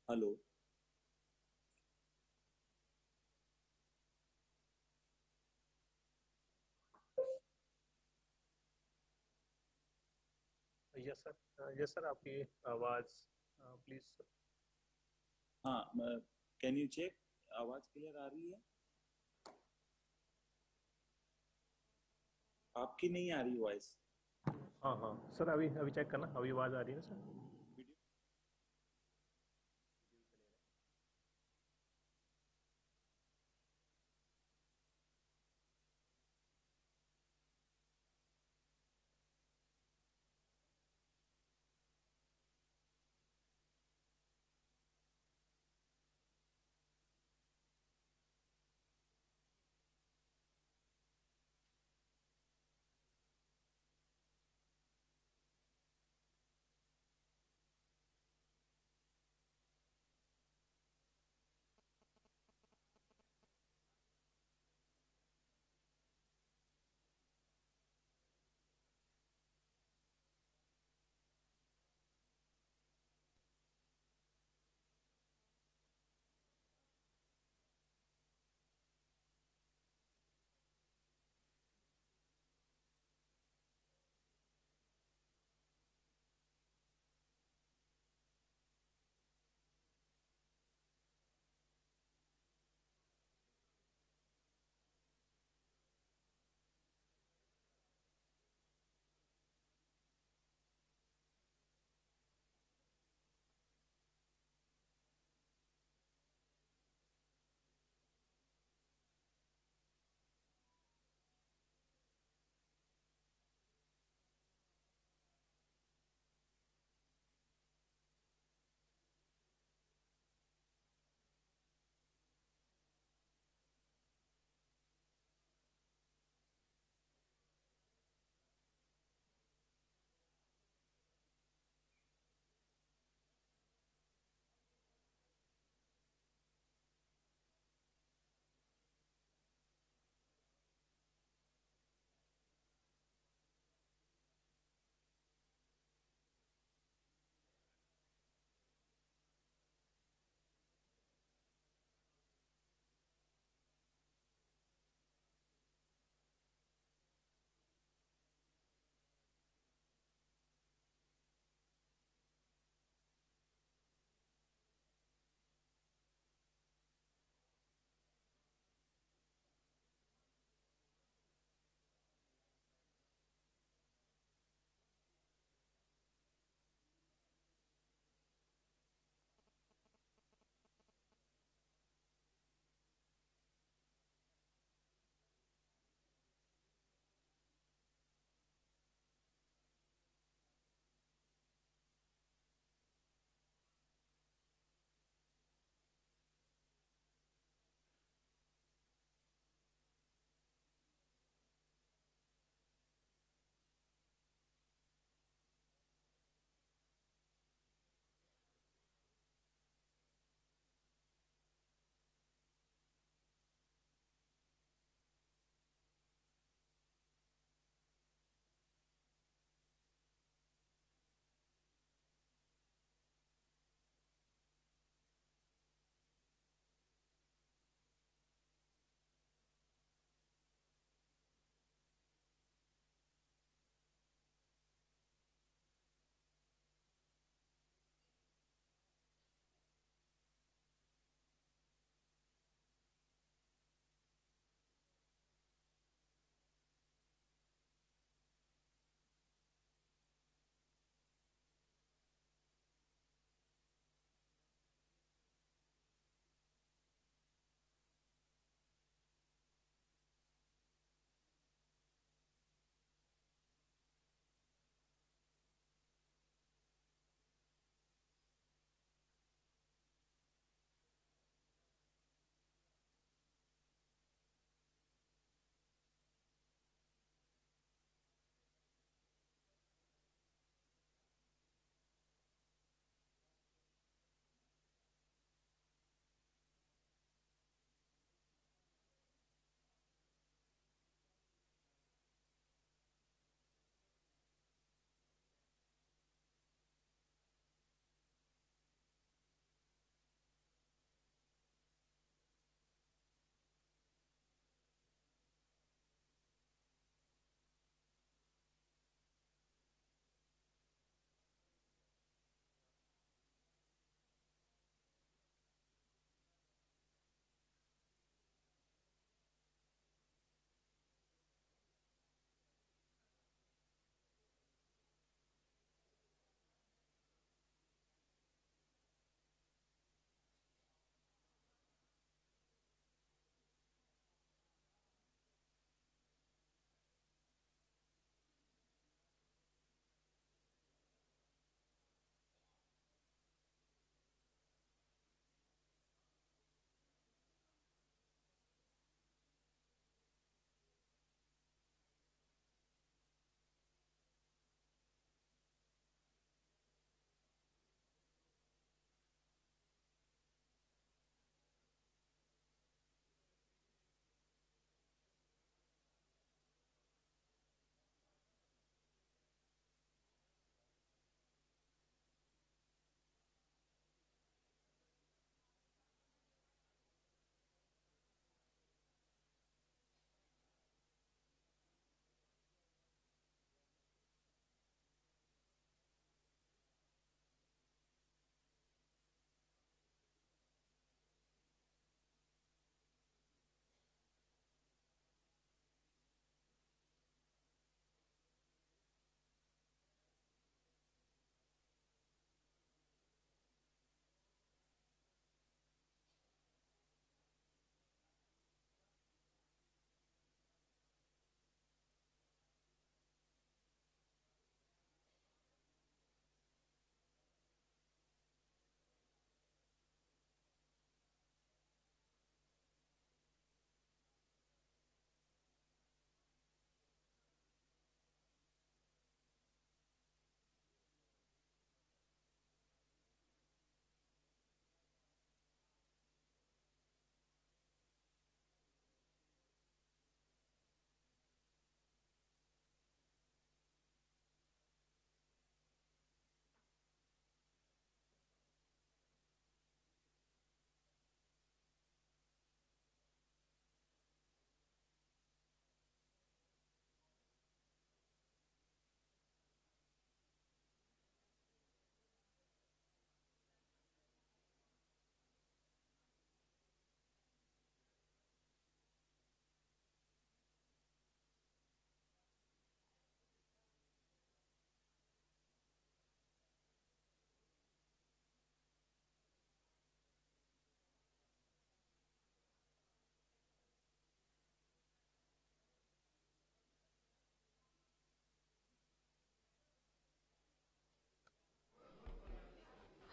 Hello. Yes sir, yes sir, आपकी आवाज़ please. हाँ, कैन यू चेक? आवाज क्लियर आ रही है? आपकी नहीं आ रही वॉइस। हाँ हाँ सर, अभी अभी चेक करना, अभी आवाज़ आ रही है ना sir? Video.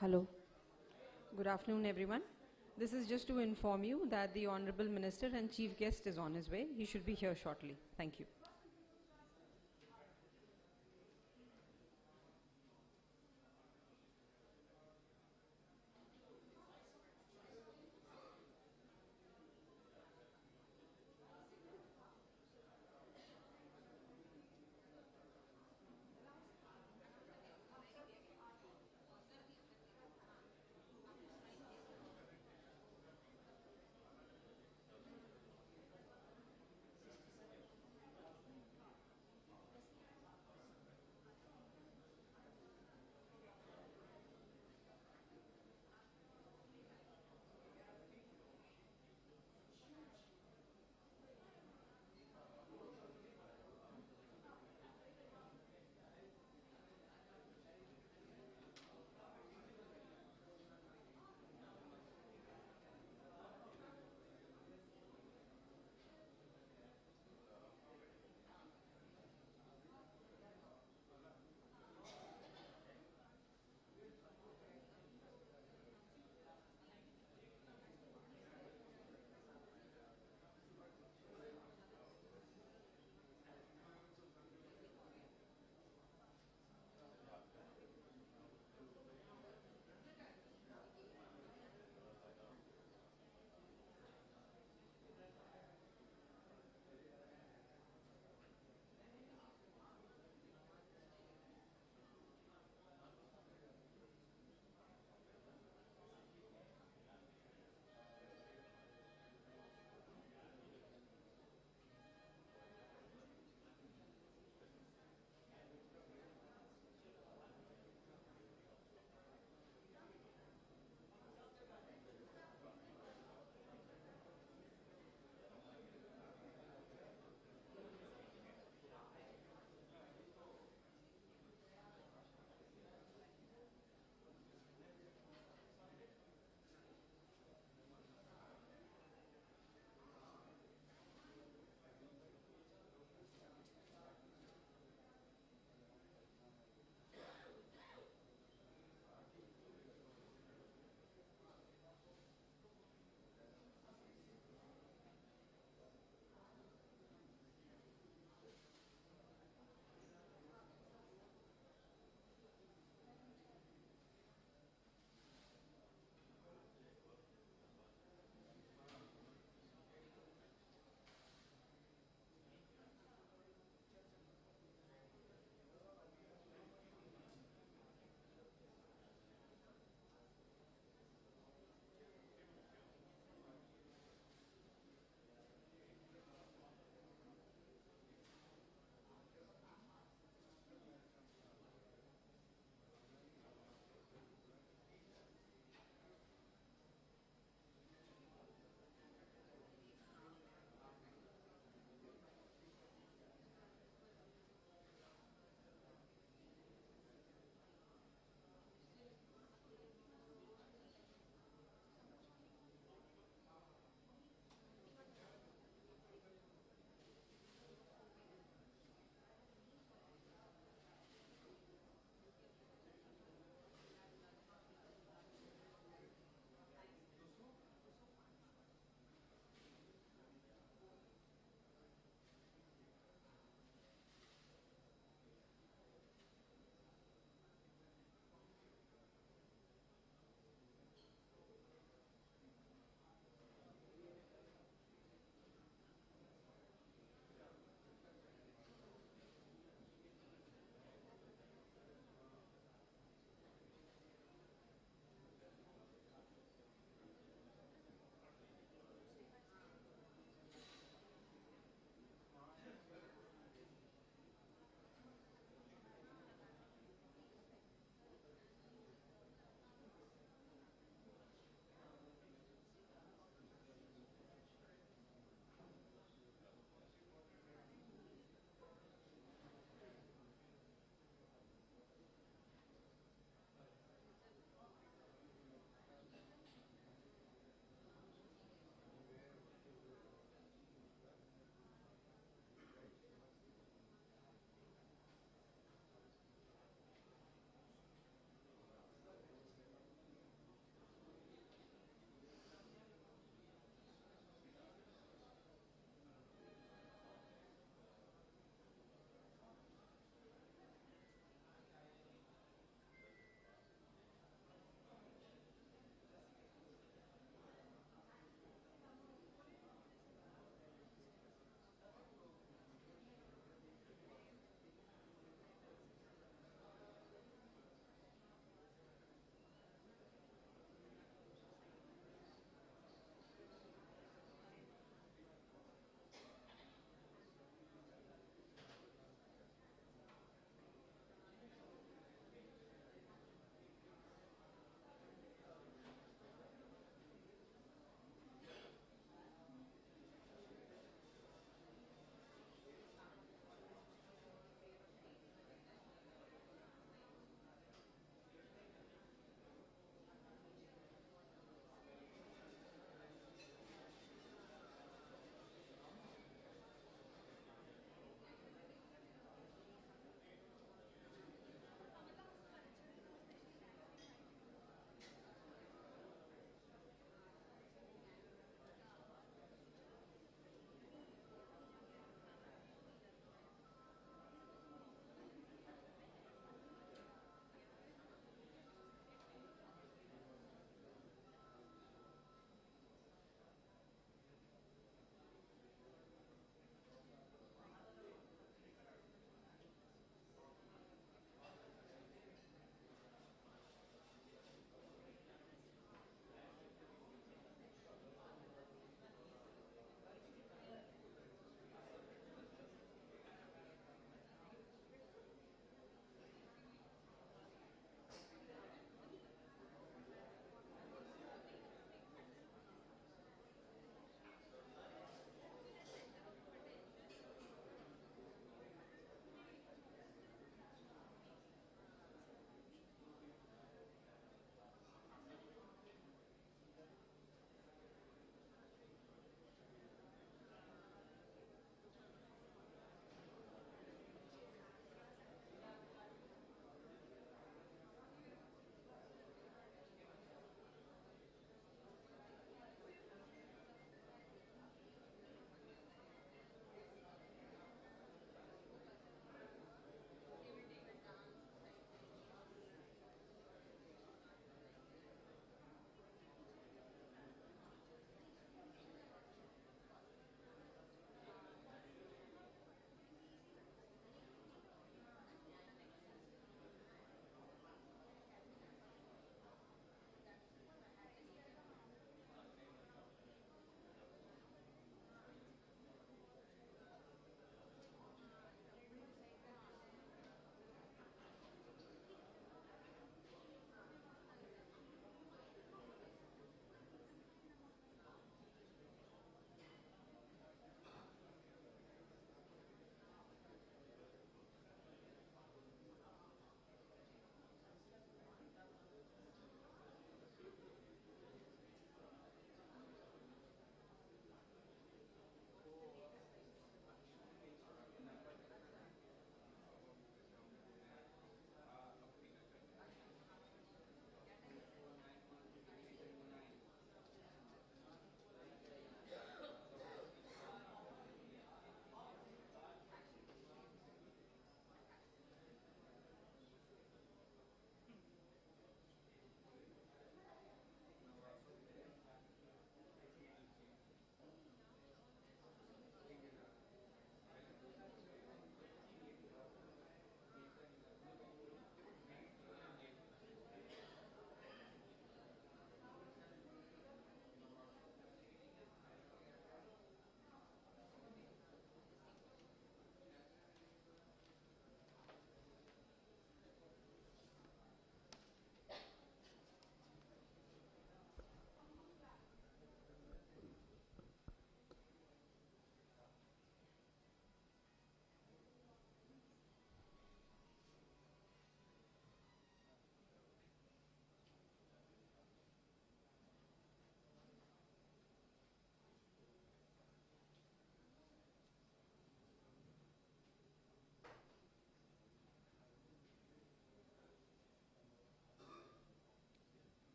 Hello. Good afternoon, everyone. This is just to inform you that the Honorable Minister and Chief Guest is on his way. He should be here shortly. Thank you.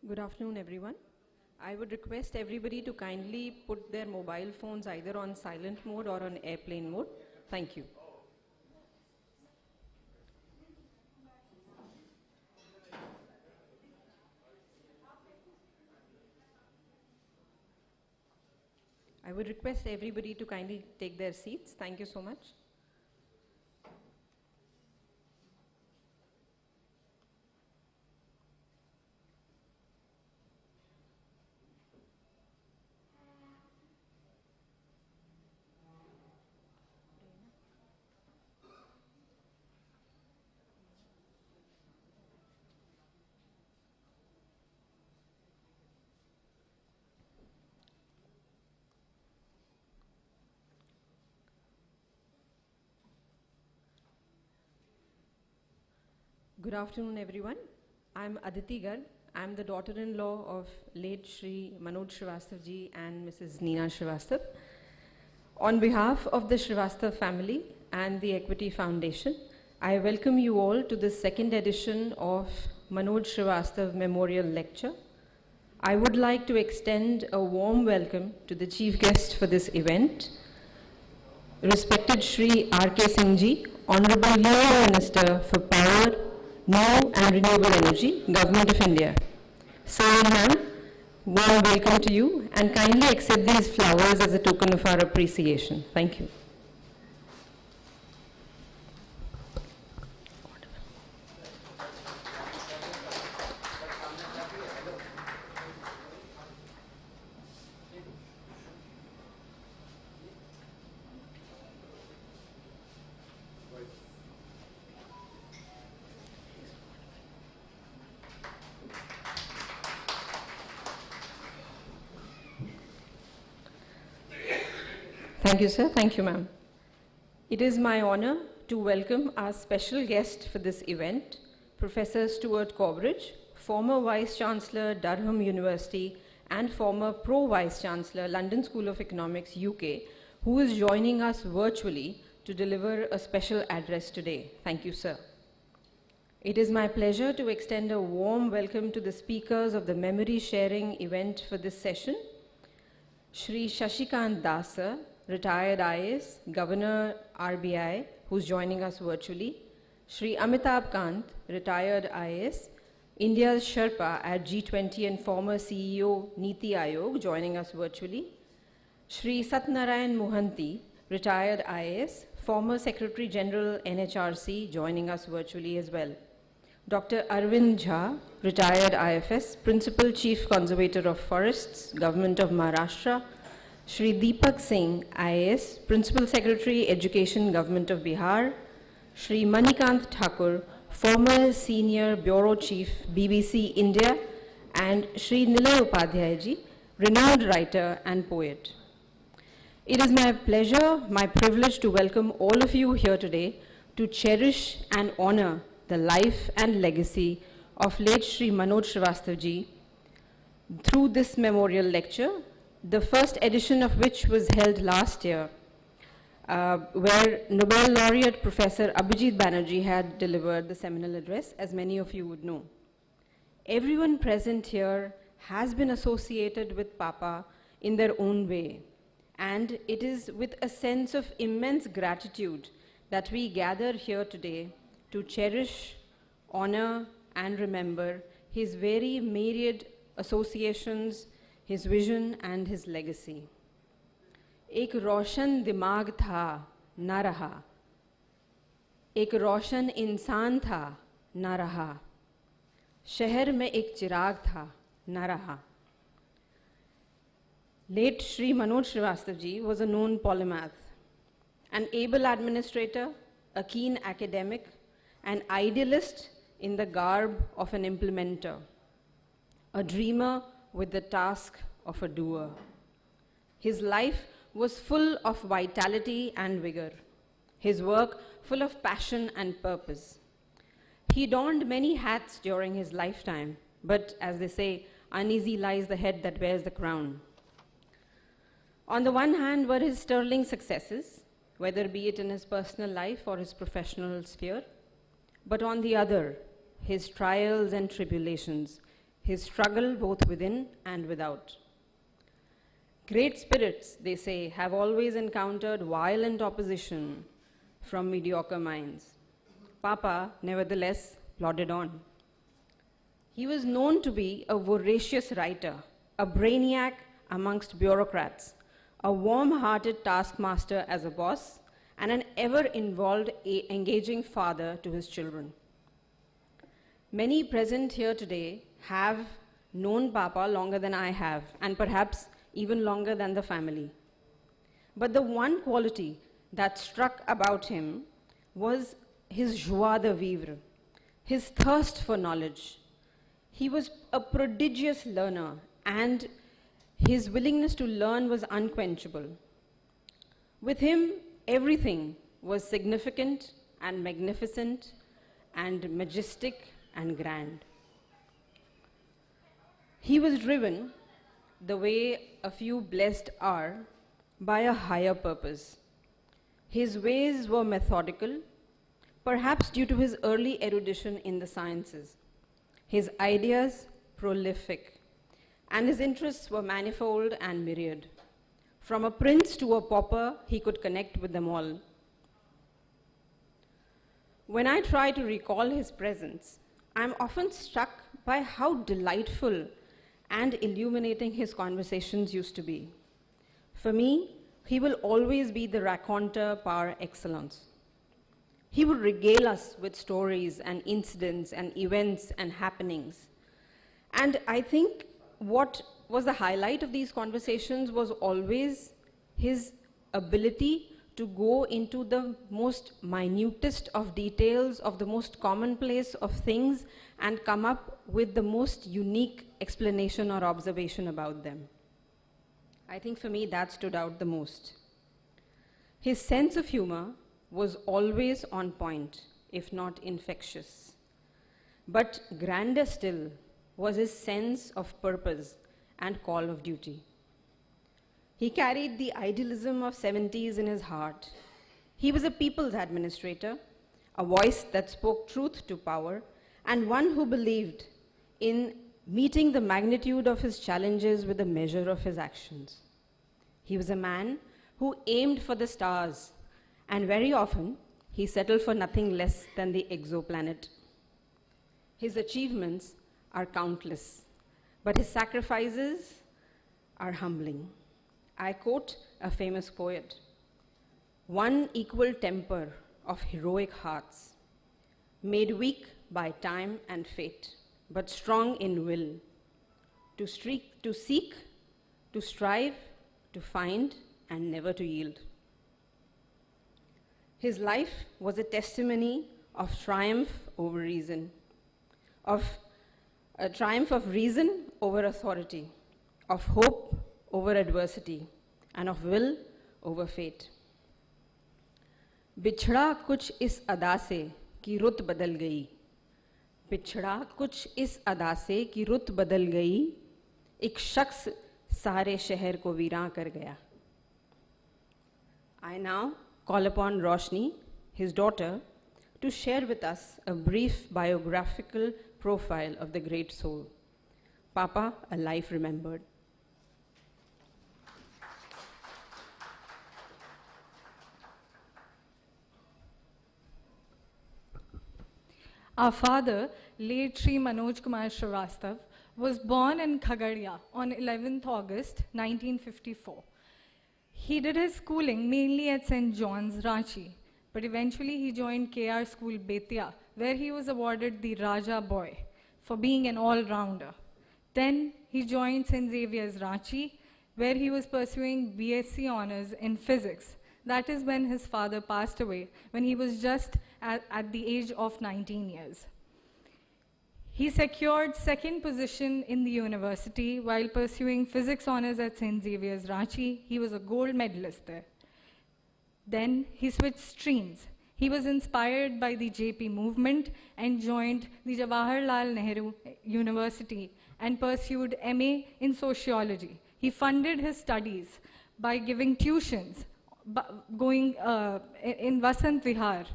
Good afternoon, everyone. I would request everybody to kindly put their mobile phones either on silent mode or on airplane mode. Thank you. I would request everybody to kindly take their seats. Thank you so much. Good afternoon, everyone. I'm Aditi Garg. I'm the daughter-in-law of late Shri Manoj Srivastava ji and Mrs. Neena Srivastava. On behalf of the Srivastava family and the Equity Foundation, I welcome you all to the second edition of Manoj Srivastava Memorial Lecture. I would like to extend a warm welcome to the chief guest for this event, respected Shri R.K. Singh ji, Honorable Union Minister for Power, New and Renewable Energy, Government of India. Sir and ma'am, warm welcome to you and kindly accept these flowers as a token of our appreciation. Thank you. Thank you, sir. Thank you, ma'am. It is my honor to welcome our special guest for this event, Professor Stuart Corbridge, former Vice Chancellor, Durham University, and former Pro-Vice Chancellor, London School of Economics, UK, who is joining us virtually to deliver a special address today. Thank you, sir. It is my pleasure to extend a warm welcome to the speakers of the memory sharing event for this session. Shri Shashikant Das, sir, retired IAS, Governor RBI, who's joining us virtually. Shri Amitabh Kant, retired IAS, India's Sherpa at G20 and former CEO Niti Aayog, joining us virtually. Shri Satnarayan Mohanty, retired IAS, former Secretary General NHRC, joining us virtually as well. Dr. Arvind Jha, retired IFS, Principal Chief Conservator of Forests, Government of Maharashtra. Shri Deepak Singh, IAS, Principal Secretary, Education, Government of Bihar. Shri Manikant Thakur, former Senior Bureau Chief, BBC India. And Shri Nilay Upadhyay ji, renowned writer and poet. It is my pleasure, my privilege to welcome all of you here today to cherish and honor the life and legacy of late Shri Manoj Srivastava ji through this memorial lecture, the first edition of which was held last year, where Nobel laureate Professor Abhijit Banerjee had delivered the seminal address, as many of you would know. Everyone present here has been associated with Papa in their own way, and it is with a sense of immense gratitude that we gather here today to cherish, honor, and remember his very myriad associations, his vision, and his legacy. एक रोशन दिमाग था, न रहा. एक रोशन इंसान था, न रहा. शहर में एक चिराग था, न रहा. Late Shri Manoj Srivastava ji was a known polymath, an able administrator, a keen academic, an idealist in the garb of an implementer, a dreamer with the task of a doer. His life was full of vitality and vigor, his work full of passion and purpose. He donned many hats during his lifetime, but as they say, uneasy lies the head that wears the crown. On the one hand were his sterling successes, whether be it in his personal life or his professional sphere, but on the other, his trials and tribulations, his struggle both within and without. Great spirits, they say, have always encountered violent opposition from mediocre minds. Papa, nevertheless, plodded on. He was known to be a voracious writer, a brainiac amongst bureaucrats, a warm-hearted taskmaster as a boss, and an ever-involved, engaging father to his children. Many present here today have known Papa longer than I have, and perhaps even longer than the family. But the one quality that struck about him was his joie de vivre, his thirst for knowledge. He was a prodigious learner, and his willingness to learn was unquenchable. With him, everything was significant and magnificent and majestic and grand. He was driven, the way a few blessed are, by a higher purpose. His ways were methodical, perhaps due to his early erudition in the sciences. His ideas prolific, and his interests were manifold and myriad. From a prince to a pauper, he could connect with them all. When I try to recall his presence, I'm often struck by how delightful and illuminating his conversations used to be. For me, he will always be the raconteur par excellence. He would regale us with stories and incidents and events and happenings. And I think what was the highlight of these conversations was always his ability to go into the most minutest of details of the most commonplace of things and come up with the most unique explanation or observation about them. I think for me that stood out the most. His sense of humor was always on point, if not infectious. But grander still was his sense of purpose and call of duty. He carried the idealism of 70s in his heart. He was a people's administrator, a voice that spoke truth to power, and one who believed in meeting the magnitude of his challenges with the measure of his actions. He was a man who aimed for the stars, and very often he settled for nothing less than the exoplanet. His achievements are countless, but his sacrifices are humbling. I quote a famous poet, "One equal temper of heroic hearts, made weak by time and fate, but strong in will, to seek, to strive, to find, and never to yield." His life was a testimony of triumph over reason, of a triumph of reason over authority, of hope over adversity, and of will over fate. बिछड़ा कुछ इस अदा से कि रुत बदल गई, बिछड़ा कुछ इस अदा से कि रुत बदल गई, एक शख्स सारे शहर को वीरां कर गया. I now call upon Roshni, his daughter, to share with us a brief biographical profile of the great soul. Papa, a life remembered. Our father, late Sri Manoj Srivastava, was born in Khagadia on 11th August 1954. He did his schooling mainly at St. John's, Ranchi, but eventually he joined KR School, Betia, where he was awarded the Raja Boy for being an all-rounder. Then he joined St. Xavier's, Ranchi, where he was pursuing BSc honors in physics. That is when his father passed away, when he was just at the age of 19 years. He secured second position in the university while pursuing physics honors at St. Xavier's, Ranchi. He was a gold medalist there. Then he switched streams. He was inspired by the JP movement and joined the Jawaharlal Nehru University and pursued MA in sociology. He funded his studies by giving tuitions, going in Vasant Vihar.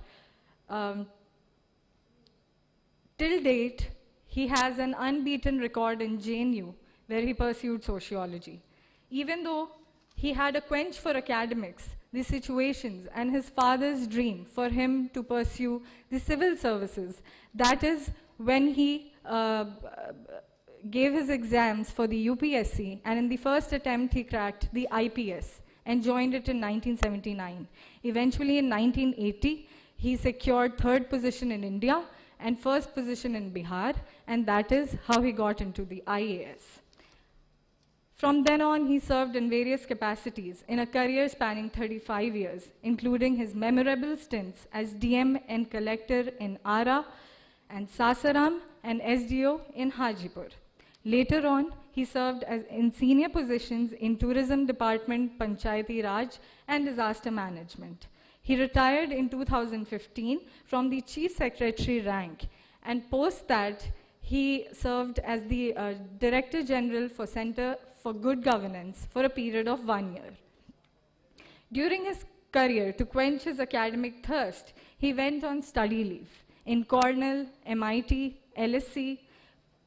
Till date, he has an unbeaten record in JNU, where he pursued sociology. Even though he had a quench for academics, the situations, and his father's dream for him to pursue the civil services, that is when he gave his exams for the UPSC, and in the first attempt he cracked the IPS and joined it in 1979. Eventually in 1980, he secured third position in India and first position in Bihar, and that is how he got into the IAS. From then on, he served in various capacities in a career spanning 35 years, including his memorable stints as DM and collector in Ara and Sasaram and SDO in Hajipur. Later on, he served in senior positions in Tourism Department, Panchayati Raj, and Disaster Management. He retired in 2015 from the Chief Secretary rank, and post that, he served as the Director General for Center for Good Governance for a period of 1 year. During his career, to quench his academic thirst, he went on study leave in Cornell, MIT, LSE,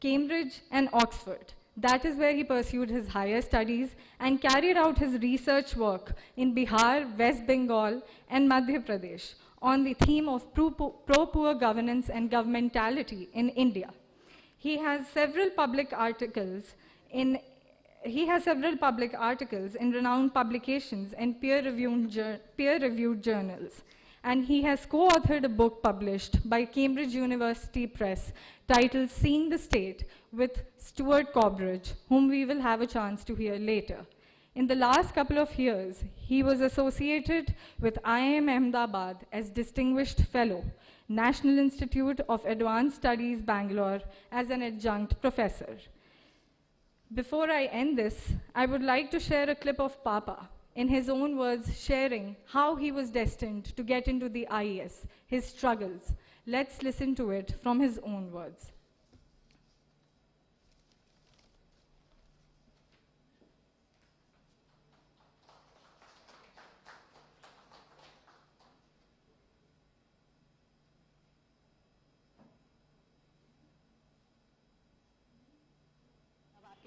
Cambridge, and Oxford. That is where he pursued his higher studies and carried out his research work in Bihar, West Bengal, and Madhya Pradesh on the theme of pro-poor governance and governmentality in India. He has several public articles in renowned publications and peer-reviewed journals. And he has co-authored a book published by Cambridge University Press titled Seeing the State with Stuart Corbridge, whom we will have a chance to hear later. In the last couple of years, he was associated with IIM Ahmedabad as Distinguished Fellow, National Institute of Advanced Studies, Bangalore, as an adjunct professor. Before I end this, I would like to share a clip of Papa, in his own words, sharing how he was destined to get into the IAS, his struggles. Let's listen to it from his own words.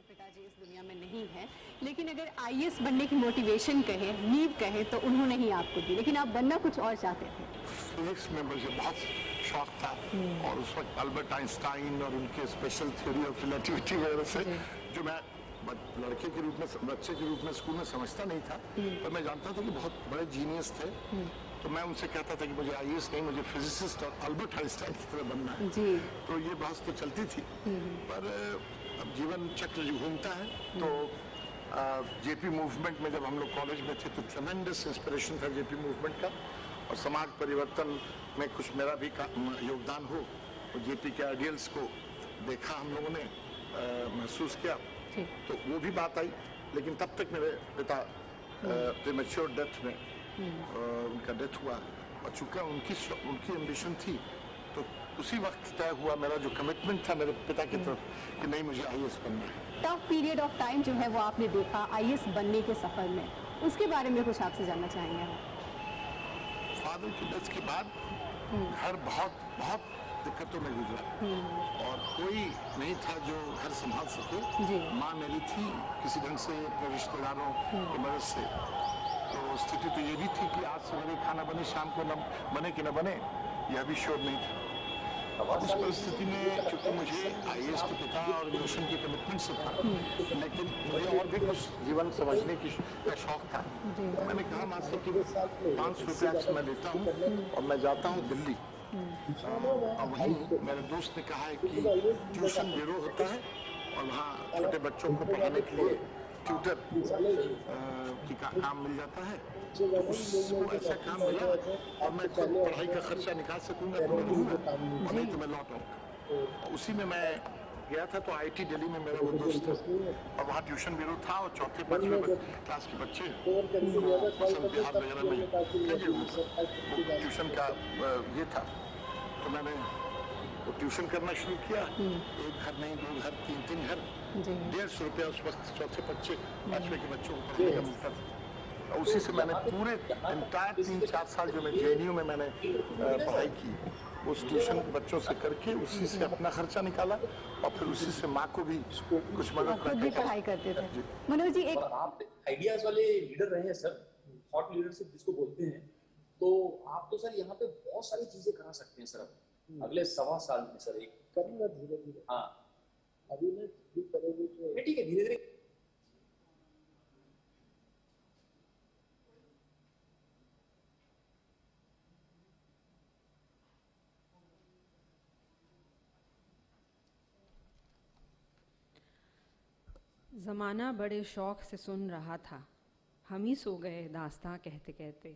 पिताजी इस दुनिया में नहीं है, लेकिन अगर IAS बनने की मोटिवेशन कहे, नींव कहे, तो उन्होंने ही आपको दी, लेकिन आप बनना कुछ और चाहते थे। फिजिक्स में मुझे बहुत शौक था और उस वक्त अल्बर्ट आइंस्टाइन और उनके स्पेशल थ्योरी ऑफ रिलेटिविटी वगैरह से जो मैं लड़के के रूप में, बच्चे के रूप में स्कूल में समझता नहीं था, पर मैं जानता था कि बहुत बड़े जीनियस थे। तो मैं उनसे कहता था कि मुझे आईएएस नहीं, मुझे फिजिसिस्ट और अल्बर्ट आइंस्टाइन की तरह बनना है। तो ये बहस तो चलती थी, पर अब जीवन चक्र जो घूमता है, तो जेपी मूवमेंट में जब हम लोग कॉलेज में थे तो ट्रेमेंडस इंस्पिरेशन था जेपी मूवमेंट का, और समाज परिवर्तन में कुछ मेरा भी योगदान हो, और जेपी के आइडियल्स को देखा हम लोगों ने, महसूस किया, तो वो भी बात आई। लेकिन तब तक मेरे पिता प्रीमेच्योर डेथ में उनका डेथ हुआ, और चूंकि उनकी एम्बिशन थी, तो उसी वक्त तय हुआ मेरा जो कमिटमेंट था मेरे पिता की तरफ कि नहीं, मुझे आईएएस बनना है। टफ पीरियड ऑफ टाइम जो है वो आपने देखा आईएएस बनने के सफर में, उसके बारे में कुछ आपसे जानना चाहेंगे हम। फादर की डेथ के बाद घर बहुत दिक्कतों में गुजरा, और कोई नहीं था जो घर संभाल सके। माँ मेरी थी किसी ढंग से अपने रिश्तेदारों की मदद से, तो स्थिति तो ये भी थी कि आज सवेरे खाना बने, शाम को न बने कि न बने, यह भी श्योर नहीं था। उस परिस्थिति में चूंकि मुझे आईएएस के पिता और मिशन के कमिटमेंट से था, लेकिन मुझे और भी कुछ जीवन समझने का शौक था। मैंने कहा मास्टर कि 500 रुपया मैं लेता हूँ और मैं जाता हूँ दिल्ली, और वहीं मेरे दोस्त ने कहा है कि ट्यूशन ब्यूरो होता है और वहाँ छोटे बच्चों को पढ़ाने के लिए ट्यूटर की काम मिल जाता है। तो उसको ऐसा काम मिला और मैं खुद पढ़ाई का खर्चा निकाल सकूंगा तो मैं रहूँगा, और नहीं तो मैं लौट आऊँगा। उसी में मैं गया था, तो आईटी दिल्ली में मेरा वो दोस्त था, और वहाँ ट्यूशन ब्यूरो था, और चौथे पाँचवें क्लास के बच्चे पसंद बिहार वगैरह में लगे हुए थे, ट्यूशन का ये था। तो मैंने वो ट्यूशन करना शुरू किया, एक घर नहीं, 2 घर, 3 घर, 150 रुपया उस वक्त चौथे बच्चे पाँचवें के बच्चों को पढ़ाने का मिलता था। और उसी से मैंने पूरे इंटायर 3-4 साल जो मैं जेएनयू में मैंने पढ़ाई की, उस ट्यूशन के बच्चों से करके उसी से अपना खर्चा निकाला और फिर उसी से माँ को भी कुछ मदद खुद भी पढ़ाई करते थे। मनोज जी, एक और आप आइडियाज वाले लीडर रहे हैं सर, थॉट लीडरशिप जिसको बोलते हैं, तो आप तो सर यहाँ पे बहुत सारी चीजें करा सकते हैं सर अगले 1.25 साल में सर। एक करूंगा धीरे धीरे। हाँ अभी मैं करोगे तो ठीक है, धीरे धीरे। ज़माना बड़े शौक़ से सुन रहा था, हम ही सो गए दास्तां कहते कहते.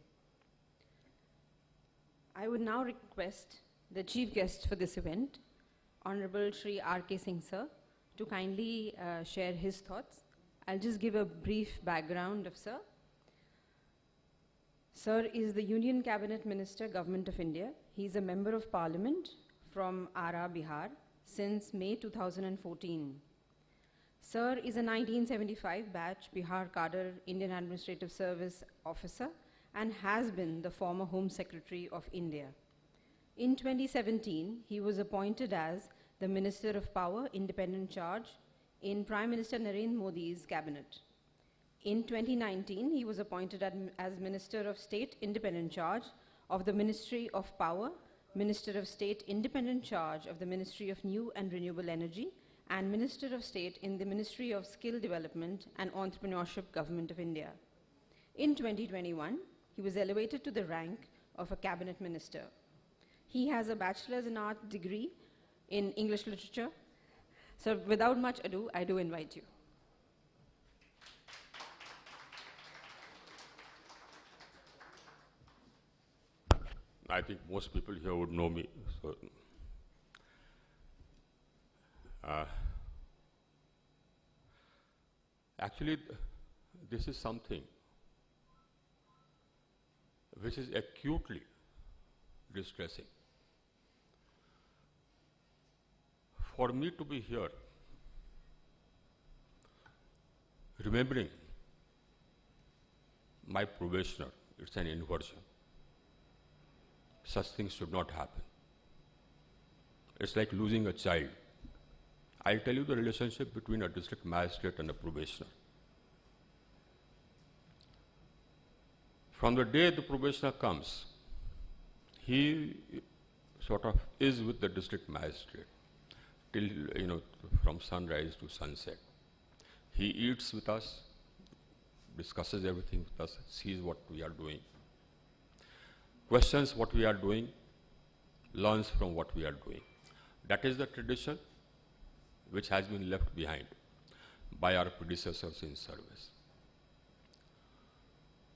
I would now request the chief guest for this event, Honorable Shri R.K. Singh sir, to kindly share his thoughts. I'll just give a brief background of sir. Sir is the Union Cabinet Minister, Government of India. He's a Member of Parliament from Ara, Bihar since May 2014. Sir is a 1975 batch Bihar Cadre Indian Administrative Service officer and has been the former Home Secretary of India. In 2017, he was appointed as the Minister of Power, Independent Charge in Prime Minister Narendra Modi's cabinet. In 2019, he was appointed as Minister of State, Independent Charge of the Ministry of Power, Minister of State, Independent Charge of the Ministry of New and Renewable Energy, and Minister of State in the Ministry of Skill Development and Entrepreneurship, Government of India. In 2021, he was elevated to the rank of a cabinet minister. He has a bachelor's in art degree in English literature. So without much ado, I do invite you. I think most people here would know me. So, actually, this is something which is acutely distressing. For me to be here, remembering my probationer, it's an inversion. Such things should not happen. It's like losing a child. I'll tell you the relationship between a district magistrate and a probationer. From the day the probationer comes, he sort of is with the district magistrate till, from sunrise to sunset. He eats with us, discusses everything with us, sees what we are doing, questions what we are doing, learns from what we are doing. That is the tradition which has been left behind by our predecessors in service.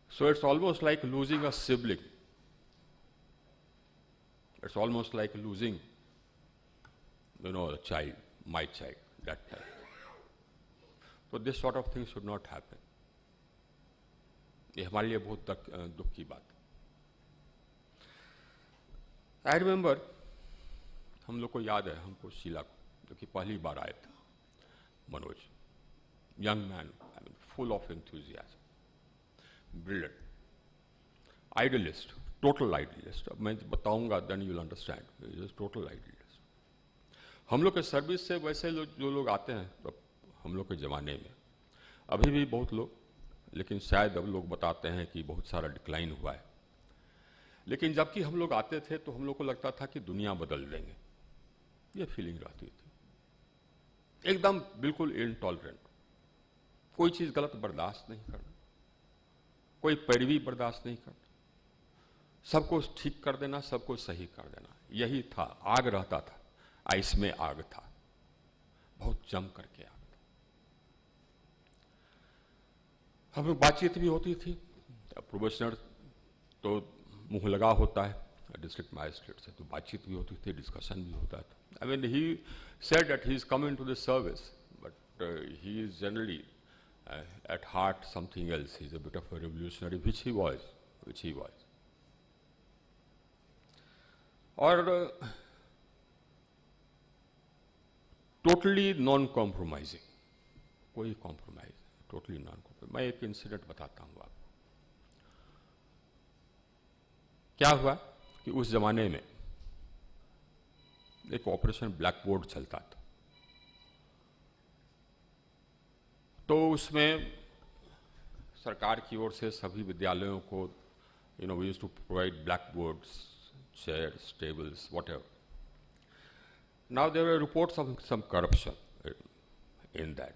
So it's almost like losing a sibling. It's almost like losing, a child, my child, that time. So this sort of thing should not happen. ये हमारे लिए बहुत दुख की बात है. I remember, हम लोग को याद है, हमको शीला को, जो कि पहली बार आए थे, Manoj, young man, full of enthusiasm, brilliant, idealist, total idealist. अब मैं बताऊंगा, then you'll understand. He is total idealist. हम लोग के सर्विस से वैसे जो लोग आते हैं, तो हम लोग के ज़माने में, अभी भी बहुत लोग, लेकिन शायद अब लोग बताते हैं कि बहुत सारा डिक्लाइन हुआ है. लेकिन जबकि हम लोग आते थे तो हम लोग को लगता था कि दुनिया बदल देंगे, ये फीलिंग रहती थी. एकदम बिल्कुल इनटॉलरेंट, कोई चीज़ गलत बर्दाश्त नहीं करना, कोई पैरवी बर्दाश्त नहीं करना, सबको ठीक कर देना, सबको सही कर देना, यही था. आग रहता था, आइस में आग था, बहुत जम करके आग था. हम लोग बातचीत भी होती थी. प्रोबेशनर तो मुंह लगा होता है डिस्ट्रिक्ट मैजिस्ट्रेट से, तो बातचीत भी होती थी, डिस्कशन भी होता था. I mean, he said that he is coming to the service, but he is generally at heart something else. He's a bit of a revolutionary, which he was. और totally non-compromising, कोई compromise, totally non-compromising. मैं एक incident बताता हूँ आपको. क्या हुआ कि उस जमाने में एक ऑपरेशन ब्लैक बोर्ड चलता था। तो उसमें सरकार की ओर से सभी विद्यालयों को we used to provide blackboards, chairs, tables, whatever. Now there were reports of some corruption in that.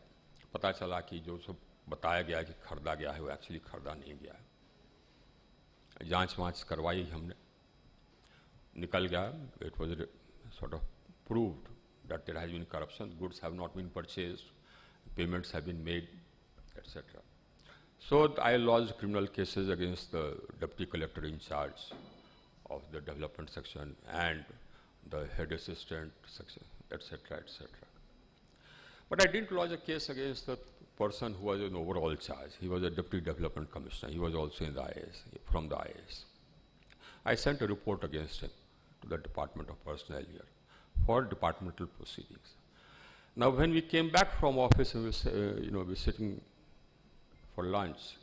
पता चला कि जो सब बताया गया कि खरीदा गया है वो एक्चुअली खरीदा नहीं गया है। जांच वांच करवाई हमने, निकल गया, it was sort of proved that there has been corruption, goods have not been purchased, payments have been made, etc. So I lodged criminal cases against the deputy collector in charge of the development section and the head assistant section, etc., etc. But I didn't lodge a case against the person who was in overall charge. He was a deputy development commissioner. He was also in the IAS, from the IAS. I sent a report against him to the Department of Personnel here for departmental proceedings. Now, when we came back from office, we were sitting for lunch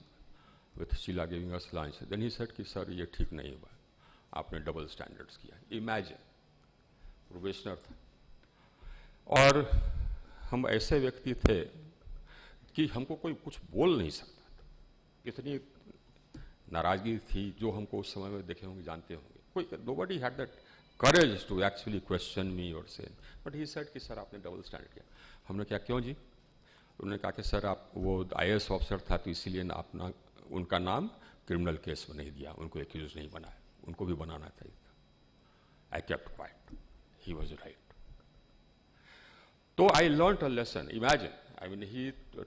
with Sheila giving us lunch. Then he said कि sir ये ठीक नहीं हुआ, आपने double standards किया। Imagine, probationer था और हम ऐसे व्यक्ति थे कि हमको कोई कुछ बोल नहीं सकता था, इतनी नाराजगी थी। जो हमको उस समय में देखे होंगे, जानते होंगे, कोई nobody had that courage to actually question me or say, but he said कि सर आपने डबल स्टैंडर्ड किया। हमने क्या, क्यों जी? उन्होंने कहा कि सर आप वो IAS ऑफिसर था तो इसीलिए अपना उनका नाम क्रिमिनल केस में नहीं दिया, उनको एक्यूज नहीं बनाया, उनको भी बनाना चाहिए था। I kept quiet, he was right. तो I learned a lesson. Imagine, I mean, he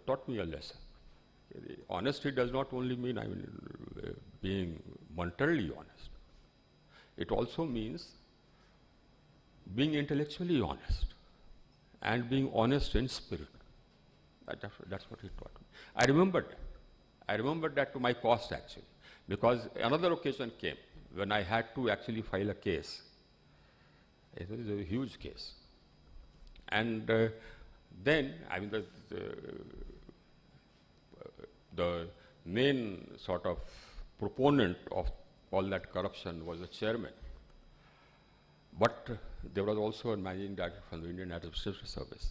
taught me a lesson. Honesty does not only mean, being monetarily honest. It also means being intellectually honest and being honest in spirit. That's what he taught me. I remembered that to my cost, actually, because another occasion came when I had to actually file a case. It was a huge case. And then, the main sort of proponent of all that corruption was the chairman. But there was also a managing director from the Indian Administrative Service.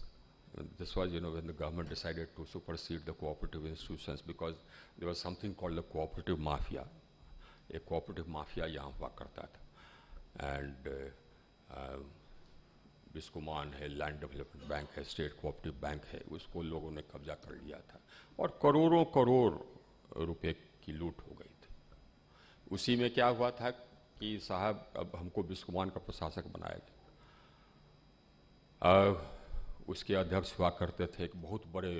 And this was, when the government decided to supersede the cooperative institutions, because there was something called the cooperative mafia. A cooperative mafia यहाँ हुआ करता था. And बिस्कुमान है, land development bank है, state cooperative bank है, उसको लोगों ने कब्जा कर लिया था और करोड़ों करोड़ रुपए की लूट हो गई थी। उसी में क्या हुआ था कि साहब अब हमको बिस्कुमान का प्रशासक बनाया गया। उसके अध्यक्ष हुआ करते थे एक बहुत बड़े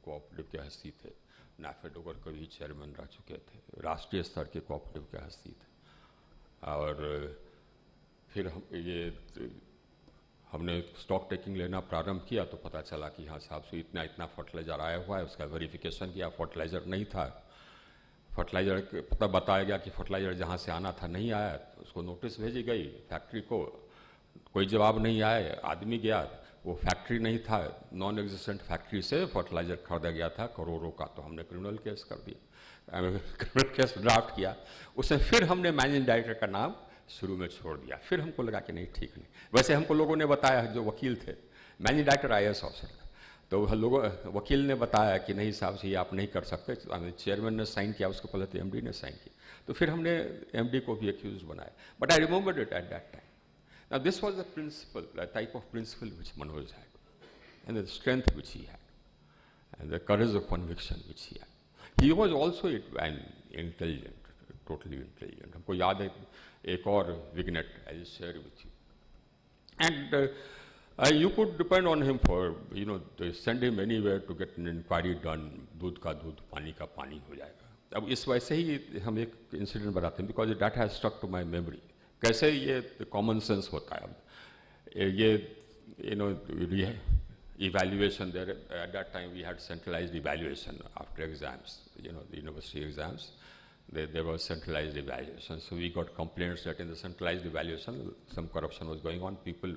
कोऑपरेटिव के हस्ती थे, नाफेड वगैरह के भी चेयरमैन रह चुके थे, राष्ट्रीय स्तर के कोऑपरेटिव के हस्ती थे। और फिर हमने स्टॉक टेकिंग लेना प्रारंभ किया तो पता चला कि हाँ साहब से इतना इतना फर्टिलाइज़र आया हुआ है। उसका वेरिफिकेशन किया, फर्टिलाइज़र नहीं था। फर्टिलाइज़र पता बताया गया कि फर्टिलाइज़र जहाँ से आना था नहीं आया, तो उसको नोटिस भेजी गई फैक्ट्री को, कोई जवाब नहीं आया। आदमी गया, वो फैक्ट्री नहीं था, नॉन एग्जिस्टेंट फैक्ट्री से फर्टिलाइज़र खरीदा गया था करोड़ों का। तो हमने क्रिमिनल केस कर दिया, क्रिमिनल केस ड्राफ्ट किया। उसमें फिर हमने मैनेजिंग डायरेक्टर का नाम शुरू में छोड़ दिया। फिर हमको लगा कि नहीं ठीक नहीं। वैसे हमको लोगों ने बताया, जो वकील थे, मैनेजिंग डायरेक्टर IAS ऑफिसर था, तो वकील ने बताया कि नहीं साहब से ये आप नहीं कर सकते। चेयरमैन ने साइन किया, उसके पहले तो MD ने साइन किया, तो फिर हमने MD को भी एक्यूज बनाया। But I remembered it at that time. Now this was the principle, the type of principle which Manoj had, and the strength which he had, and the courage of conviction which he had. He was also an intelligent, totally intelligent. हमको याद है एक और vignette I share with you, and you could depend on him for, they send him anywhere to get an inquiry done. दूध का दूध, पानी का पानी हो जाएगा। अब इस वजह से ही हम एक इंसिडेंट बताते हैं, because that has stuck to my memory. कैसे ये कॉमन सेंस होता है। अब ये evaluation there at that time we had centralized evaluation after exams, the university exams. There was centralized evaluation. So we got complaints that in the centralized evaluation some corruption was going on. People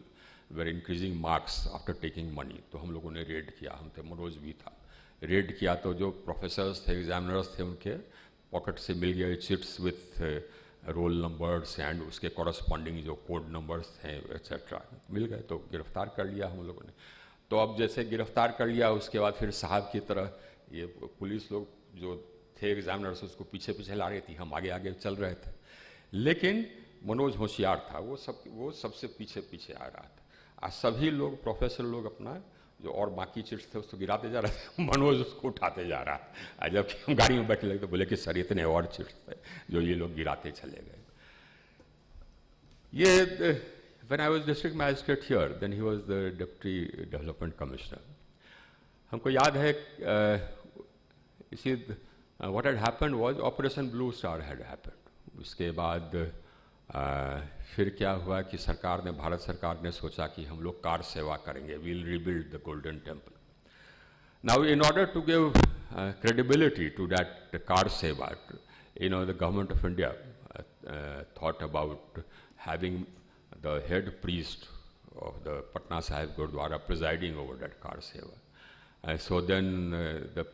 were increasing marks after taking money. तो हम लोगों ने red किया, हम थे, मनोज भी था। Red किया तो जो प्रोफेसर्स थे, एग्जामिनर्स थे, उनके पॉकेट से मिल गए chits with roll numbers and उसके कॉरस्पॉन्डिंग जो कोड नंबर्स हैं एक्सेट्रा मिल गए, तो गिरफ्तार कर लिया हम लोगों ने। तो अब जैसे गिरफ्तार कर लिया, उसके बाद फिर साहब की तरह ये पुलिस लोग जो थे एग्जामिनर्स उसको पीछे पीछे ला रही थी, हम आगे आगे चल रहे थे। लेकिन मनोज होशियार था, वो सबसे पीछे पीछे आ रहा था। आज सभी लोग प्रोफेसर लोग अपना जो और बाकी चिट्स थे उसको गिराते जा रहे थे, मनोज उसको उठाते जा रहा है। जबकि हम गाड़ी में बैठे लगे तो बोले कि सर इतने और चिट्स थे जो ये लोग गिराते चले गए। ये when I was district magistrate here, then he was the deputy development commissioner. हमको याद है what had happened was Operation Blue Star had happened. उसके बाद फिर क्या हुआ कि सरकार ने, भारत सरकार ने सोचा कि हम लोग कार सेवा करेंगे, we'll rebuild the Golden Temple. Now, in order to give credibility to that car seva, the government of India thought about having the head priest of the Patna Sahib Gurdwara presiding over that car seva. So then the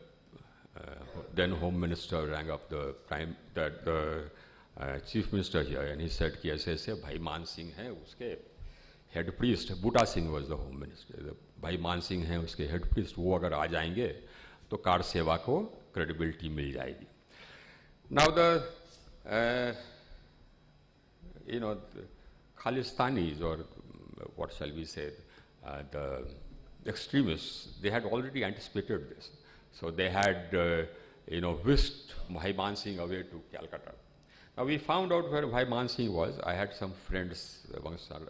then Home Minister rang up the Chief Minister here, and he said कि ऐसे ऐसे भाई मान सिंह हैं उसके head priest, Buta Singh was the home minister, भाई मान सिंह हैं उसके head priest, वो अगर आ जाएंगे तो कार सेवा को क्रेडिबिलिटी मिल जाएगी। Now the Khalistanis, or what shall we say, the extremists, they had already anticipated this. So they had, whisked Bhai Man Singh away to Calcutta. Now we found out where Bhai Man Singh was. I had some friends amongst our,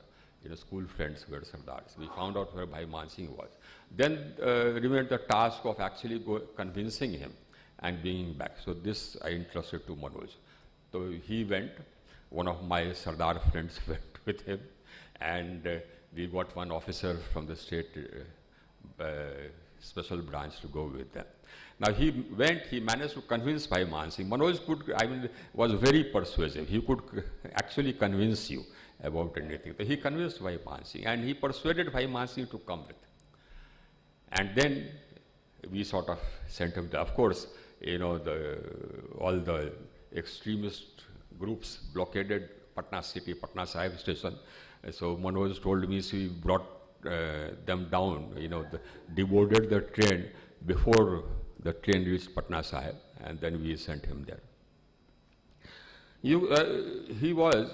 school friends who were Sardars. We found out where Bhai Man Singh was. Then remained the task of actually convincing him and bringing back. So this I entrusted to Manoj. So he went. One of my Sardar friends went with him, and we got one officer from the state special branch to go with them. Now he went, he managed to convince Bhai Man Singh. Manoj was very persuasive. He could actually convince you about anything. So he convinced Bhai Man Singh, and he persuaded Bhai Man Singh to come with. And then we sort of sent him there. Of course, all the extremist groups blockaded Patna city, Patna Sahib station. So Manoj told me, so we brought them down, deboarded the train before the train reached Patna Sahib, and then we sent him there. He was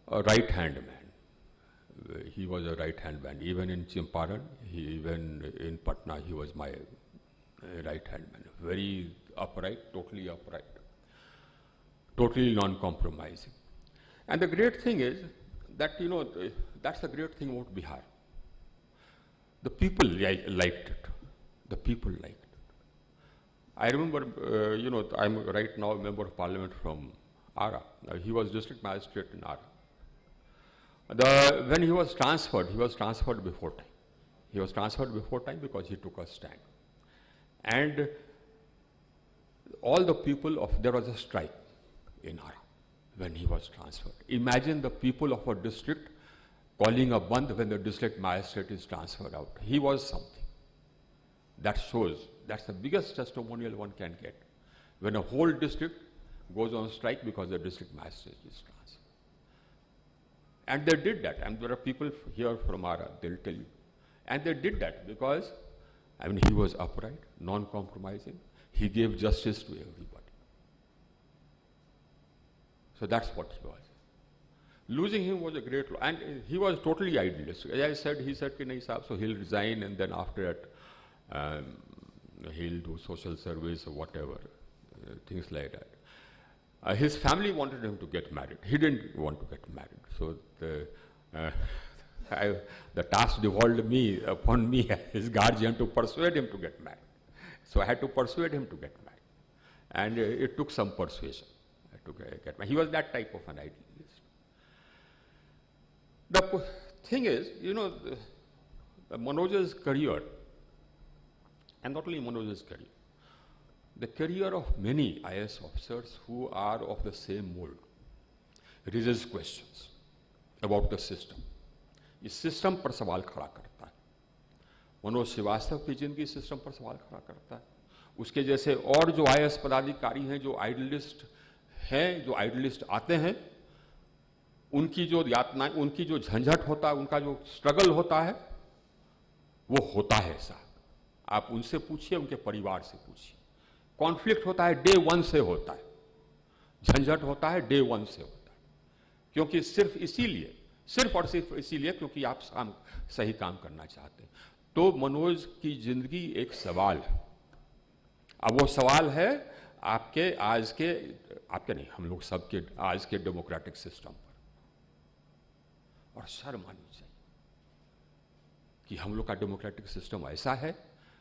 a right-hand man. He was a right-hand man. Even in Champaran, even in Patna, he was my right-hand man. Very upright, totally non-compromising. And the great thing is that, that's the great thing about Bihar. The people liked it. The people liked it. I remember, I'm right now a member of parliament from Ara. He was district magistrate in Ara. When he was transferred before time. He was transferred before time because he took a stand. And all the people there was a strike in Ara when he was transferred. Imagine the people of a district calling a bandh when the district magistrate is transferred out. He was something. That shows, that's the biggest testimonial one can get. When a whole district goes on strike because the district magistrate is transferred. And they did that, and there are people here from Ara, they'll tell you. And they did that because, he was upright, non-compromising. He gave justice to everybody. So that's what he was. Losing him was a great loss, and he was totally idealistic. As I said, he said, so he'll resign, and then after that, he'll do social service or whatever, things like that. His family wanted him to get married. He didn't want to get married. So the task devolved upon me, his guardian, to persuade him to get married. So I had to persuade him to get married. And it took some persuasion to get married. He was that type of an idealist. The thing is, Manoj's career, and not only Manoj's career, the career of many IAS officers who are of the same mold raises questions about the system. इस system पर सवाल खड़ा करता है. मनोज श्रीवास्तव की जिंदगी system पर सवाल खड़ा करता है. उसके जैसे और जो IAS पदाधिकारी हैं, जो आइडियलिस्ट हैं, जो आइडियलिस्ट आते हैं, उनकी जो यातना, उनकी जो झंझट होता है, उनका जो स्ट्रगल होता है, वो होता है ऐसा। आप उनसे पूछिए, उनके परिवार से पूछिए। कॉन्फ्लिक्ट होता है डे 1 से होता है, झंझट होता है डे 1 से होता है, क्योंकि सिर्फ और सिर्फ इसीलिए क्योंकि आप सही काम करना चाहते हैं। तो मनोज की जिंदगी एक सवाल है। अब वो सवाल है आपके नहीं, हम लोग सबके आज के डेमोक्रेटिक सिस्टम पर। और शर्म आनी चाहिए कि हम लोग का डेमोक्रेटिक सिस्टम ऐसा है,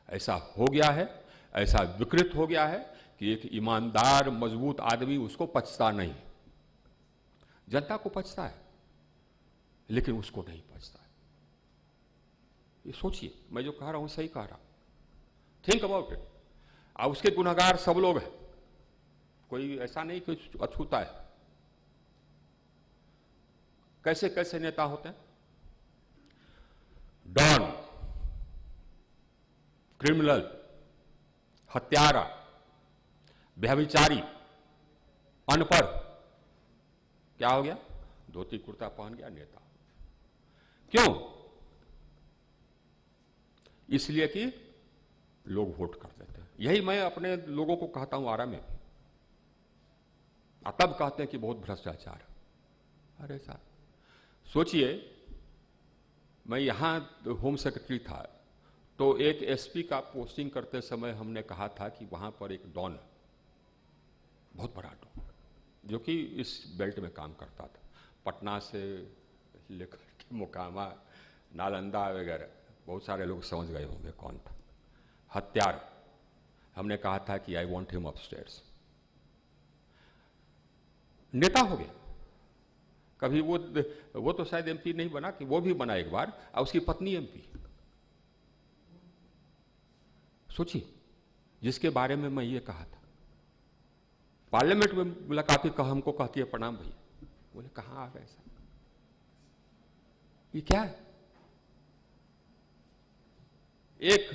ऐसा हो गया है, ऐसा विकृत हो गया है कि एक ईमानदार मजबूत आदमी उसको पचता नहीं। जनता को पचता है लेकिन उसको नहीं पचता है। ये सोचिए, मैं जो कह रहा हूं सही कह रहा हूं। Think about it. अब उसके गुनहगार सब लोग हैं, कोई ऐसा नहीं कि अछूता है। कैसे कैसे नेता होते हैं? डॉन, क्रिमिनल, हत्यारा, व्यभिचारी, अनपढ़, क्या हो गया? धोती कुर्ता पहन गया नेता। क्यों? इसलिए कि लोग वोट कर देते हैं। यही मैं अपने लोगों को कहता हूं आरा में भी। तब कहते हैं कि बहुत भ्रष्टाचार। अरे साहब सोचिए, मैं यहां होम सेक्रेटरी था तो एक एसपी का पोस्टिंग करते समय हमने कहा था कि वहां पर एक डॉन, बहुत बड़ा डॉन, जो कि इस बेल्ट में काम करता था, पटना से लेकर के मोकामा, नालंदा वगैरह, बहुत सारे लोग समझ गए होंगे कौन था। हत्यार। हमने कहा था कि आई वॉन्ट हिम अपस्टेयर्स। नेता हो गया। कभी वो तो शायद एमपी नहीं बना, कि वो भी बना एक बार, और उसकी पत्नी एमपी। सोचिए, जिसके बारे में मैं ये कहा था। पार्लियामेंट में मुलाकात कहा, हमको कहती है प्रणाम भैया। बोले कहां आ गए सर, ये क्या है? एक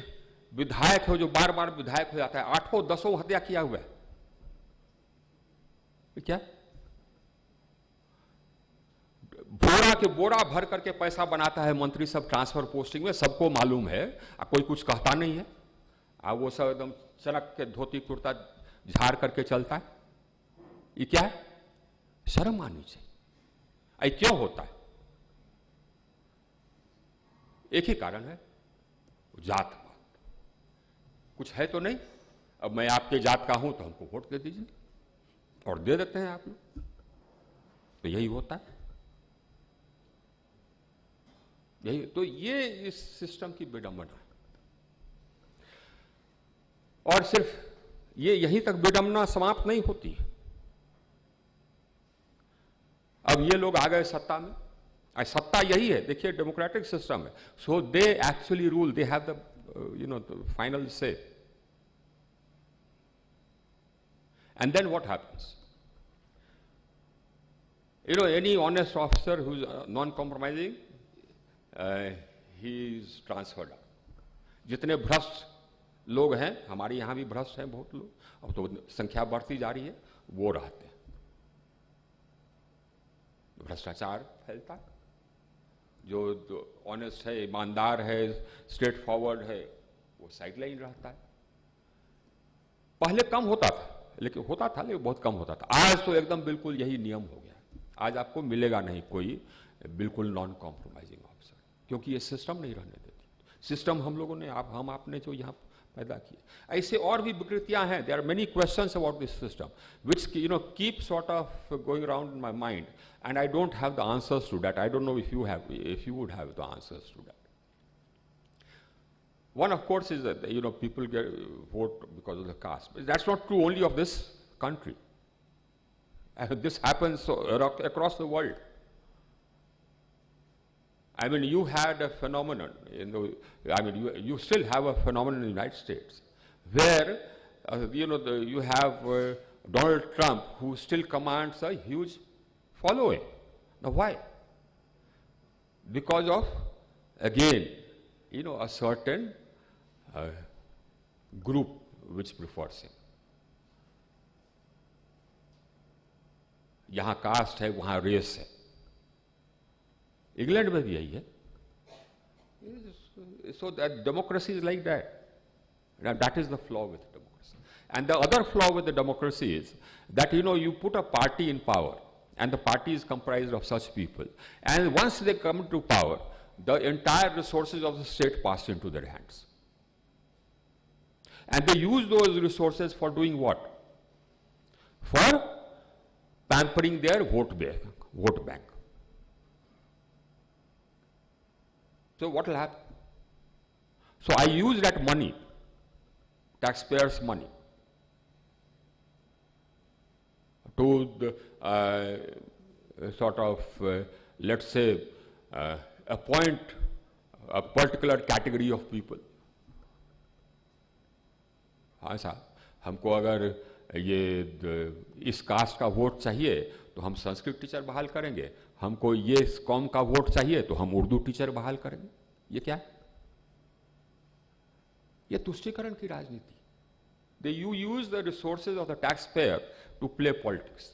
विधायक है जो बार बार विधायक हो जाता है, 8-10 हत्या किया हुआ है। ये क्या? बोरा के बोरा भर करके पैसा बनाता है मंत्री सब ट्रांसफर पोस्टिंग में, सबको मालूम है, कोई कुछ कहता नहीं है। वो सब एकदम चनक के धोती कुर्ता झाड़ करके चलता है। ये क्या है? शर्म आनी चाहिए। ऐ क्यों होता है? एक ही कारण है, जात पात। कुछ है तो नहीं। अब मैं आपके जात का हूं तो हमको वोट दे दीजिए, और दे देते हैं आप लोग। तो यही होता है। यही तो, ये इस सिस्टम की विडंबना है। और सिर्फ ये यहीं तक विडंबना समाप्त नहीं होती है। अब ये लोग आ गए सत्ता में। सत्ता यही है, देखिए डेमोक्रेटिक सिस्टम है। So they actually rule, they have the final say. And then what happens? Any honest officer who's non-compromising, he is transferred out. जितने भ्रष्ट लोग हैं, हमारे यहां भी भ्रष्ट हैं बहुत लोग, अब तो संख्या बढ़ती जा रही है, वो रहते हैं। भ्रष्टाचार फैलता है। जो ऑनेस्ट है, ईमानदार है, स्ट्रेट फॉरवर्ड है, वो साइडलाइन रहता है। पहले कम होता था, लेकिन बहुत कम होता था। आज तो एकदम बिल्कुल यही नियम हो गया। आज आपको मिलेगा नहीं कोई बिल्कुल नॉन कॉम्प्रोमाइजिंग ऑफिसर, क्योंकि ये सिस्टम नहीं रहने देती। सिस्टम हम लोगों ने, हम आपने जो यहाँ पैदा किए। ऐसे और भी विकृतियां हैं। There are many questions about this system which keep sort of going around in my mind, and I don't have the answers to that. I don't know if you would have the answers to that. One, of course, is that people vote because of the caste, but that's not true only of this country. This happens across the world. I mean, you had a phenomenon, you still have a phenomenon in the United States where, you have Donald Trump, who still commands a huge following. Now, why? Because of, again, a certain group which prefers him. यहाँ cast है, वहाँ race है, England में भी यही है. So that democracy is like that. That is the flaw with democracy. And the other flaw with the democracy is that, you put a party in power, and the party is comprised of such people. And once they come to power, the entire resources of the state pass into their hands. And they use those resources for doing what? For pampering their vote bank. So what will happen? So I use that money, taxpayers' money, to let's say, appoint a particular category of people. हाँ साहब, हमको अगर इस cast का vote चाहिए तो हम Sanskrit teacher बहाल करेंगे, हमको ये कौम का वोट चाहिए तो हम उर्दू टीचर बहाल करेंगे. ये क्या है? ये तुष्टीकरण की राजनीति. You use the resources of the taxpayer to play politics.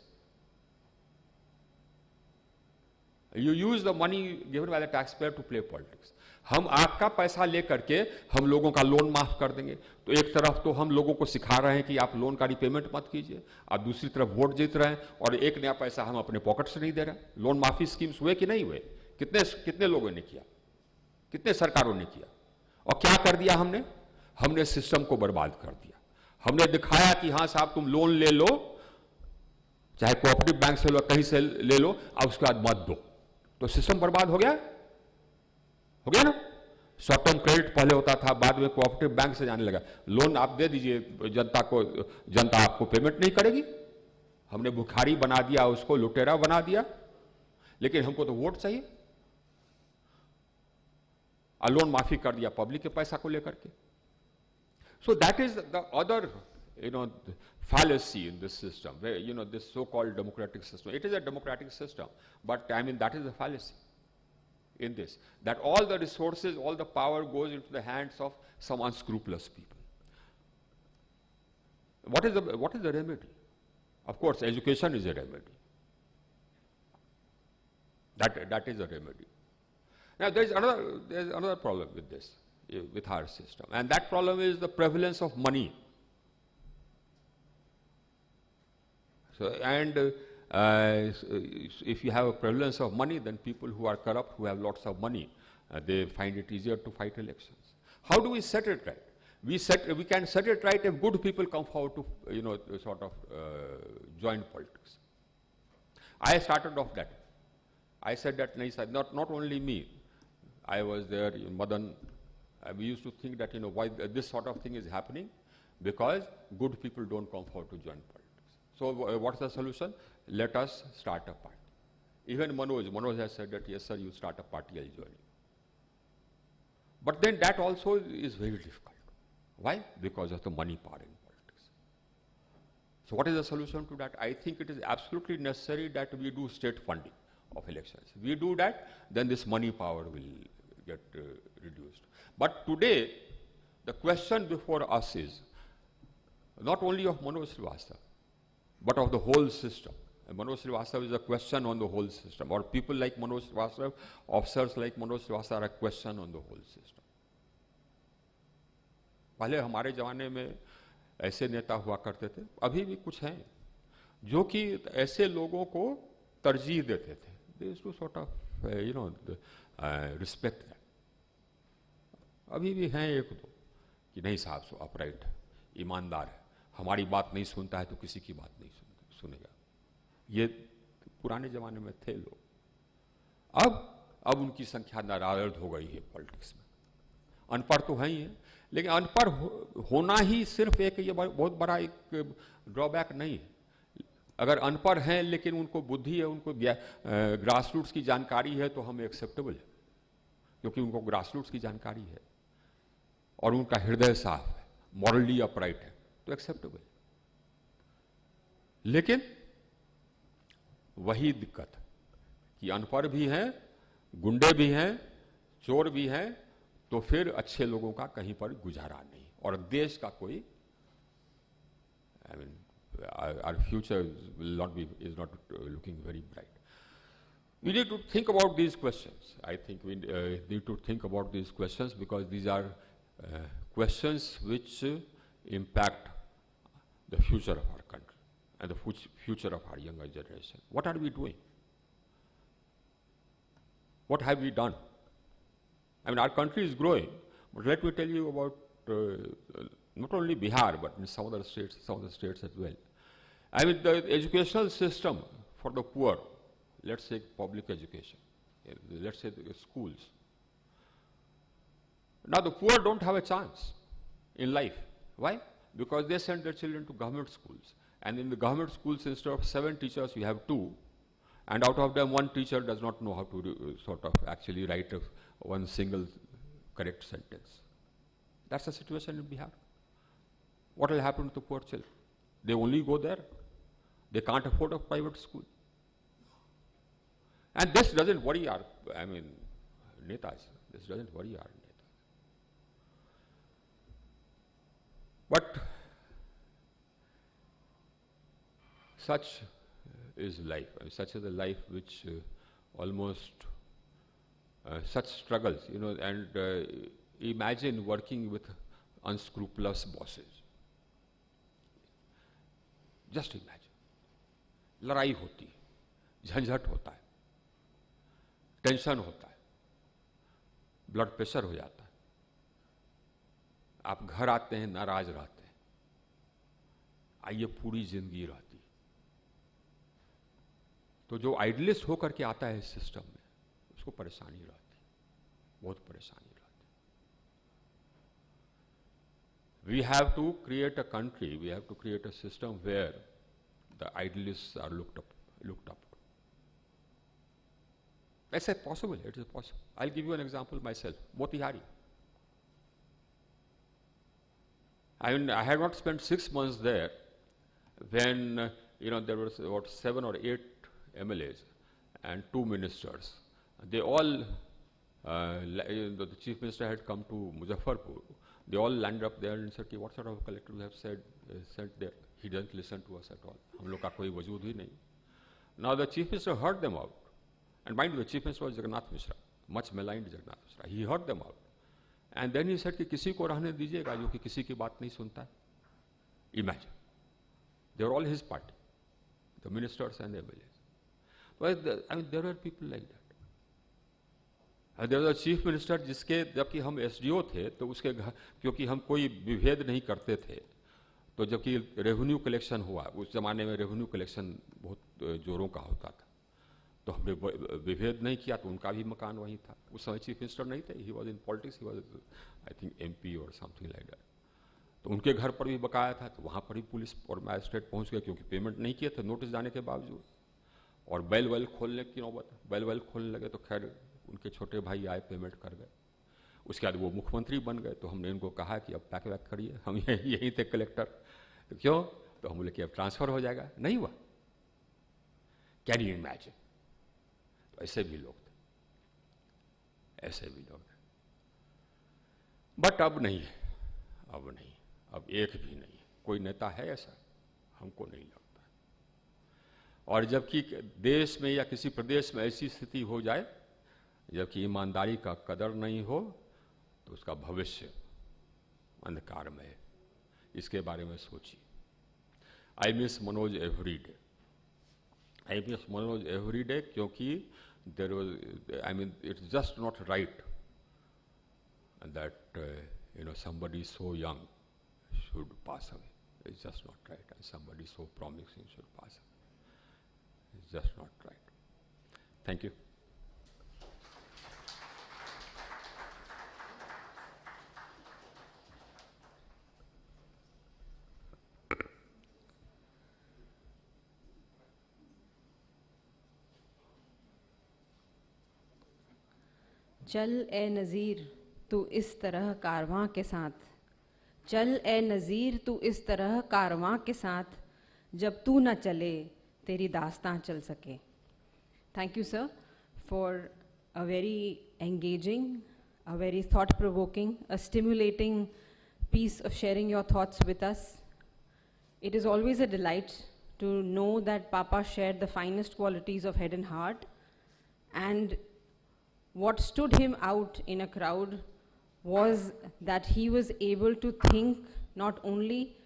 You use the money given by the taxpayer to play politics. हम आपका पैसा लेकर के हम लोगों का लोन माफ कर देंगे. तो एक तरफ तो हम लोगों को सिखा रहे हैं कि आप लोन का रिपेमेंट मत कीजिए, आप दूसरी तरफ वोट जीत रहे हैं और एक नया पैसा हम अपने पॉकेट से नहीं दे रहे हैं. लोन माफी स्कीम्स हुए कि नहीं हुए? कितने लोगों ने किया, कितने सरकारों ने किया? और क्या कर दिया हमने सिस्टम को बर्बाद कर दिया. हमने दिखाया कि हाँ साहब तुम लोन ले लो, चाहे कोऑपरेटिव बैंक से लो, कहीं से ले लो, अब उसके बाद मत दो. तो सिस्टम बर्बाद हो गया ना. शॉर्ट टर्म क्रेडिट पहले होता था, बाद में कोऑपरेटिव बैंक से जाने लगा. लोन आप दे दीजिए जनता आपको पेमेंट नहीं करेगी. हमने भिखारी बना दिया, उसको लुटेरा बना दिया. लेकिन हमको तो वोट चाहिए. लोन माफी कर दिया पब्लिक के पैसा को लेकर के. So that is the other, fallacy in this system, where, this so-called democratic system. It is a democratic system, but that is a fallacy in this, that all the resources, all the power goes into the hands of some unscrupulous people. What is the remedy? Of course, education is a remedy. That is a remedy. Now, there is another problem with this, with our system, and that problem is the prevalence of money. So, and if you have a prevalence of money, then people who are corrupt, who have lots of money, they find it easier to fight elections. How do we set it right? We can set it right if good people come forward to, join politics. I started off that. I said that, not only me. I was there in Madan. We used to think that, why this sort of thing is happening, because good people don't come forward to join politics. So what's the solution? Let us start a party. Even Manoj has said that, yes sir, you start a party, I'll join you. But then that also is very difficult. Why? Because of the money power in politics. So what is the solution to that? I think it is absolutely necessary that we do state funding of elections. We do that, then this money power will get reduced. But today, the question before us is not only of Manoj Srivastava, but of the whole system. And Manoj Srivastava is a question on the whole system, or people like Manoj Srivastava, officers like Manoj Srivastava are a question on the whole system. पहले हमारे जमाने में ऐसे नेता हुआ करते थे, अभी भी कुछ हैं जो कि ऐसे लोगों को तरजीह देते थे. They used to sort of, respect that. अभी भी हैं एक दो कि नहीं साहब, सो अपराइट है, ईमानदार है, हमारी बात नहीं सुनता है तो किसी की बात नहीं सुनेगा. ये पुराने जमाने में थे लोग. अब उनकी संख्या नाराज हो गई है पॉलिटिक्स में. अनपढ़ तो है ही है, लेकिन अनपढ़ होना ही सिर्फ एक ये बहुत बड़ा एक ड्रॉबैक नहीं है. अगर अनपढ़ हैं लेकिन उनको बुद्धि है, उनको ग्रासरूट्स की जानकारी है, तो हमें एक्सेप्टेबल है, क्योंकि उनको ग्रासरूट्स की जानकारी है और उनका हृदय साफ है, मॉरली अपराइट है, तो एक्सेप्टेबल है. लेकिन वही दिक्कत कि अनपढ़ भी हैं, गुंडे भी हैं, चोर भी हैं, तो फिर अच्छे लोगों का कहीं पर गुजारा नहीं, और देश का कोई our future is not looking very bright. We need to think about these questions. I think we need to think about these questions because these are questions which impact the future of our country and the future of our younger generation. What are we doing? What have we done? I mean, our country is growing, but let me tell you about not only Bihar, but in some other states as well. I mean, the educational system for the poor, let's say public education, let's say the schools. Now, the poor don't have a chance in life. Why? Because they send their children to government schools. And in the government schools, instead of 7 teachers, you have 2. And out of them, 1 teacher does not know how to sort of actually write one single correct sentence. That's the situation in Bihar. What will happen to the poor children? They only go there. They can't afford a private school. And this doesn't worry our, I mean, netas. This doesn't worry our netas. But such is life. Such is a life which almost such struggles, you know, and imagine working with unscrupulous bosses. Just imagine. लड़ाई होती है, झंझट होता है, tension होता है, blood pressure हो जाता है, आप घर आते हैं नाराज रहते हैं, आइए पूरी जिंदगी रहती है। तो जो आइडियलिस्ट होकर के आता है इस सिस्टम में, उसको परेशानी रहती है, बहुत परेशानी रहती है। We have to create a country, we have to create a system where the idealists are looked up to. I said possible, it is possible. I'll give you an example myself, Motihari. I mean, I had not spent 6 months there when, you know, there was about 7 or 8 MLAs and 2 ministers. They all, the chief minister had come to Muzaffarpur. They all landed up there and said, what sort of collector we have sent there? He doesn't listen to us at all. हम लोग का कोई वजूद ही नहीं. Now the chief minister heard them out. And mind you, the chief minister was Jagannath Mishra, much maligned Jagannath Mishra. He heard them out. And then he said कि किसी को रहने दीजिएगा जो कि किसी की बात नहीं सुनता है. Imagine. They were all his party, the ministers and the MLAs. Well, I mean, there were people like that. And there was a chief minister जिसके जबकि हम SDO थे तो उसके क्योंकि हम कोई विभेद नहीं करते थे तो जबकि रेवेन्यू कलेक्शन हुआ उस जमाने में रेवेन्यू कलेक्शन बहुत जोरों का होता था तो हमने विभेद नहीं किया तो उनका भी मकान वहीं था उस समय चीफ मिनिस्टर नहीं थे he was in politics he was I think MP और समथिंग लाइक दैट तो उनके घर पर भी बकाया था तो वहाँ पर भी पुलिस और मैजिस्ट्रेट पहुँच गए क्योंकि पेमेंट नहीं किए थे नोटिस जाने के बावजूद और बैल वैल खोलने की नौबत बैल वैल खोलने लगे तो खैर उनके छोटे भाई आए पेमेंट कर गए उसके बाद वो मुख्यमंत्री बन गए तो हमने इनको कहा कि अब पैक वैक करिए हम यहीं थे कलेक्टर तो क्यों तो हम बोले कि अब ट्रांसफ़र हो जाएगा नहीं हुआ कैन यू इमेजिन तो ऐसे भी लोग थे बट अब नहीं अब एक भी नहीं कोई नेता है ऐसा हमको नहीं लगता और जबकि देश में या किसी प्रदेश में ऐसी स्थिति हो जाए जबकि ईमानदारी का कदर नहीं हो तो उसका भविष्य अंधकार में है इसके बारे में सोचिए I miss Manoj every day क्योंकि there was I mean it's just not right that you know somebody so young should pass away it's just not right and somebody so promising should pass away it's just not right thank you चल ए नज़ीर तू इस तरह कारवां के साथ चल ए नज़ीर तू इस तरह कारवां के साथ जब तू न चले तेरी दास्तां चल सके Thank you, sir, for a very engaging, a very thought-provoking, a stimulating piece of sharing your thoughts with us. It is always a delight to know that Papa shared the finest qualities of head and heart And what stood him out in a crowd was that he was able to think not only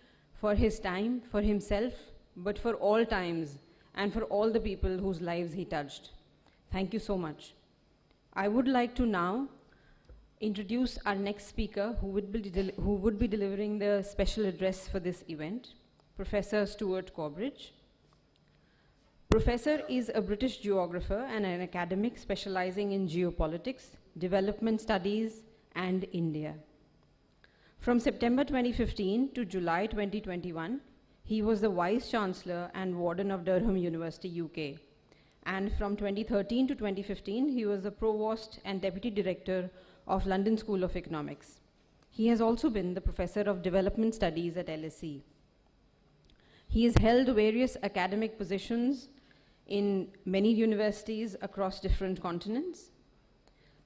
for his time, for himself, but for all times and for all the people whose lives he touched. Thank you so much. I would like to now introduce our next speaker who would be delivering the special address for this event, Professor Stuart Corbridge. Professor is a British geographer and an academic specializing in geopolitics, development studies, and India. From September 2015 to July 2021, he was the Vice Chancellor and Warden of Durham University, UK. And from 2013 to 2015, he was the Provost and Deputy Director of London School of Economics. He has also been the Professor of Development Studies at LSE. He has held various academic positions in many universities across different continents.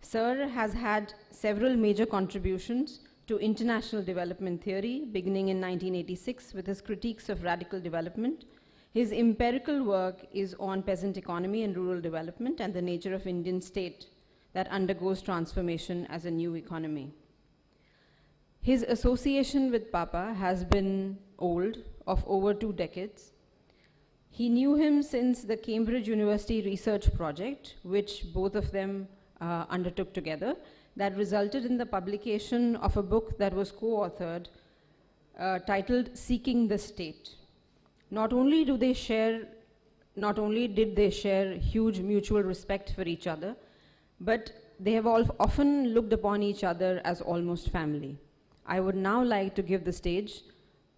Sir has had several major contributions to international development theory, beginning in 1986 with his critiques of radical development. His empirical work is on peasant economy and rural development and the nature of Indian state that undergoes transformation as a new economy. His association with Papa has been old, of over 2 decades. He knew him since the Cambridge University research project, which both of them undertook together, that resulted in the publication of a book that was co-authored titled Seeking the State. Not only did they share huge mutual respect for each other, but they have often looked upon each other as almost family. I would now like to give the stage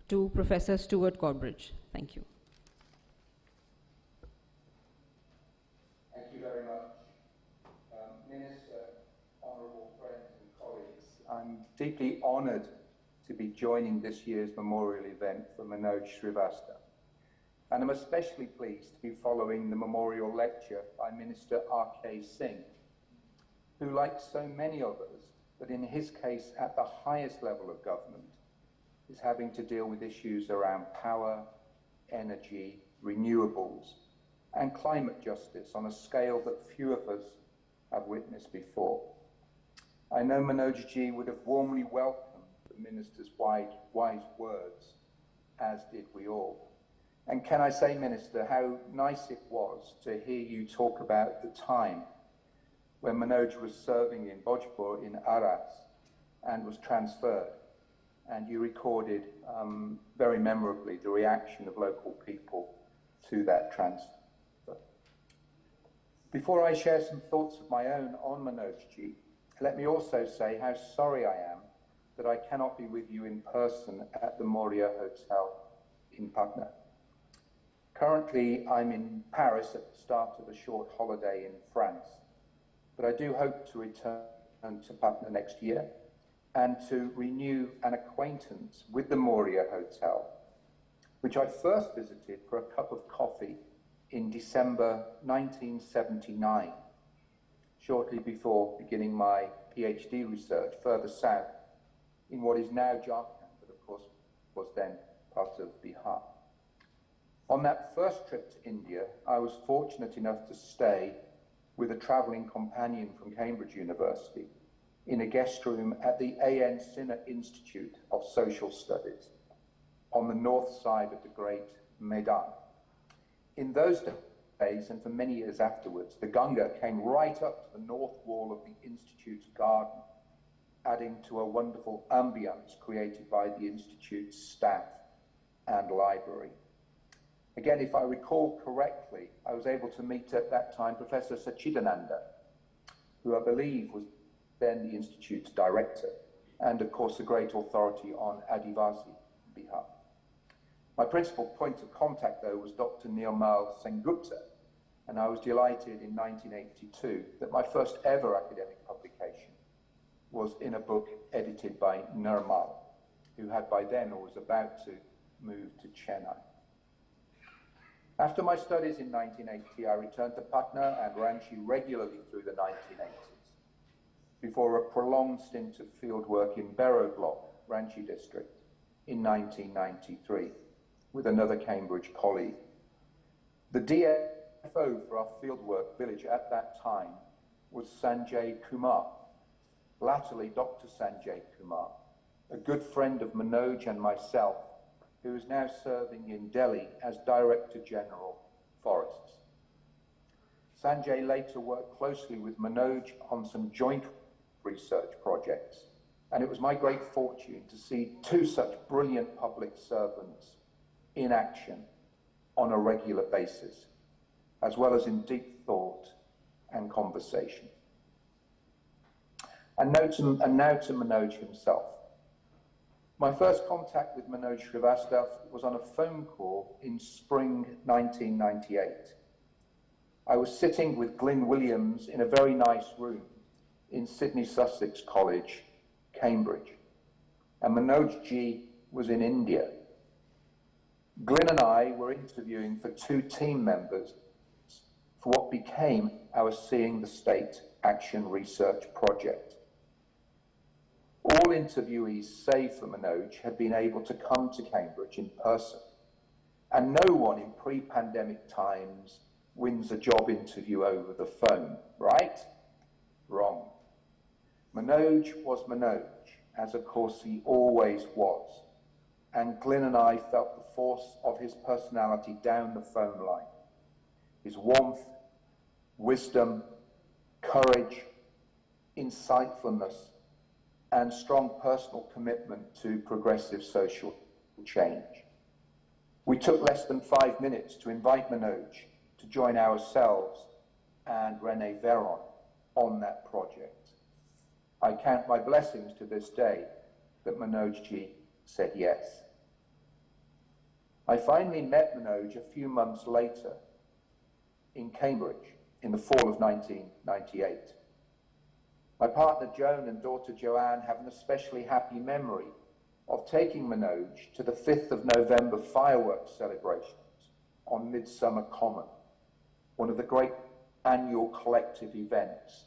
to Professor Stuart Corbridge. Thank you. Thank you very much. Minister, honourable friends and colleagues, I'm deeply honoured to be joining this year's memorial event for Manoj Srivastava. And I'm especially pleased to be following the memorial lecture by Minister R.K. Singh, who, like so many of us, but in his case at the highest level of government, is having to deal with issues around power, energy, renewables, and climate justice on a scale that few of us have witnessed before. I know Manoj ji would have warmly welcomed the Minister's wise words, as did we all. And can I say, Minister, how nice it was to hear you talk about the time when Manoj was serving in Bhojpur in Aras and was transferred. And you recorded very memorably the reaction of local people to that transfer. Before I share some thoughts of my own on Manoj ji, let me also say how sorry I am that I cannot be with you in person at the Moria Hotel in Patna. Currently, I'm in Paris at the start of a short holiday in France, but I do hope to return to Patna next year and to renew an acquaintance with the Moria Hotel, which I first visited for a cup of coffee in December 1979, shortly before beginning my PhD research further south in what is now Jharkhand, but of course was then part of Bihar. On that first trip to India, I was fortunate enough to stay with a travelling companion from Cambridge University in a guest room at the A.N. Sinha Institute of Social Studies on the north side of the great Maidan. In those days, and for many years afterwards, the Ganga came right up to the north wall of the Institute's garden, adding to a wonderful ambience created by the Institute's staff and library. Again, if I recall correctly, I was able to meet at that time Professor Sachidananda, who I believe was then the Institute's director, and of course a great authority on Adivasi, Bihar. My principal point of contact, though, was Dr. Nirmal Sengupta, and I was delighted in 1982 that my first ever academic publication was in a book edited by Nirmal, who had by then or was about to move to Chennai. After my studies in 1980, I returned to Patna and Ranchi regularly through the 1980s, before a prolonged stint of fieldwork in Bero Block, Ranchi district, in 1993, with another Cambridge colleague. The DA CFO for our fieldwork village at that time was Sanjay Kumar, latterly Dr. Sanjay Kumar, a good friend of Manoj and myself, who is now serving in Delhi as Director General, Forests. Sanjay later worked closely with Manoj on some joint research projects, and it was my great fortune to see two such brilliant public servants in action on a regular basis, as well as in deep thought and conversation. And now to Manoj himself. My first contact with Manoj Srivastava was on a phone call in spring 1998. I was sitting with Glyn Williams in a very nice room in Sydney Sussex College, Cambridge, and Manoj Ji was in India. Glyn and I were interviewing for two team members for what became our Seeing the State Action Research Project. All interviewees, save for Manoj, had been able to come to Cambridge in person, and no one in pre-pandemic times wins a job interview over the phone, right? Wrong. Manoj was Manoj, as of course he always was, and Glyn and I felt the force of his personality down the phone line. His warmth, wisdom, courage, insightfulness, and strong personal commitment to progressive social change. We took less than 5 minutes to invite Manoj to join ourselves and René Veron on that project. I count my blessings to this day that Manoj Ji said yes. I finally met Manoj a few months later in Cambridge in the fall of 1998. My partner Joan and daughter Joanne have an especially happy memory of taking Manoj to the 5th of November fireworks celebrations on Midsummer Common, one of the great annual collective events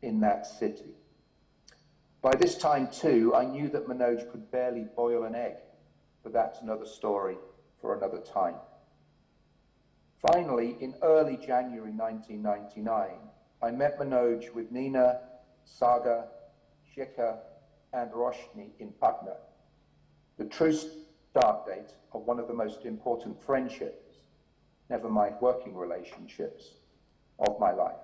in that city. By this time too, I knew that Manoj could barely boil an egg, but that's another story for another time. Finally, in early January 1999, I met Manoj with Nina, Saga, Shikhar, and Roshni in Patna, the true start date of one of the most important friendships, never mind working relationships, of my life.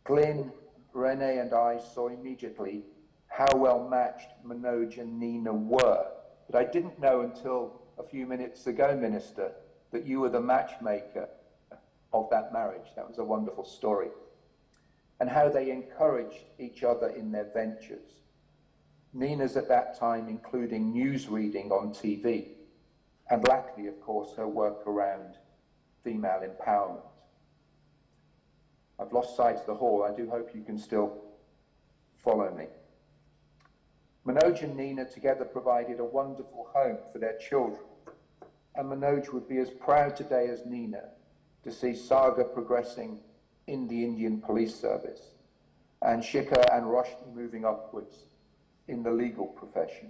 Glyn, René, and I saw immediately how well matched Manoj and Nina were, but I didn't know until a few minutes ago, Minister, that you were the matchmaker of that marriage. That was a wonderful story. And how they encouraged each other in their ventures. Nina's at that time including news reading on TV, and latterly, of course, her work around female empowerment. I've lost sight of the hall. I do hope you can still follow me. Manoj and Nina together provided a wonderful home for their children, and Manoj would be as proud today as Nina to see Saga progressing in the Indian Police Service, and Shikhar and Roshni moving upwards in the legal profession.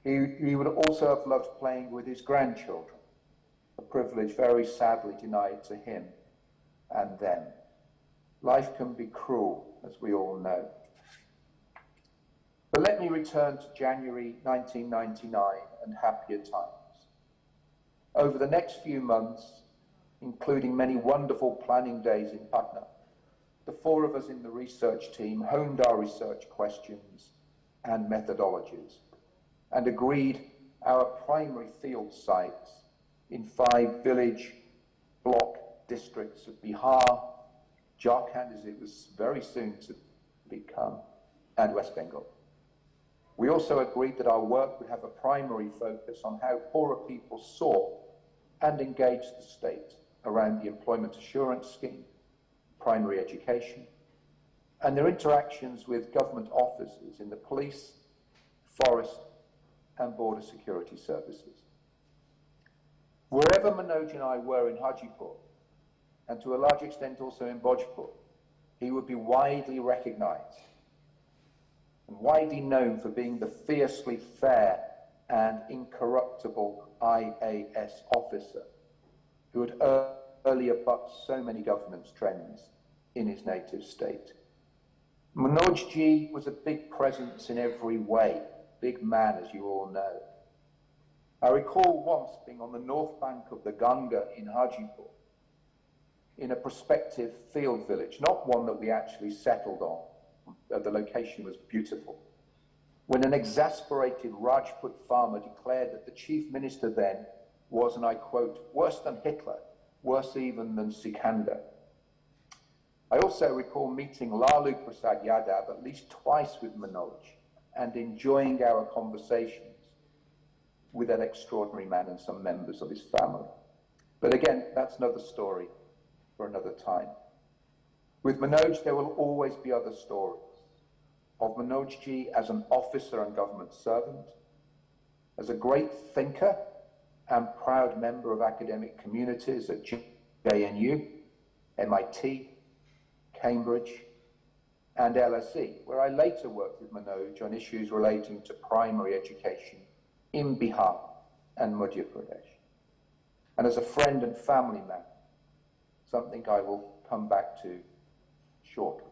He would also have loved playing with his grandchildren, a privilege very sadly denied to him and them. Life can be cruel, as we all know. But let me return to January 1999 and happier times. Over the next few months, including many wonderful planning days in Patna, the four of us in the research team honed our research questions and methodologies and agreed our primary field sites in 5 village block districts of Bihar, Jharkhand, as it was very soon to become, and West Bengal. We also agreed that our work would have a primary focus on how poorer people saw and engaged the state around the employment assurance scheme, primary education, and their interactions with government officers in the police, forest, and border security services. Wherever Manoj and I were in Hajipur, and to a large extent also in Bhojpur, he would be widely recognized and widely known for being the fiercely fair and incorruptible IAS officer who had earlier bucked so many governance trends in his native state. Manoj ji was a big presence in every way, big man, as you all know. I recall once being on the north bank of the Ganga in Hajipur, in a prospective field village, not one that we actually settled on. The location was beautiful. When an exasperated Rajput farmer declared that the chief minister then was, and I quote, worse than Hitler, worse even than Sikandar. I also recall meeting Lalu Prasad Yadav at least twice with Manoj and enjoying our conversations with that extraordinary man and some members of his family. But again, that's another story for another time. With Manoj, there will always be other stories of Manoj ji as an officer and government servant, as a great thinker and proud member of academic communities at JNU, MIT, Cambridge, and LSE, where I later worked with Manoj on issues relating to primary education in Bihar and Madhya Pradesh. And as a friend and family man, something I will come back to shortly.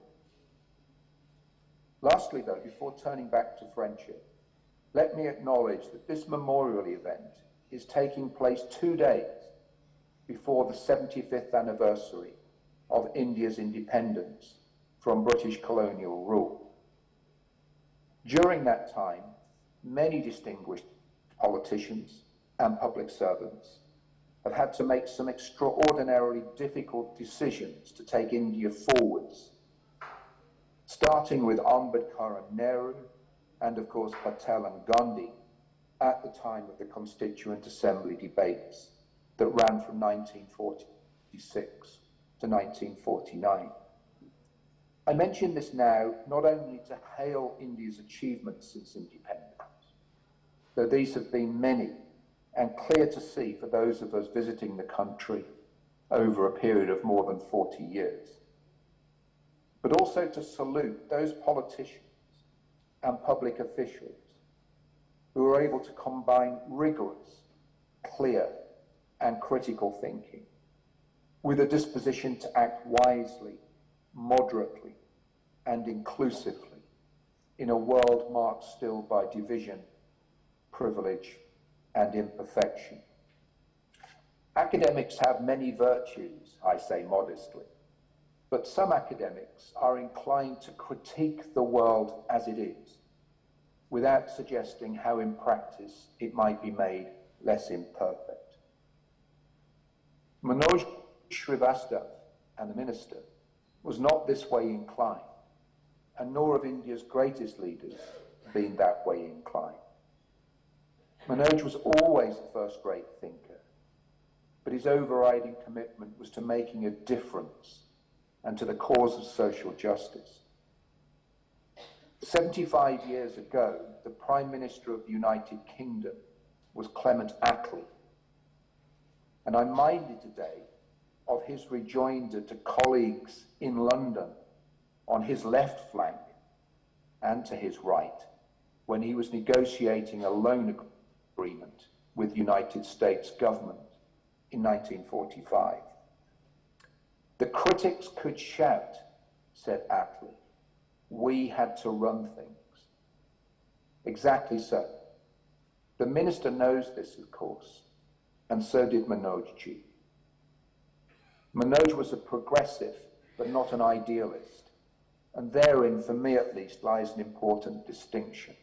Lastly, though, before turning back to friendship, let me acknowledge that this memorial event is taking place 2 days before the 75th anniversary of India's independence from British colonial rule. During that time, many distinguished politicians and public servants have had to make some extraordinarily difficult decisions to take India forwards, starting with Ambedkar and Nehru, and of course Patel and Gandhi at the time of the Constituent Assembly debates that ran from 1946 to 1949. I mention this now not only to hail India's achievements since independence, though these have been many and clear to see for those of us visiting the country over a period of more than 40 years, but also to salute those politicians and public officials who are able to combine rigorous, clear, and critical thinking with a disposition to act wisely, moderately, and inclusively in a world marked still by division, privilege, and imperfection. Academics have many virtues, I say modestly, but some academics are inclined to critique the world as it is, without suggesting how in practice it might be made less imperfect. Manoj Srivastava, and the minister, was not this way inclined, and nor have India's greatest leaders been that way inclined. Manoj was always a first-rate thinker, but his overriding commitment was to making a difference and to the cause of social justice. 75 years ago, the Prime Minister of the United Kingdom was Clement Attlee, and I'm minded today of his rejoinder to colleagues in London on his left flank and to his right when he was negotiating a loan agreement with the United States government in 1945. The critics could shout, said Attlee. We had to run things. Exactly so. The minister knows this, of course, and so did Manoj ji. Manoj was a progressive, but not an idealist, and therein, for me at least, lies an important distinction.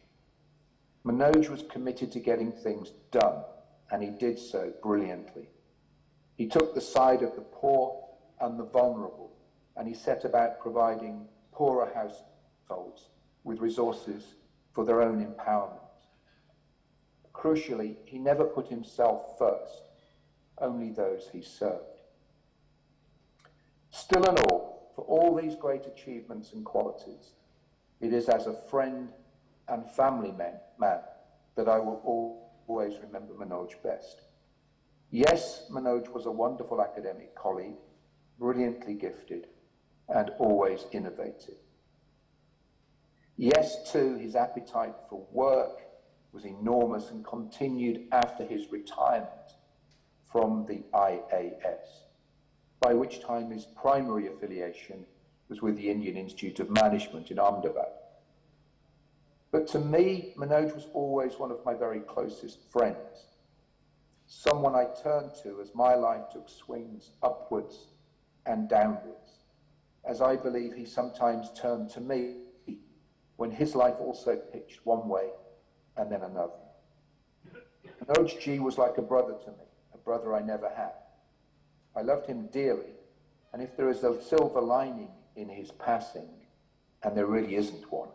Manoj was committed to getting things done, and he did so brilliantly. He took the side of the poor and the vulnerable, and he set about providing poorer households with resources for their own empowerment. Crucially, he never put himself first, only those he served. Still and all, for all these great achievements and qualities, it is as a friend and family man that I will always remember Manoj best. Yes, Manoj was a wonderful academic colleague, brilliantly gifted, and always innovative. Yes, too, his appetite for work was enormous and continued after his retirement from the IAS. by which time his primary affiliation was with the Indian Institute of Management in Ahmedabad. But to me, Manoj was always one of my very closest friends, someone I turned to as my life took swings upwards and downwards, as I believe he sometimes turned to me when his life also pitched one way and then another. Manoj Ji was like a brother to me, a brother I never had. I loved him dearly, and if there is a silver lining in his passing, and there really isn't one,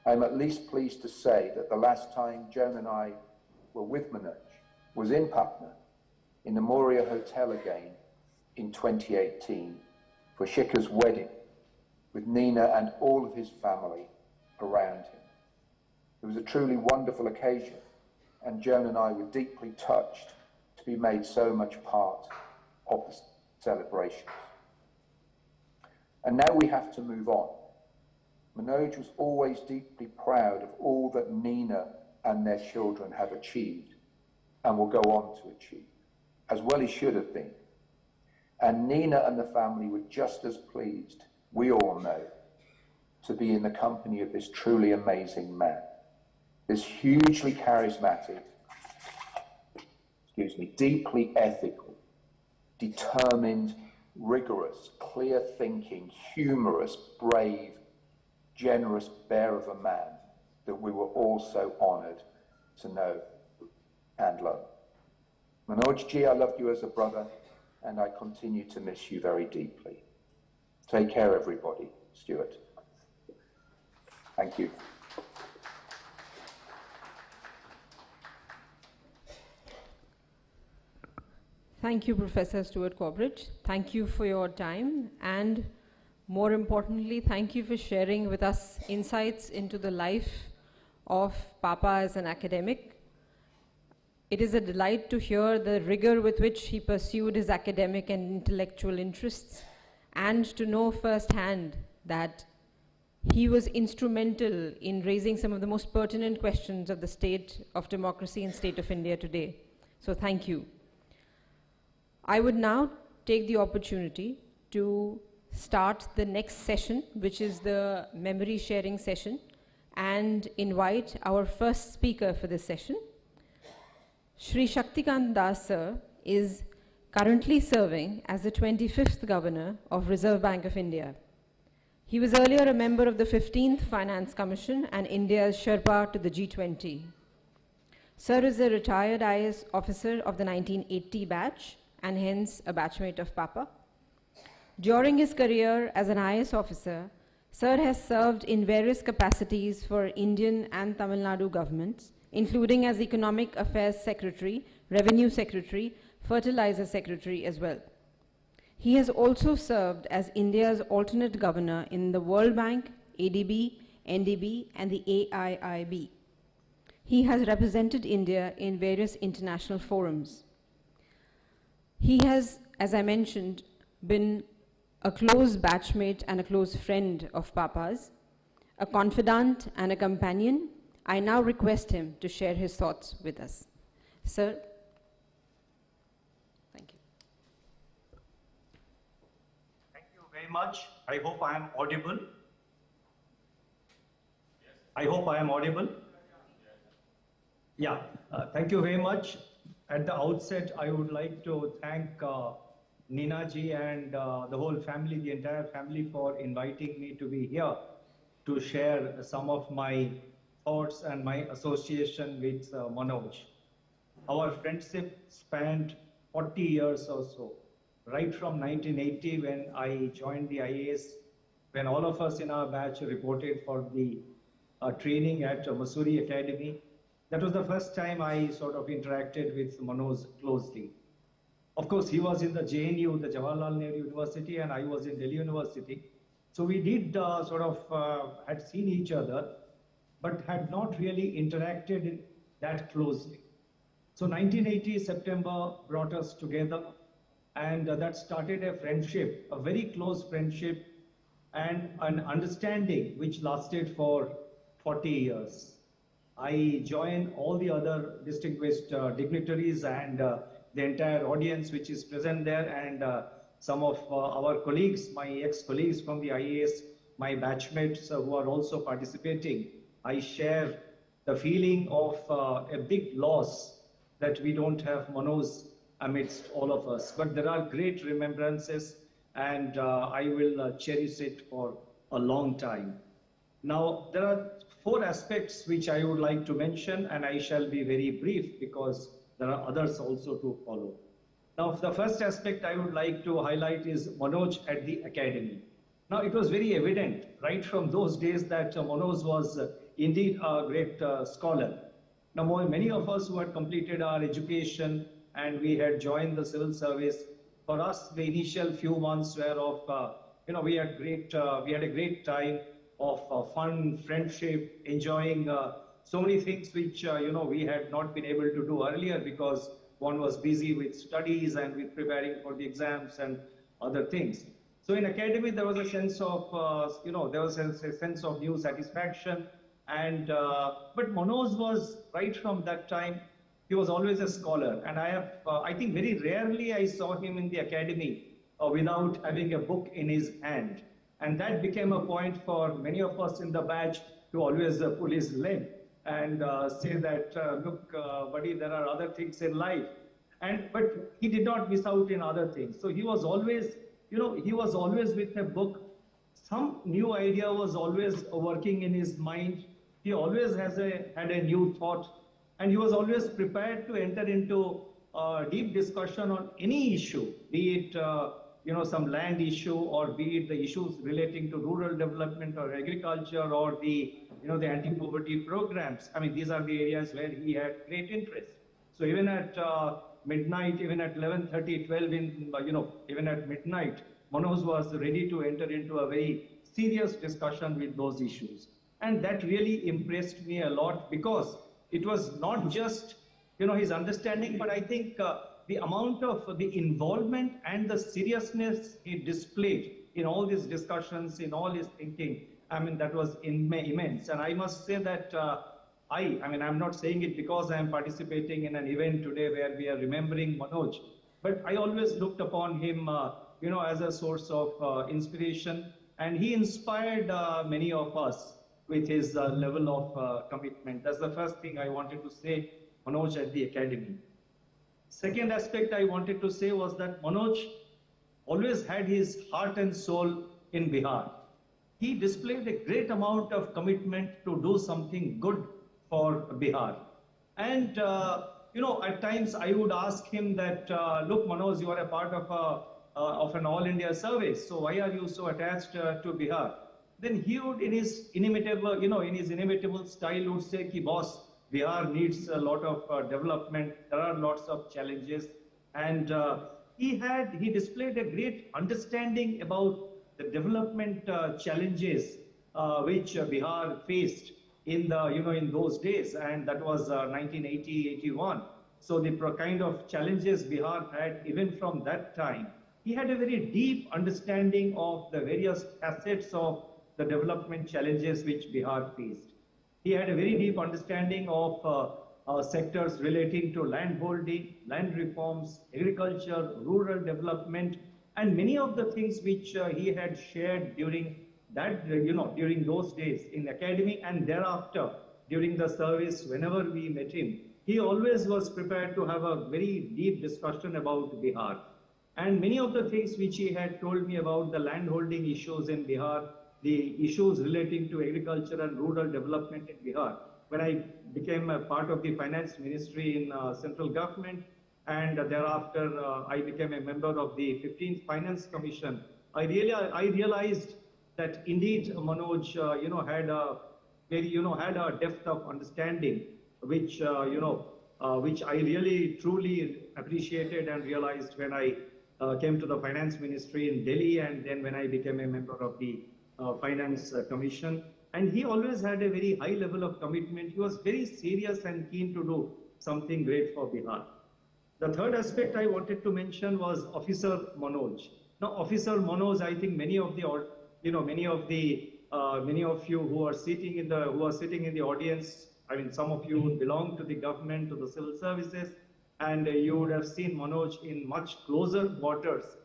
I'm at least pleased to say that the last time Joan and I were with Manoj was in Patna, in the Moria Hotel again in 2018 for Shikhar's wedding, with Nina and all of his family around him. It was a truly wonderful occasion, and Joan and I were deeply touched to be made so much part of the celebrations. And now we have to move on. Manoj was always deeply proud of all that Nina and their children have achieved and will go on to achieve, as well he should have been. And Nina and the family were just as pleased, we all know, to be in the company of this truly amazing man, this hugely charismatic, deeply ethical, determined, rigorous, clear-thinking, humorous, brave, generous bear of a man that we were all so honoured to know and love. Manoj Ji, I loved you as a brother, and I continue to miss you very deeply. Take care, everybody. Stuart. Thank you. Thank you, Professor Stuart Corbridge. Thank you for your time, and more importantly, thank you for sharing with us insights into the life of Papa as an academic. It is a delight to hear the rigor with which he pursued his academic and intellectual interests, and to know firsthand that he was instrumental in raising some of the most pertinent questions of the state of democracy and state of India today. So thank you. I would now take the opportunity to start the next session, which is the memory sharing session, and invite our first speaker for this session. Shri Shaktikant Das sir is currently serving as the 25th Governor of Reserve Bank of India. He was earlier a member of the 15th Finance Commission and India's Sherpa to the G20. Sir is a retired IAS officer of the 1980 batch and hence a batchmate of Papa. During his career as an IAS officer, Sir has served in various capacities for Indian and Tamil Nadu governments, including as Economic Affairs Secretary, Revenue Secretary, Fertilizer Secretary as well. He has also served as India's alternate governor in the World Bank, ADB, NDB, and the AIIB. He has represented India in various international forums. He has, as I mentioned, been a close batchmate and a close friend of Papa's, a confidant and a companion. I now request him to share his thoughts with us. Sir. Thank you. Thank you very much. I hope I am audible. I hope I am audible. Yeah, thank you very much. At the outset, I would like to thank Nina ji and the whole family, the entire family, for inviting me to be here to share some of my thoughts and my association with Manoj. Our friendship spanned 40 years or so, right from 1980 when I joined the IAS, when all of us in our batch reported for the training at Mussoorie Academy. That was the first time I sort of interacted with Manoj closely. Of course, he was in the JNU, the Jawaharlal Nehru University, and I was in Delhi University. So we did had seen each other, but had not really interacted that closely. So 1980 September brought us together, and that started a friendship, a very close friendship, and an understanding which lasted for 40 years. I join all the other distinguished dignitaries and the entire audience which is present there, and some of our colleagues, my ex-colleagues from the IAS, my batchmates who are also participating, I share the feeling of a big loss that we don't have Manoj amidst all of us. But there are great remembrances, and I will cherish it for a long time. Now, there are 4 aspects which I would like to mention, and I shall be very brief because there are others also to follow. Now, the first aspect I would like to highlight is Manoj at the academy. Now, it was very evident right from those days that Manoj was indeed a great scholar. Now, many of us who had completed our education and we had joined the civil service, for us, the initial few months were of, we had a great time of fun, friendship, enjoying so many things which, we had not been able to do earlier because one was busy with studies and with preparing for the exams and other things. So in academy, there was a sense of, there was a sense of new satisfaction. And but Manoj was right from that time. He was always a scholar, and I think very rarely I saw him in the academy without having a book in his hand, and that became a point for many of us in the batch to always pull his leg and say that, look, buddy, there are other things in life, but he did not miss out in other things. So he was always, he was always with a book. Some new idea was always working in his mind. He always had a new thought, and he was always prepared to enter into deep discussion on any issue, be it some land issue, or be it the issues relating to rural development or agriculture, or the anti-poverty programs. I mean, these are the areas where he had great interest. So even at midnight, even at 11:30, 12, even at midnight, Manoj was ready to enter into a very serious discussion with those issues. And that really impressed me a lot, because it was not just, his understanding, but I think the amount of the involvement and the seriousness he displayed in all these discussions, in all his thinking, I mean, that was immense. And I must say that I'm not saying it because I am participating in an event today where we are remembering Manoj, but I always looked upon him, as a source of inspiration, and he inspired many of us with his level of commitment. That's the first thing I wanted to say, Manoj at the academy. Second aspect I wanted to say was that Manoj always had his heart and soul in Bihar. He displayed a great amount of commitment to do something good for Bihar. And, at times I would ask him that, look, Manoj, you are a part of an all India service, so why are you so attached to Bihar? Then he would, in his inimitable style, would say, "Ki boss, Bihar needs a lot of development. There are lots of challenges," and he displayed a great understanding about the development challenges which Bihar faced in those days, and that was 1980-81. So the kind of challenges Bihar had even from that time, he had a very deep understanding of the various facets of the development challenges which Bihar faced. He had a very deep understanding of sectors relating to land holding, land reforms, agriculture, rural development, and many of the things which he had shared during that, during those days in academy and thereafter during the service. Whenever we met him, he always was prepared to have a very deep discussion about Bihar. And many of the things which he had told me about the land holding issues in Bihar, the issues relating to agriculture and rural development in Bihar, when I became a part of the finance ministry in central government, and thereafter I became a member of the 15th Finance Commission, I realized that indeed Manoj, had a depth of understanding, which I really truly appreciated and realized when I came to the finance ministry in Delhi, and then when I became a member of the Finance Commission. And he always had a very high level of commitment. He was very serious and keen to do something great for Bihar. The third aspect I wanted to mention was Officer Manoj. Now, Officer Manoj, I think many of you who are sitting in the audience, I mean, some of you belong to the government, to the civil services, and you would have seen Manoj in much closer quarters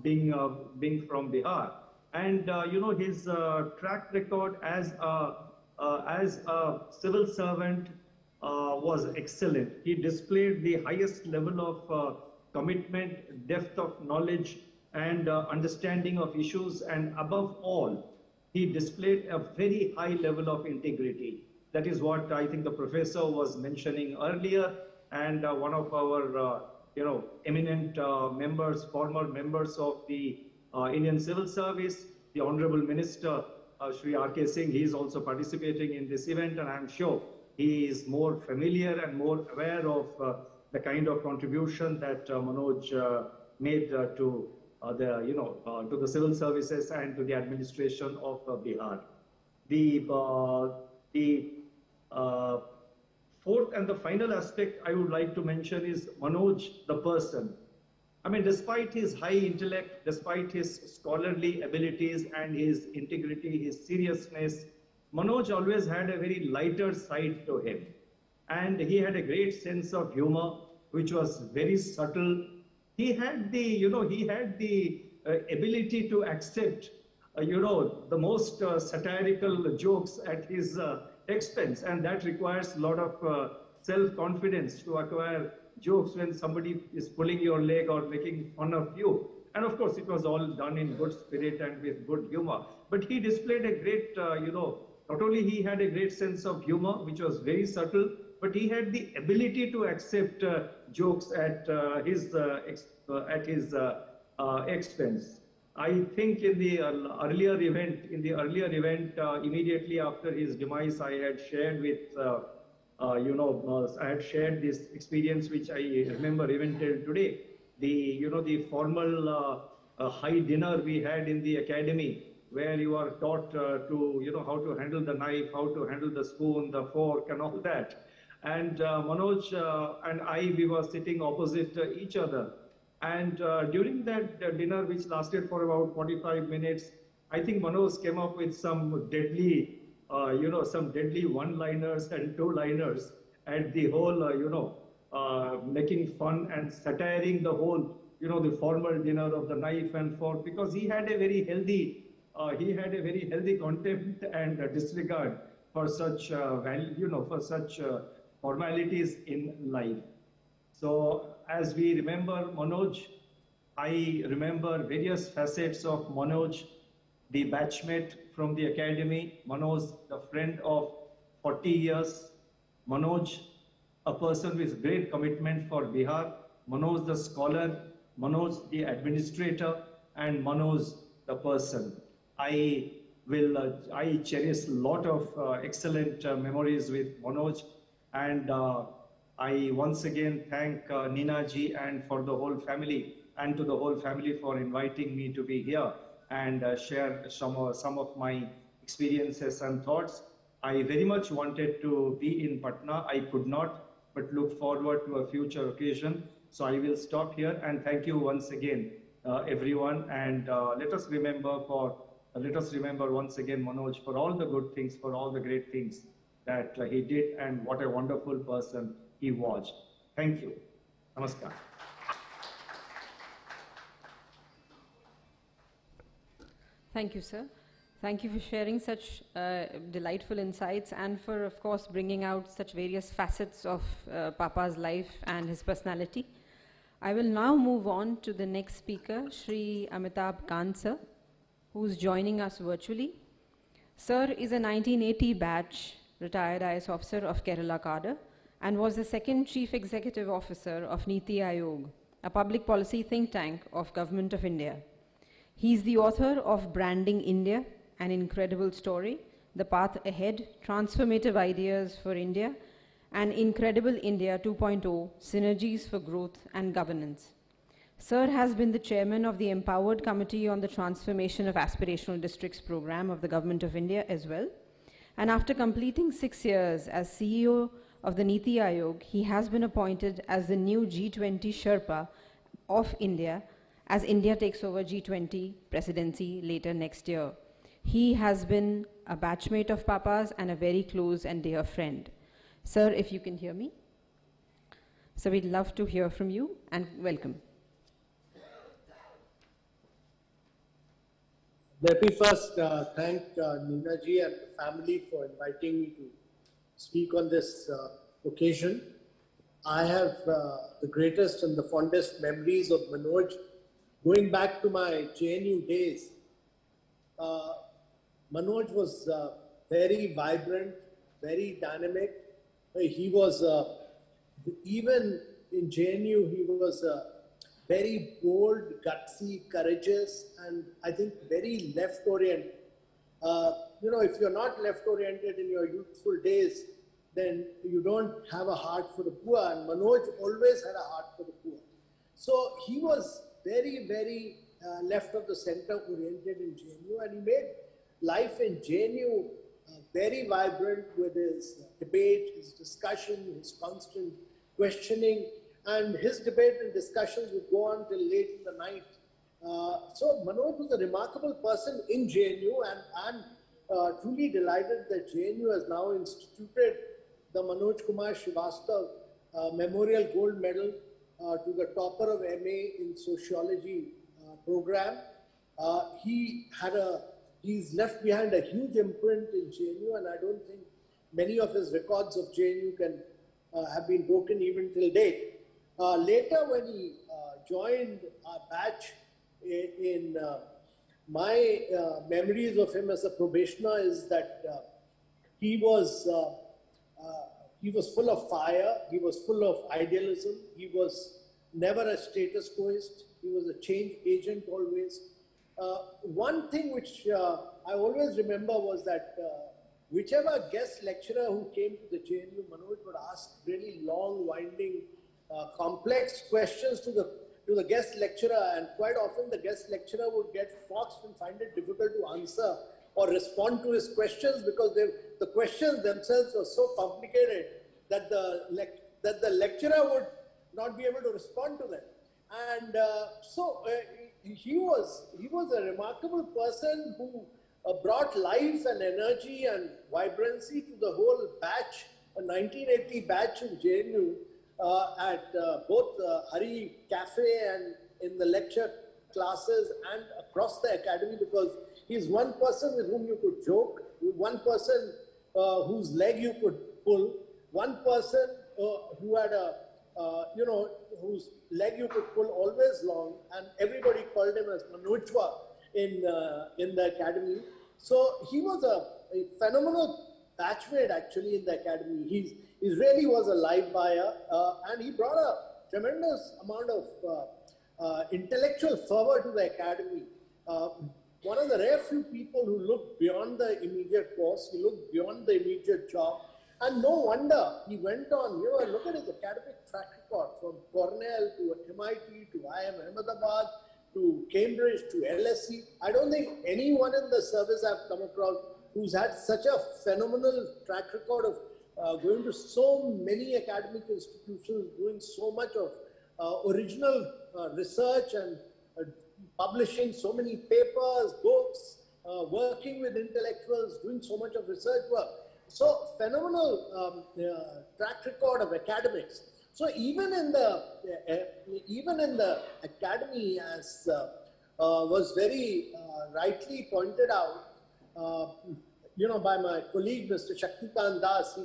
being from Bihar. And his track record as a civil servant was excellent. He displayed the highest level of commitment, depth of knowledge, and understanding of issues, and above all, he displayed a very high level of integrity. That is what I think the professor was mentioning earlier, and one of our eminent members, former members of the Indian Civil Service, the Honorable Minister Shri R.K. Singh, he is also participating in this event, and I'm sure he is more familiar and more aware of the kind of contribution that Manoj made to the civil services and to the administration of Bihar. The fourth and the final aspect I would like to mention is Manoj, the person. I mean, despite his high intellect, despite his scholarly abilities and his integrity, his seriousness, Manoj always had a very lighter side to him. And he had a great sense of humor, which was very subtle. He had the, ability to accept, the most satirical jokes at his expense. And that requires a lot of self-confidence to acquire jokes when somebody is pulling your leg or making fun of you. And of course, it was all done in good spirit and with good humor. But he displayed a great, not only he had a great sense of humor, which was very subtle, but he had the ability to accept jokes at his expense. I think in the earlier event, immediately after his demise, I had shared with I had shared this experience, which I remember even till today. The formal high dinner we had in the academy, where you are taught to, how to handle the knife, how to handle the spoon, the fork, and all that. And Manoj and I, we were sitting opposite each other. And during that dinner, which lasted for about 45 minutes, I think Manoj came up with some deadly one-liners and two-liners at the whole, making fun and satiring the whole, the formal dinner of the knife and fork, because he had a very healthy contempt and disregard for such formalities in life. So as we remember Manoj, I remember various facets of Manoj, the batchmate from the academy, Manoj, the friend of 40 years, Manoj, a person with great commitment for Bihar, Manoj the scholar, Manoj the administrator, and Manoj the person. I cherish a lot of excellent memories with Manoj, and I once again thank Nina ji and for the whole family, and to the whole family for inviting me to be here and share some of my experiences and thoughts. I very much wanted to be in Patna. I could not, but look forward to a future occasion. So I will stop here, and thank you once again, everyone. And let us remember once again Manoj for all the good things, for all the great things that he did, and what a wonderful person he was. Thank you. Namaskar. Thank you, sir. Thank you for sharing such delightful insights, and for, of course, bringing out such various facets of Papa's life and his personality. I will now move on to the next speaker, Shri Amitabh Kant sir, who's joining us virtually. Sir is a 1980 batch retired IS officer of Kerala cadre and was the second Chief Executive Officer of Niti Aayog, a public policy think tank of Government of India. He is the author of Branding India, An Incredible Story, The Path Ahead, Transformative Ideas for India, and Incredible India 2.0, Synergies for Growth and Governance. Sir has been the chairman of the Empowered Committee on the Transformation of Aspirational Districts program of the Government of India as well. And after completing 6 years as CEO of the Niti Aayog, he has been appointed as the new G20 Sherpa of India as India takes over G20 presidency later next year. He has been a batchmate of Papa's and a very close and dear friend. Sir, if you can hear me. So we'd love to hear from you, and welcome. Let me first thank Neena ji and the family for inviting me to speak on this occasion. I have the greatest and the fondest memories of Manoj going back to my JNU days. Manoj was very vibrant, very dynamic. He was, even in JNU, he was very bold, gutsy, courageous, and I think very left-oriented. If you're not left-oriented in your youthful days, then you don't have a heart for the poor, and Manoj always had a heart for the poor. So he was very, very left of the center oriented in JNU, and he made life in JNU very vibrant with his debate, his discussion, his constant questioning, and his debate and discussions would go on till late in the night. So Manoj was a remarkable person in JNU, and I'm truly delighted that JNU has now instituted the Manoj Srivastava Memorial Gold Medal to the topper of MA in Sociology program. He's left behind a huge imprint in JNU, and I don't think many of his records of JNU can have been broken even till date. Later, when he joined our batch, in my memories of him as a probationer is that he was full of fire, he was full of idealism, he was never a status quoist, he was a change agent always. One thing which I always remember was that whichever guest lecturer who came to the JNU, Manoj would ask really long, winding, complex questions to the guest lecturer, and quite often the guest lecturer would get foxed and find it difficult to answer or respond to his questions because the questions themselves were so complicated that the lecturer would not be able to respond to them. And he was a remarkable person who brought life and energy and vibrancy to the whole batch, a 1980 batch in JNU, at both Hari Cafe and in the lecture classes and across the academy, because he's one person with whom you could joke, one person whose leg you could pull, one person who had whose leg you could pull always long, and everybody called him as Manojwa in the academy. So he was a phenomenal batchmate actually in the academy. He really was a live wire, and he brought a tremendous amount of intellectual fervor to the academy. One of the rare few people who looked beyond the immediate course, he looked beyond the immediate job, and no wonder he went on. Look at his academic track record from Cornell to MIT to IIM Ahmedabad to Cambridge to LSE. I don't think anyone in the service I've come across who's had such a phenomenal track record of going to so many academic institutions, doing so much of original research and publishing so many papers, books, working with intellectuals, doing so much of research work. So phenomenal track record of academics. So even in the academy, as was very rightly pointed out, by my colleague Mr. Shaktikant Das,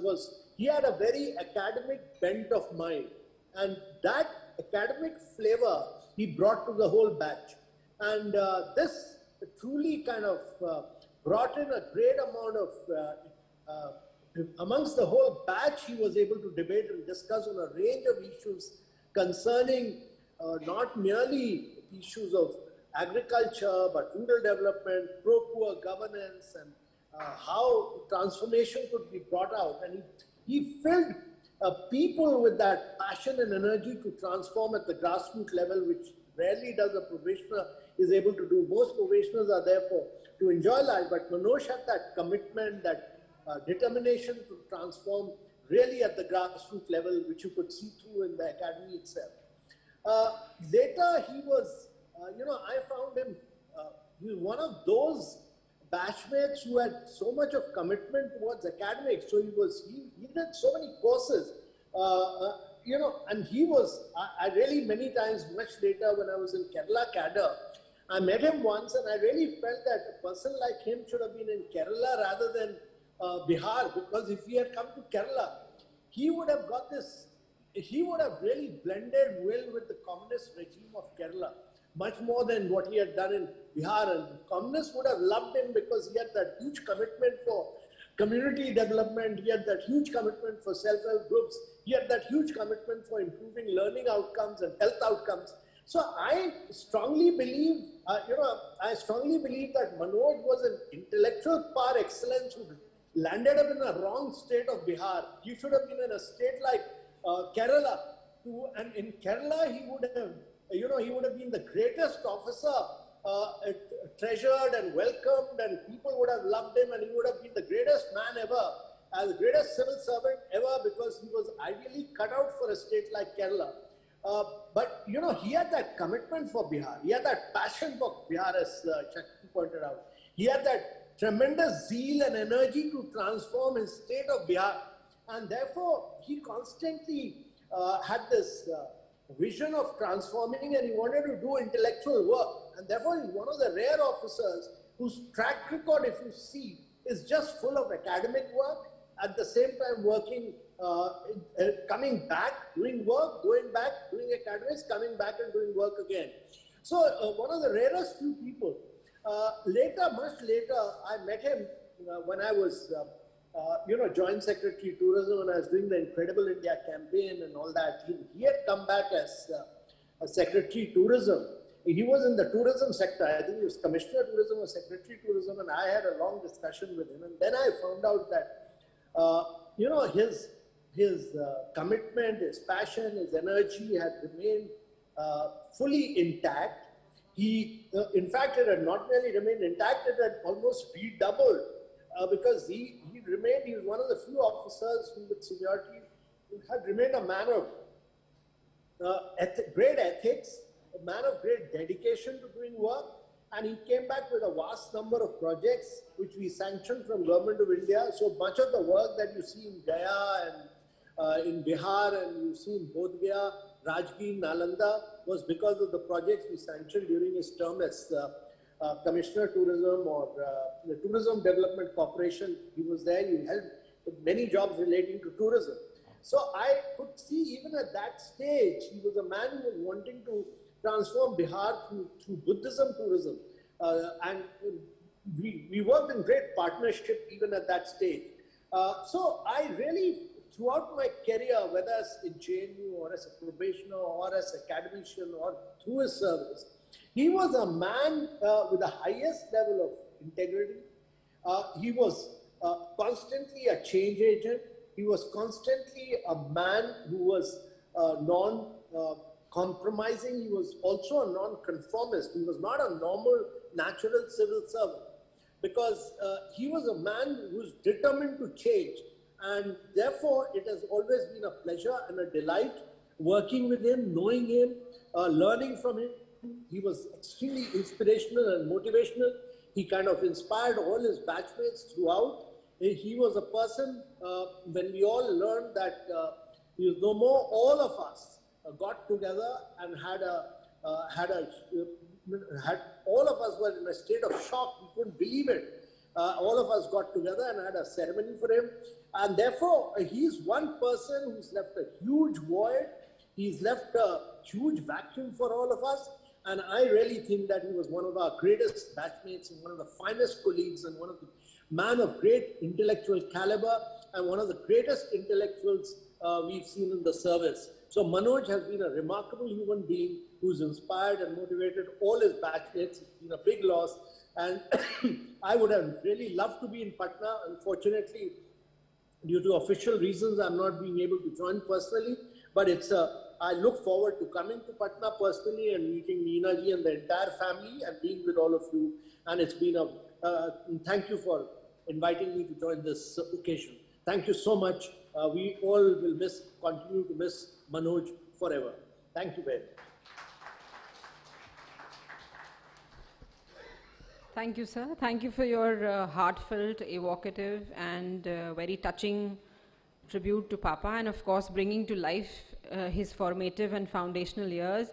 he had a very academic bent of mind, and that academic flavor he brought to the whole batch, and this truly kind of brought in a great amount of amongst the whole batch. He was able to debate and discuss on a range of issues concerning not merely issues of agriculture, but rural development, pro-poor governance, and how transformation could be brought out. And he filled people with that passion and energy to transform at the grassroots level, which rarely does a probationer is able to do. Most probationers are there to enjoy life, but Manoj had that commitment, that determination to transform really at the grassroots level, which you could see through in the academy itself. Later, he was, I found him, he was one of those batchmates who had so much of commitment towards academics. So he did so many courses, and he was, I really many times, much later when I was in Kerala cadre, I met him once and I really felt that a person like him should have been in Kerala rather than Bihar, because if he had come to Kerala, he would have got this, he would have really blended well with the communist regime of Kerala, much more than what he had done in Bihar. And the communists would have loved him because he had that huge commitment for community development, he had that huge commitment for self-help groups, he had that huge commitment for improving learning outcomes and health outcomes. So I strongly believe, I strongly believe that Manoj was an intellectual par excellence who landed up in a wrong state of Bihar. He should have been in a state like Kerala, and in Kerala he would have, he would have been the greatest officer, treasured and welcomed, and people would have loved him, and he would have been the greatest man ever, the greatest civil servant ever, because he was ideally cut out for a state like Kerala. But he had that commitment for Bihar. He had that passion for Bihar, as Shakti pointed out. He had that tremendous zeal and energy to transform his state of Bihar. And therefore, he constantly had this vision of transforming, and he wanted to do intellectual work. And therefore, he's one of the rare officers whose track record, if you see, is just full of academic work, at the same time working, coming back, doing work, going back, doing academics, coming back and doing work again. So one of the rarest few people. Later, much later, I met him when I was, Joint Secretary Tourism, and I was doing the Incredible India campaign and all that. He had come back as a Secretary Tourism. He was in the tourism sector. I think he was Commissioner Tourism or Secretary Tourism, and I had a long discussion with him. And then I found out that, his commitment, his passion, his energy had remained fully intact. He, in fact, it had not really remained intact, it had almost redoubled, because he was one of the few officers who, with seniority, had remained a man of great ethics, a man of great dedication to doing work, and he came back with a vast number of projects which we sanctioned from Government of India. So much of the work that you see in Gaya and in Bihar, and you see in Bodh Gaya, Rajgir, Nalanda, was because of the projects we sanctioned during his term as Commissioner Tourism or the Tourism Development Corporation. He was there, he held many jobs relating to tourism. So I could see even at that stage, he was a man who was wanting to transform Bihar through Buddhism tourism. And we worked in great partnership even at that stage. So I really, throughout my career, whether as in JNU or as a probationer or as an academician or through his service, he was a man with the highest level of integrity. He was constantly a change agent. He was constantly a man who was non-compromising. He was also a non-conformist. He was not a normal, natural civil servant, because he was a man who was determined to change. And therefore, it has always been a pleasure and a delight working with him, knowing him, learning from him. He was extremely inspirational and motivational. He kind of inspired all his batchmates throughout. He was a person, when we all learned that he was no more, all of us got together and all of us were in a state of shock. We couldn't believe it. All of us got together and had a ceremony for him. And therefore, he's one person who's left a huge void. He's left a huge vacuum for all of us. And I really think that he was one of our greatest batchmates and one of the finest colleagues and one of the man of great intellectual caliber and one of the greatest intellectuals we've seen in the service. So Manoj has been a remarkable human being who's inspired and motivated all his batchmates. It's been a big loss. And I would have really loved to be in Patna. Unfortunately, due to official reasons, I'm not being able to join personally. But I look forward to coming to Patna personally and meeting Neena ji and the entire family and being with all of you. And it's been thank you for inviting me to join this occasion. Thank you so much. We all will continue to miss Manoj forever. Thank you very much. Thank you, sir. Thank you for your heartfelt, evocative, and very touching tribute to Papa, and of course bringing to life his formative and foundational years.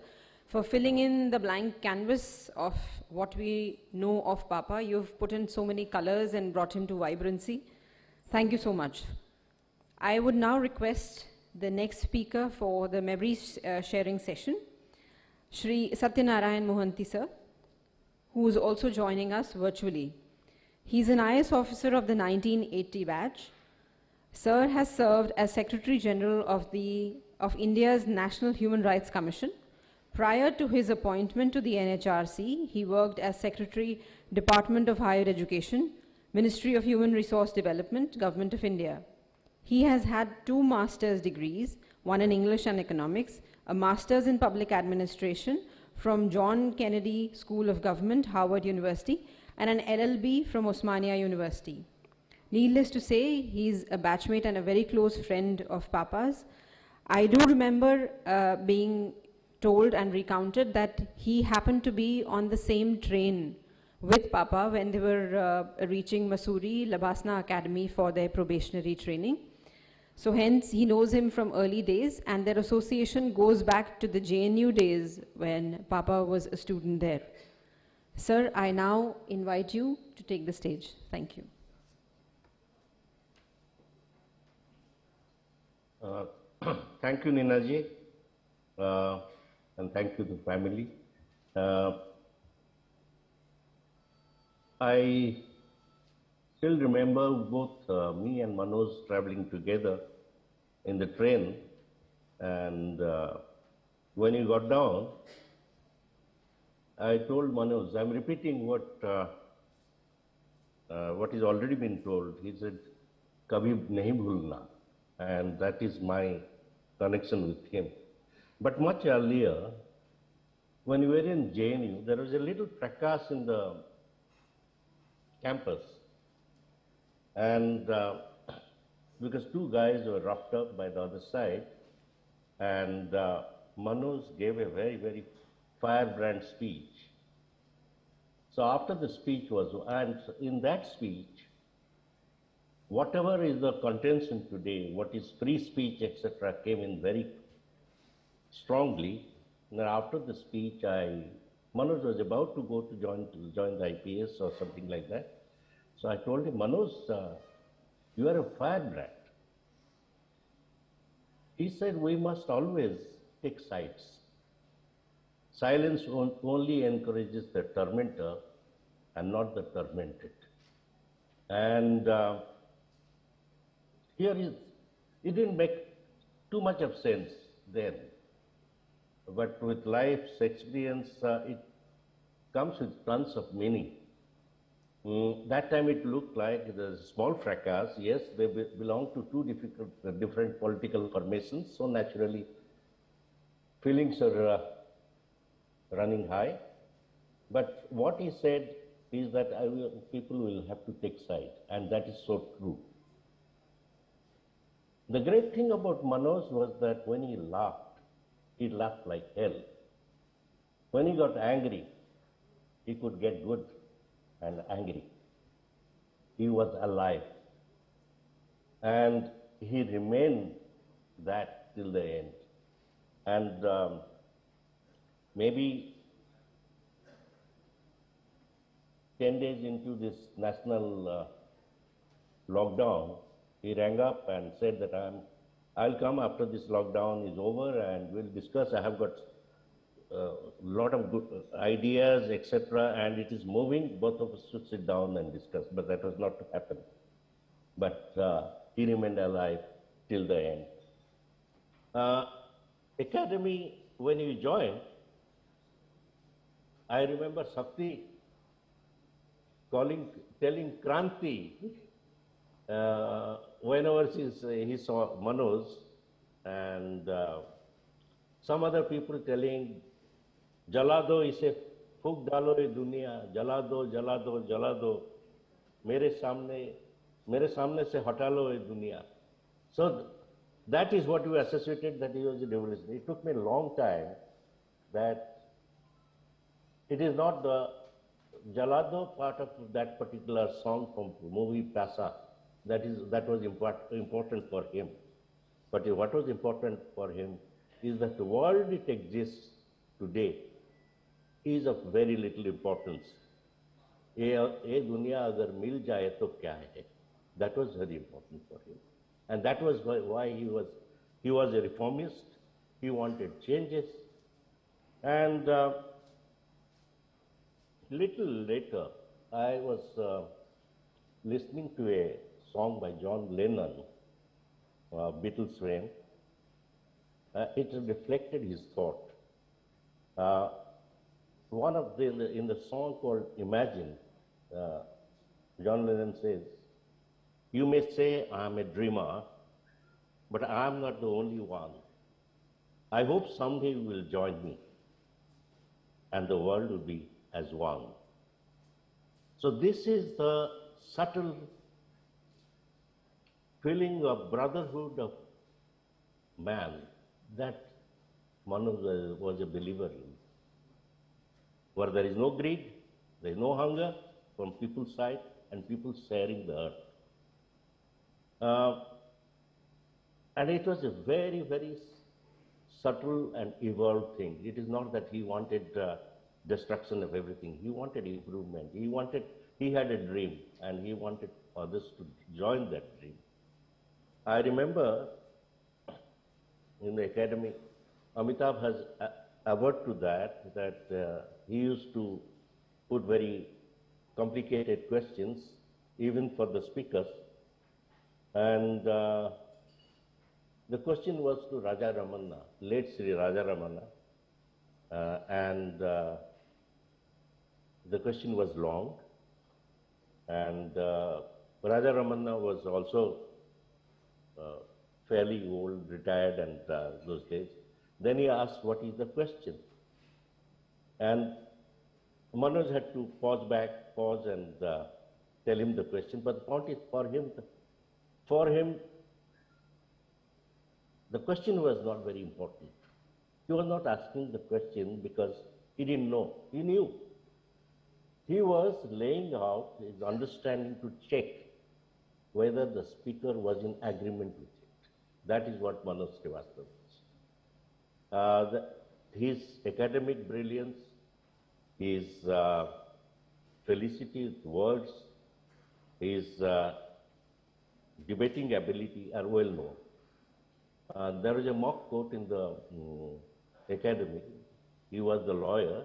for filling in the blank canvas of what we know of Papa. You've put in so many colors and brought him to vibrancy. Thank you so much. I would now request the next speaker for the memory sharing session, Shri Satyanarayan Mohanty sir, who is also joining us virtually. He's an IS officer of the 1980 batch. Sir has served as Secretary General of India's National Human Rights Commission. Prior to his appointment to the NHRC, he worked as Secretary, Department of Higher Education, Ministry of Human Resource Development, Government of India. He has had 2 master's degrees, one in English and Economics, a master's in Public Administration from John Kennedy School of Government, Harvard University, and an LLB from Osmania University. Needless to say, he's a batchmate and a very close friend of Papa's. I do remember being told and recounted that he happened to be on the same train with Papa when they were reaching Mussoorie, Labasna Academy for their probationary training. So hence, he knows him from early days, and their association goes back to the JNU days when Papa was a student there. Sir, I now invite you to take the stage. Thank you. Thank you, Ninaji, and thank you to the family. I still remember both me and Manoj traveling together in the train, and when he got down, I told Manoj, I'm repeating what has already been told. He said, "Kabhi nahi bhulna," and that is my connection with him. But much earlier, when we were in JNU, there was a little fracas in the campus, and because 2 guys were roughed up by the other side, and Manoj gave a very, very firebrand speech. So after the speech and in that speech, whatever is the contention today, what is free speech, etc., came in very strongly. And after the speech, Manoj was about to go to join the IPS or something like that. So I told him, Manoj, you are a firebrand. He said, we must always take sides. Silence only encourages the tormentor and not the tormented. And it didn't make too much of sense then. But with life's experience, it comes with tons of meaning. That time it looked like the small fracas. Yes, they belong to 2 different political formations, so naturally feelings are running high. But what he said is that people will have to take side, and that is so true. The great thing about Manoj was that when he laughed like hell. When he got angry, he could get good and angry. He was alive. And he remained that till the end. And maybe 10 days into this national lockdown, he rang up and said that I'll come after this lockdown is over and we'll discuss. I have got a lot of good ideas, etc., and it is moving. Both of us should sit down and discuss, but that was not to happen. But he remained alive till the end. Academy, when he joined, I remember Sakti telling Kranti, whenever he saw Manoj, and some other people telling, "Jala do ise, फूक डालो ये दुनिया, जला दो जला दो जला दो, मेरे सामने से हटा लो ये दुनिया." So that is what we associated, that he was a revolutionary. It took me a long time that it is not the Jalado part of that particular song from movie Pasa that was important for him. But what was important for him is that the world it exists today is of very little importance. ये दुनिया अगर मिल जाए तो क्या है? That was very important for him, and that was why he was a reformist. He wanted changes, and little later I was listening to a song by John Lennon, Beatles fame. It reflected his thought. One of in the song called Imagine, John Lennon says, "You may say I'm a dreamer, but I'm not the only one. I hope someday you will join me, and the world will be as one." So this is the subtle feeling of brotherhood of man that Manoj was a believer in. Where there is no greed, there is no hunger from people's side, and people sharing the earth. And it was a very, very subtle and evolved thing. It is not that he wanted destruction of everything. He wanted improvement. He had a dream, and he wanted others to join that dream. I remember in the academy, Amitabh has averred to that he used to put very complicated questions even for the speakers. And the question was to Raja Ramanna, late Sri Raja Ramanna. And the question was long. And Raja Ramanna was also fairly old, retired, and those days. Then he asked, "What is the question?" And Manoj had to pause and tell him the question. But the point is, for him, the question was not very important. He was not asking the question because he didn't know. He knew. He was laying out his understanding to check whether the speaker was in agreement with it. That is what Manoj Srivastava was. His academic brilliance, his felicity with words, his debating ability are well known. There was a mock court in the academy. He was the lawyer,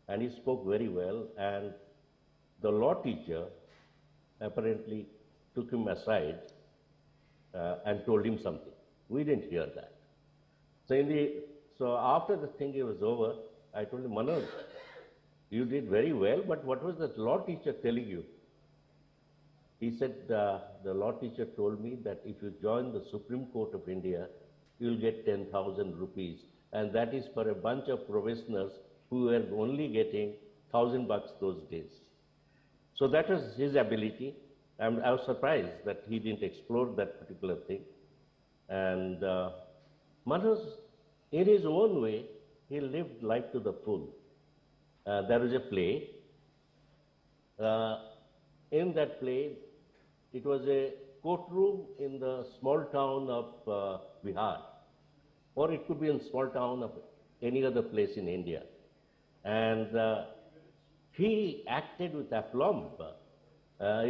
and he spoke very well, and the law teacher apparently took him aside and told him something. We didn't hear that. So after the thing was over, I told him, "Manoj, you did very well, but what was the law teacher telling you?" He said, "The law teacher told me that if you join the Supreme Court of India, you'll get 10,000 rupees. And that is for a bunch of professionals who were only getting $1,000 those days." So that was his ability. And I was surprised that he didn't explore that particular thing. And Manoj, in his own way, he lived life to the full. There was a play. In that play, it was a courtroom in the small town of Bihar, or it could be in small town of any other place in India. And he acted with aplomb.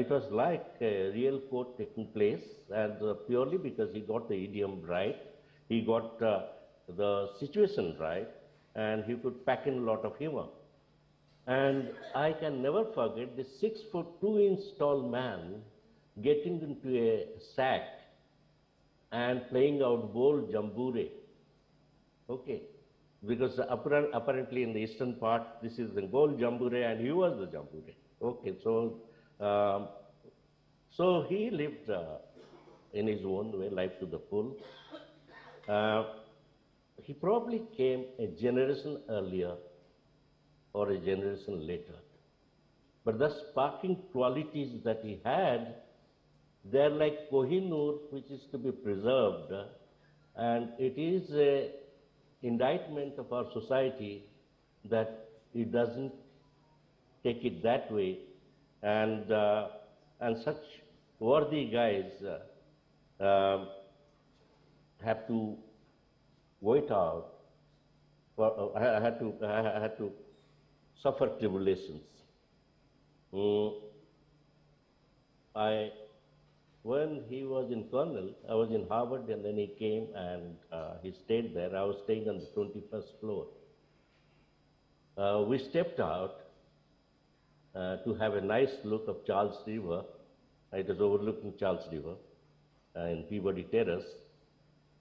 It was like a real court taking place, and purely because he got the idiom right, he got the situation right, and he could pack in a lot of humor. And I can never forget this 6'2" tall man getting into a sack and playing out Bol Jambure. Okay. Because apparently in the eastern part, this is the Gol Jambure, and he was the Jambure. Okay, so he lived in his own way, life to the full. He probably came a generation earlier or a generation later. But the sparking qualities that he had, they're like Kohinoor, which is to be preserved, and it is a indictment of our society that it doesn't take it that way, and such worthy guys have to wait out I had to suffer tribulations. When he was in Cornell, I was in Harvard, and then he came and he stayed there. I was staying on the 21st floor. We stepped out to have a nice look of Charles River. It was overlooking Charles River in Peabody Terrace.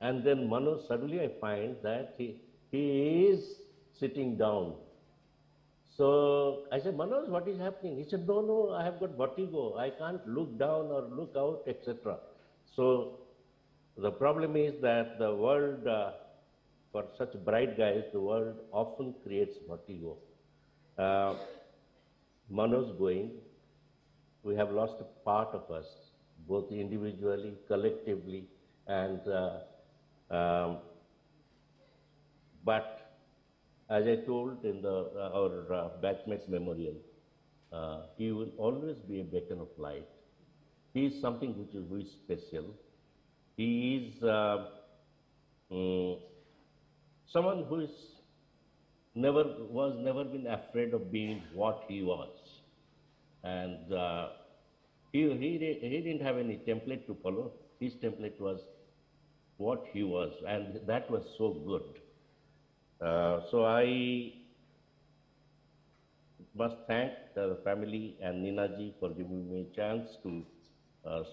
And then Manoj, suddenly I find that he is sitting down. So I said, Manoj, what is happening? He said, no, I have got vertigo. I can't look down or look out, etc. So the problem is that the world, for such bright guys, the world often creates vertigo. Manoj going, we have lost a part of us, both individually, collectively, and but as I told in our batchmates memorial, he will always be a beacon of light. He is something which is very special. He is someone who is never been afraid of being what he was, and he didn't have any template to follow. His template was what he was, and that was so good. So I must thank the family and Ninaji for giving me a chance to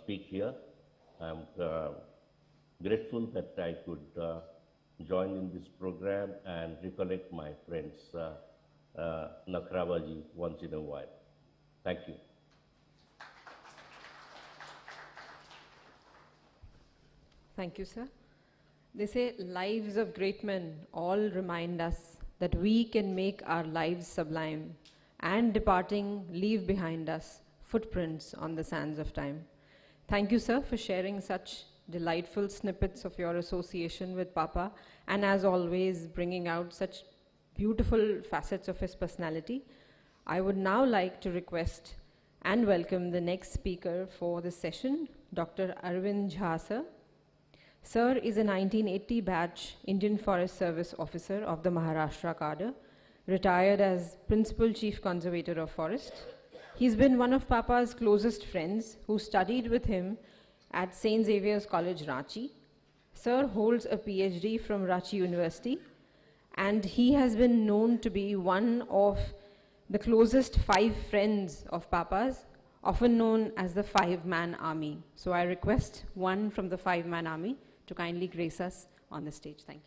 speak here. I'm grateful that I could join in this program and recollect my friends, Nakrabaji, once in a while. Thank you. Thank you, sir. They say lives of great men all remind us that we can make our lives sublime and departing leave behind us footprints on the sands of time. Thank you, sir, for sharing such delightful snippets of your association with Papa, and as always bringing out such beautiful facets of his personality. I would now like to request and welcome the next speaker for this session, Dr. Arvind Jha, sir. Sir is a 1980 batch Indian Forest Service officer of the Maharashtra cadre, retired as Principal Chief Conservator of Forest. He's been one of Papa's closest friends who studied with him at St. Xavier's College, Ranchi. Sir holds a PhD from Ranchi University, and he has been known to be one of the closest 5 friends of Papa's, often known as the 5-man army. So I request one from the 5-man army to kindly grace us on the stage. Thank you.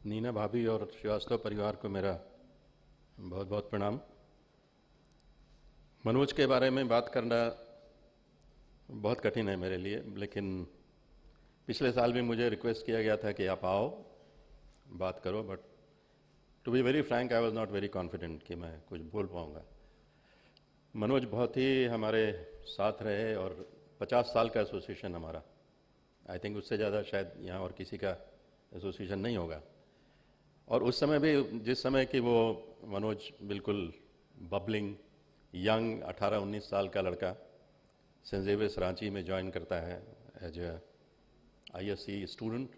Neena भाभी और श्रीवास्तव परिवार को मेरा बहुत बहुत प्रणाम। मनोज के बारे में बात करना बहुत कठिन है मेरे लिए, लेकिन पिछले साल भी मुझे रिक्वेस्ट किया गया था कि आप आओ बात करो, but to be very frank I was not very confident कि मैं कुछ बोल पाऊँगा। मनोज बहुत ही हमारे साथ रहे और 50 साल का एसोसिएशन हमारा, आई थिंक उससे ज़्यादा शायद यहाँ और किसी का एसोसिएशन नहीं होगा। और उस समय भी, जिस समय कि वो मनोज बिल्कुल बबलिंग यंग 18-19 साल का लड़का सेंट ज़ेवियर्स रांची में ज्वाइन करता है एज ए आईएससी स्टूडेंट,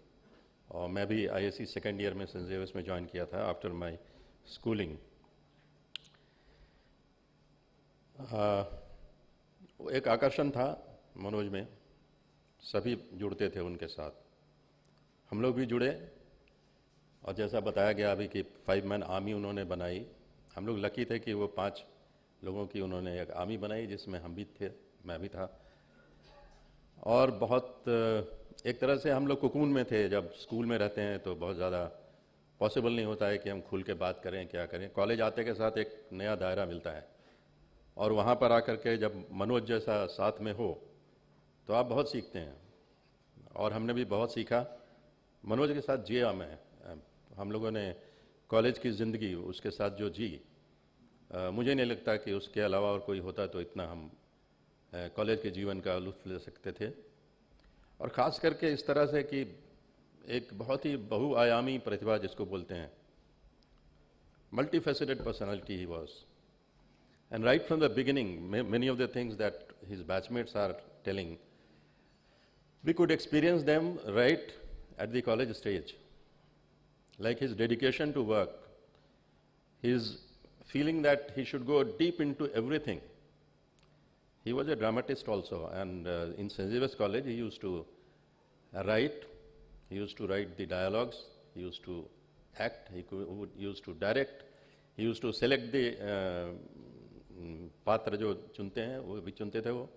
और मैं भी आईएससी सेकेंड ईयर में सेंट ज़ेवियर्स में ज्वाइन किया था आफ्टर माय स्कूलिंग। एक आकर्षण था मनोज में, सभी जुड़ते थे उनके साथ, हम लोग भी जुड़े। और जैसा बताया गया अभी कि 5-मैन आर्मी उन्होंने बनाई, हम लोग लकी थे कि वो 5 लोगों की उन्होंने एक आर्मी बनाई जिसमें हम भी थे, मैं भी था। और बहुत एक तरह से हम लोग कुकून में थे। जब स्कूल में रहते हैं तो बहुत ज़्यादा पॉसिबल नहीं होता है कि हम खुल के बात करें, क्या करें। कॉलेज आते के साथ एक नया दायरा मिलता है, और वहाँ पर आकर के जब मनोज जैसा साथ में हो तो आप बहुत सीखते हैं, और हमने भी बहुत सीखा। मनोज के साथ जिया मैं, हम लोगों ने कॉलेज की ज़िंदगी उसके साथ जो जी, मुझे नहीं लगता कि उसके अलावा और कोई होता तो इतना हम कॉलेज के जीवन का लुत्फ़ ले सकते थे। और ख़ास करके इस तरह से कि एक बहुत ही बहुआयामी प्रतिभा जिसको बोलते हैं, multifaceted personality he was. And right from the beginning, many of the things that his batchmates are telling, we could experience them right at the college stage. Like his dedication to work, his feeling that he should go deep into everything. He was a dramatist also, and in St. Xavier's College he used to write, he used to write the dialogues, he used to act, used to direct, he used to select the पात्र जो चुनते हैं वो भी चुनते थे वो.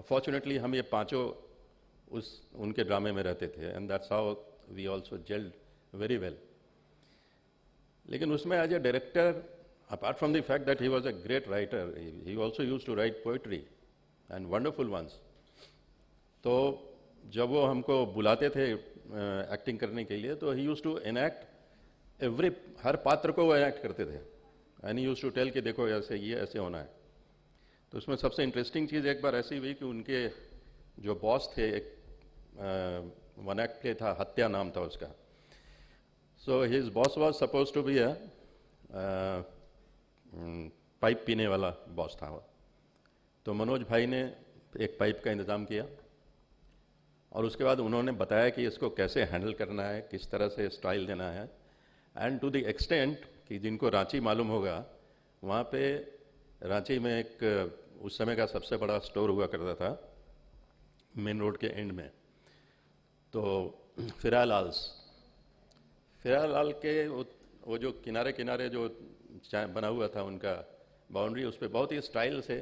Fortunately हम ये पांचों उनके ड्रामे में रहते थे, and that's how we also gelled very well. लेकिन उसमें as a director, apart from the fact that he was a great writer, he also used to write poetry and wonderful ones. तो जब वो हमको बुलाते थे एक्टिंग करने के लिए, तो he used to enact हर पात्र को वो enact करते थे. And he used to tell कि देखो ऐसे ये ऐसे होना है. तो उसमें सबसे इंटरेस्टिंग चीज़ एक बार ऐसी हुई कि उनके जो बॉस थे, एक वन एक्ट प्ले था, हत्या नाम था उसका. So his boss was suppose to be a pipe पीने वाला बॉस था वो. तो मनोज भाई ने एक पाइप का इंतज़ाम किया और उसके बाद उन्होंने बताया कि इसको कैसे हैंडल करना है, किस तरह से स्टाइल देना है. एंड टू द एक्सटेंट कि जिनको रांची मालूम होगा, वहाँ पे रांची में एक उस समय का सबसे बड़ा स्टोर हुआ करता था मेन रोड के एंड में. तो फिरालाल के वो जो किनारे किनारे जो बना हुआ था उनका बाउंड्री, उस पर बहुत ही स्टाइल से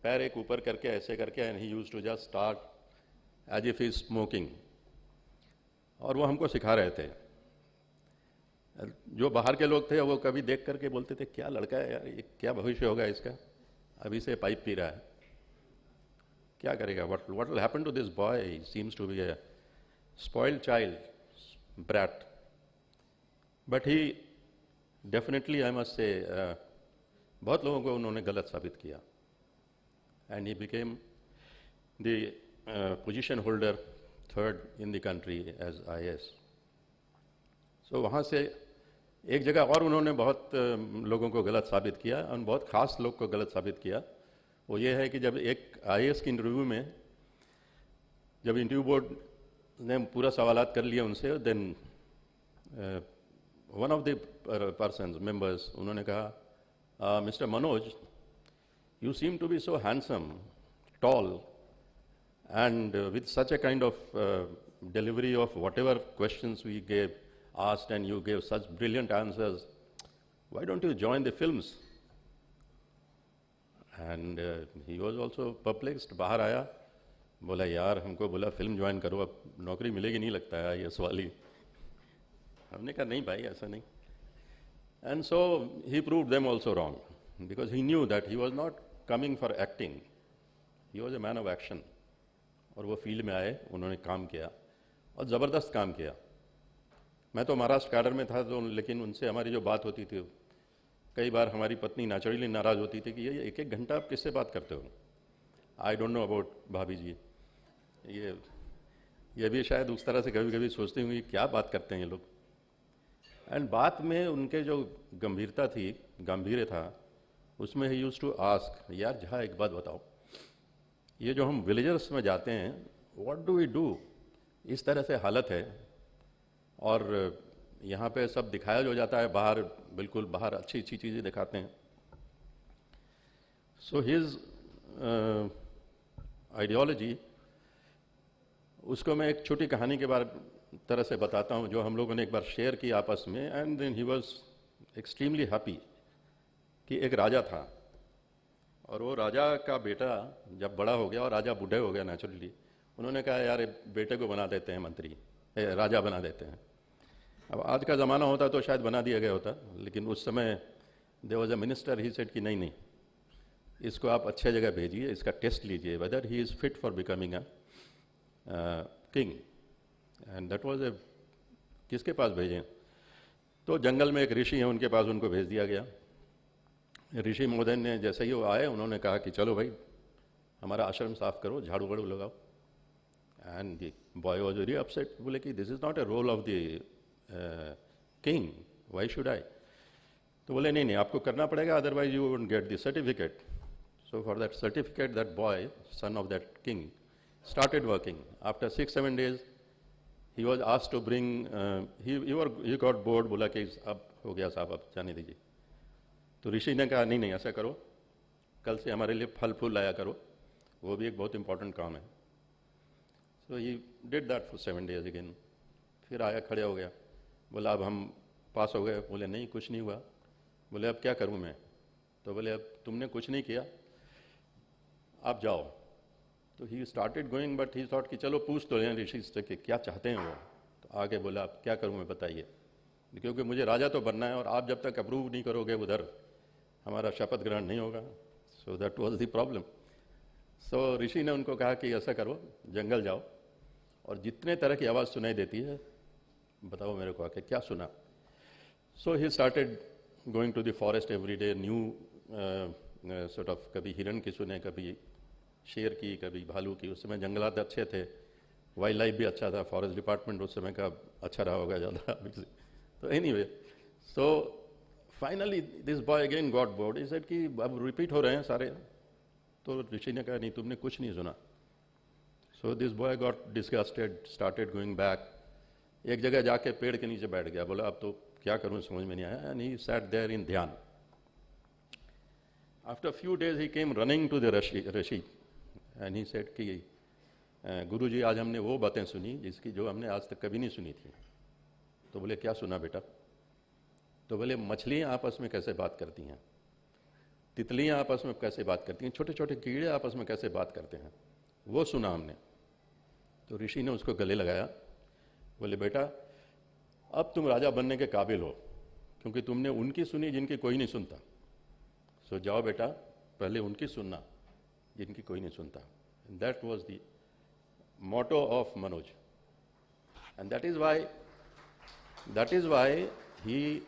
पैर एक ऊपर करके ऐसे करके, and he used to just start as if he smoking. और वो हमको सिखा रहे थे. जो बाहर के लोग थे वो कभी देख करके बोलते थे क्या लड़का है यार, ये क्या भविष्य होगा इसका, अभी से पाइप पी रहा है, क्या करेगा, what will happen to this boy, he seems to be a spoiled child, brat. But he definitely, I must say, बहुत लोगों को उन्होंने गलत साबित किया. And he became the position holder third in the country as IS. So वहाँ से एक जगह और उन्होंने बहुत लोगों को गलत साबित किया, और बहुत ख़ास लोग को गलत साबित किया. वो ये है कि जब एक IAS की इंटरव्यू में जब इंटरव्यू बोर्ड ने पूरा सवालात कर लिया उनसे, then one of the persons members उन्होंने कहा, mister Manoj, you seem to be so handsome, tall, and with such a kind of delivery of whatever questions we gave asked, and you gave such brilliant answers, why don't you join the films? And he was also perplexed. बाहर आया, बोला यार हमको बोला film join करो, अब नौकरी मिलेगी नहीं लगता है ये सवाली. हमने कहा नहीं भाई ऐसा नहीं. And so he proved them also wrong, because he knew that he was not coming for acting. He was a man of action. और वो फील्ड में आए, उन्होंने काम किया और ज़बरदस्त काम किया. मैं तो महाराष्ट्र कैडर में था, तो लेकिन उनसे हमारी जो बात होती थी, कई बार हमारी पत्नी नेचुरली नाराज़ होती थी कि ये एक घंटा आप किससे बात करते हो. आई डोंट नो अबाउट भाभी जी, ये भी शायद उस तरह से कभी कभी सोचती हूँ कि क्या बात करते हैं ये लोग. एंड बात में उनके जो गंभीरता थी, गंभीर था, उसमें ही यूज्ड टू आस्क, यार जहाँ एक बात बताओ, ये जो हम विलेजर्स में जाते हैं, व्हाट डू वी डू, इस तरह से हालत है, और यहाँ पे सब दिखाया जो जाता है बाहर, बिल्कुल बाहर अच्छी अच्छी चीज़ें दिखाते हैं. सो हिज आइडियोलॉजी, उसको मैं एक छोटी कहानी के बारे तरह से बताता हूँ जो हम लोगों ने एक बार शेयर की आपस में. And then he was extremely happy कि एक राजा था, और वो राजा का बेटा जब बड़ा हो गया और राजा बूढ़े हो गया नेचुरली, उन्होंने कहा यार बेटे को बना देते हैं मंत्री, राजा बना देते हैं. अब आज का ज़माना होता तो शायद बना दिया गया होता, लेकिन उस समय there was a minister, he said कि नहीं नहीं, इसको आप अच्छे जगह भेजिए, इसका टेस्ट लीजिए weather he is fit for becoming a king. And that was a, किसके पास भेजें, तो जंगल में एक ऋषि हैं, उनके पास उनको भेज दिया गया. ऋषि महोदय ने जैसे ही वो आए, उन्होंने कहा कि चलो भाई हमारा आश्रम साफ करो, झाड़ू वाड़ू लगाओ. And the boy was very upset, बोले कि this is not a role of the king, why should I. तो बोले नहीं नहीं आपको करना पड़ेगा, otherwise you won't get the certificate. So for that certificate, that boy, son of that king, started working. After 6-7 days, he was asked to bring. He got bored. बोला कि अब हो गया साहब, अब जाने दीजिए. तो ऋषि ने कहा नहीं नहीं ऐसा करो, कल से हमारे लिए फल फूल लाया करो, वो भी एक बहुत इंपॉर्टेंट काम है. So he did that for 7 days again. फिर आया, खड़े हो गया, बोला अब हम पास हो गए. बोले नहीं कुछ नहीं हुआ. बोले अब क्या करूँ मैं? तो बोले अब तुमने कुछ नहीं किया, आप जाओ. तो ही started going, but he thought कि चलो पूछ तो लें ऋषि से कि क्या चाहते हैं वो. तो आगे बोला अब क्या करूं मैं बताइए, क्योंकि मुझे राजा तो बनना है और आप जब तक अप्रूव नहीं करोगे उधर हमारा शपथ ग्रहण नहीं होगा. So that was the problem. So Rishi ने उनको कहा कि ऐसा करो, जंगल जाओ और जितने तरह की आवाज़ सुनाई देती है बताओ मेरे को आके क्या सुना. So he started going to the forest every day. New sort of, कभी हिरण की सुने, कभी शेर की, कभी भालू की. उस समय जंगलात अच्छे थे, वाइल्ड लाइफ भी अच्छा था, फॉरेस्ट डिपार्टमेंट उस समय का अच्छा रहा होगा ज़्यादा. तो anyway, so finally this boy again got bored. He said कि अब रिपीट हो रहे हैं सारे. तो ऋषि ने कहा नहीं तुमने कुछ नहीं सुना. So this boy got disgusted, started going back. एक जगह जाके पेड़ के नीचे बैठ गया. बोला अब तो क्या करूँ समझ में नहीं आया. And he sat there in ध्यान. After a few days he came running to the Rishi and he said कि गुरुजी आज हमने वो बातें सुनी जिसकी जो हमने आज तक कभी नहीं सुनी थी. तो बोले क्या सुना बेटा? तो बोले मछलियाँ आपस में कैसे बात करती हैं, तितलियाँ आपस में कैसे बात करती हैं, छोटे छोटे कीड़े आपस में कैसे बात करते हैं, वो सुना हमने. तो ऋषि ने उसको गले लगाया. बोले बेटा अब तुम राजा बनने के काबिल हो, क्योंकि तुमने उनकी सुनी जिनकी कोई नहीं सुनता. सो जाओ बेटा, पहले उनकी सुनना जिनकी कोई नहीं सुनता. That was the motto of Manoj. And that is why he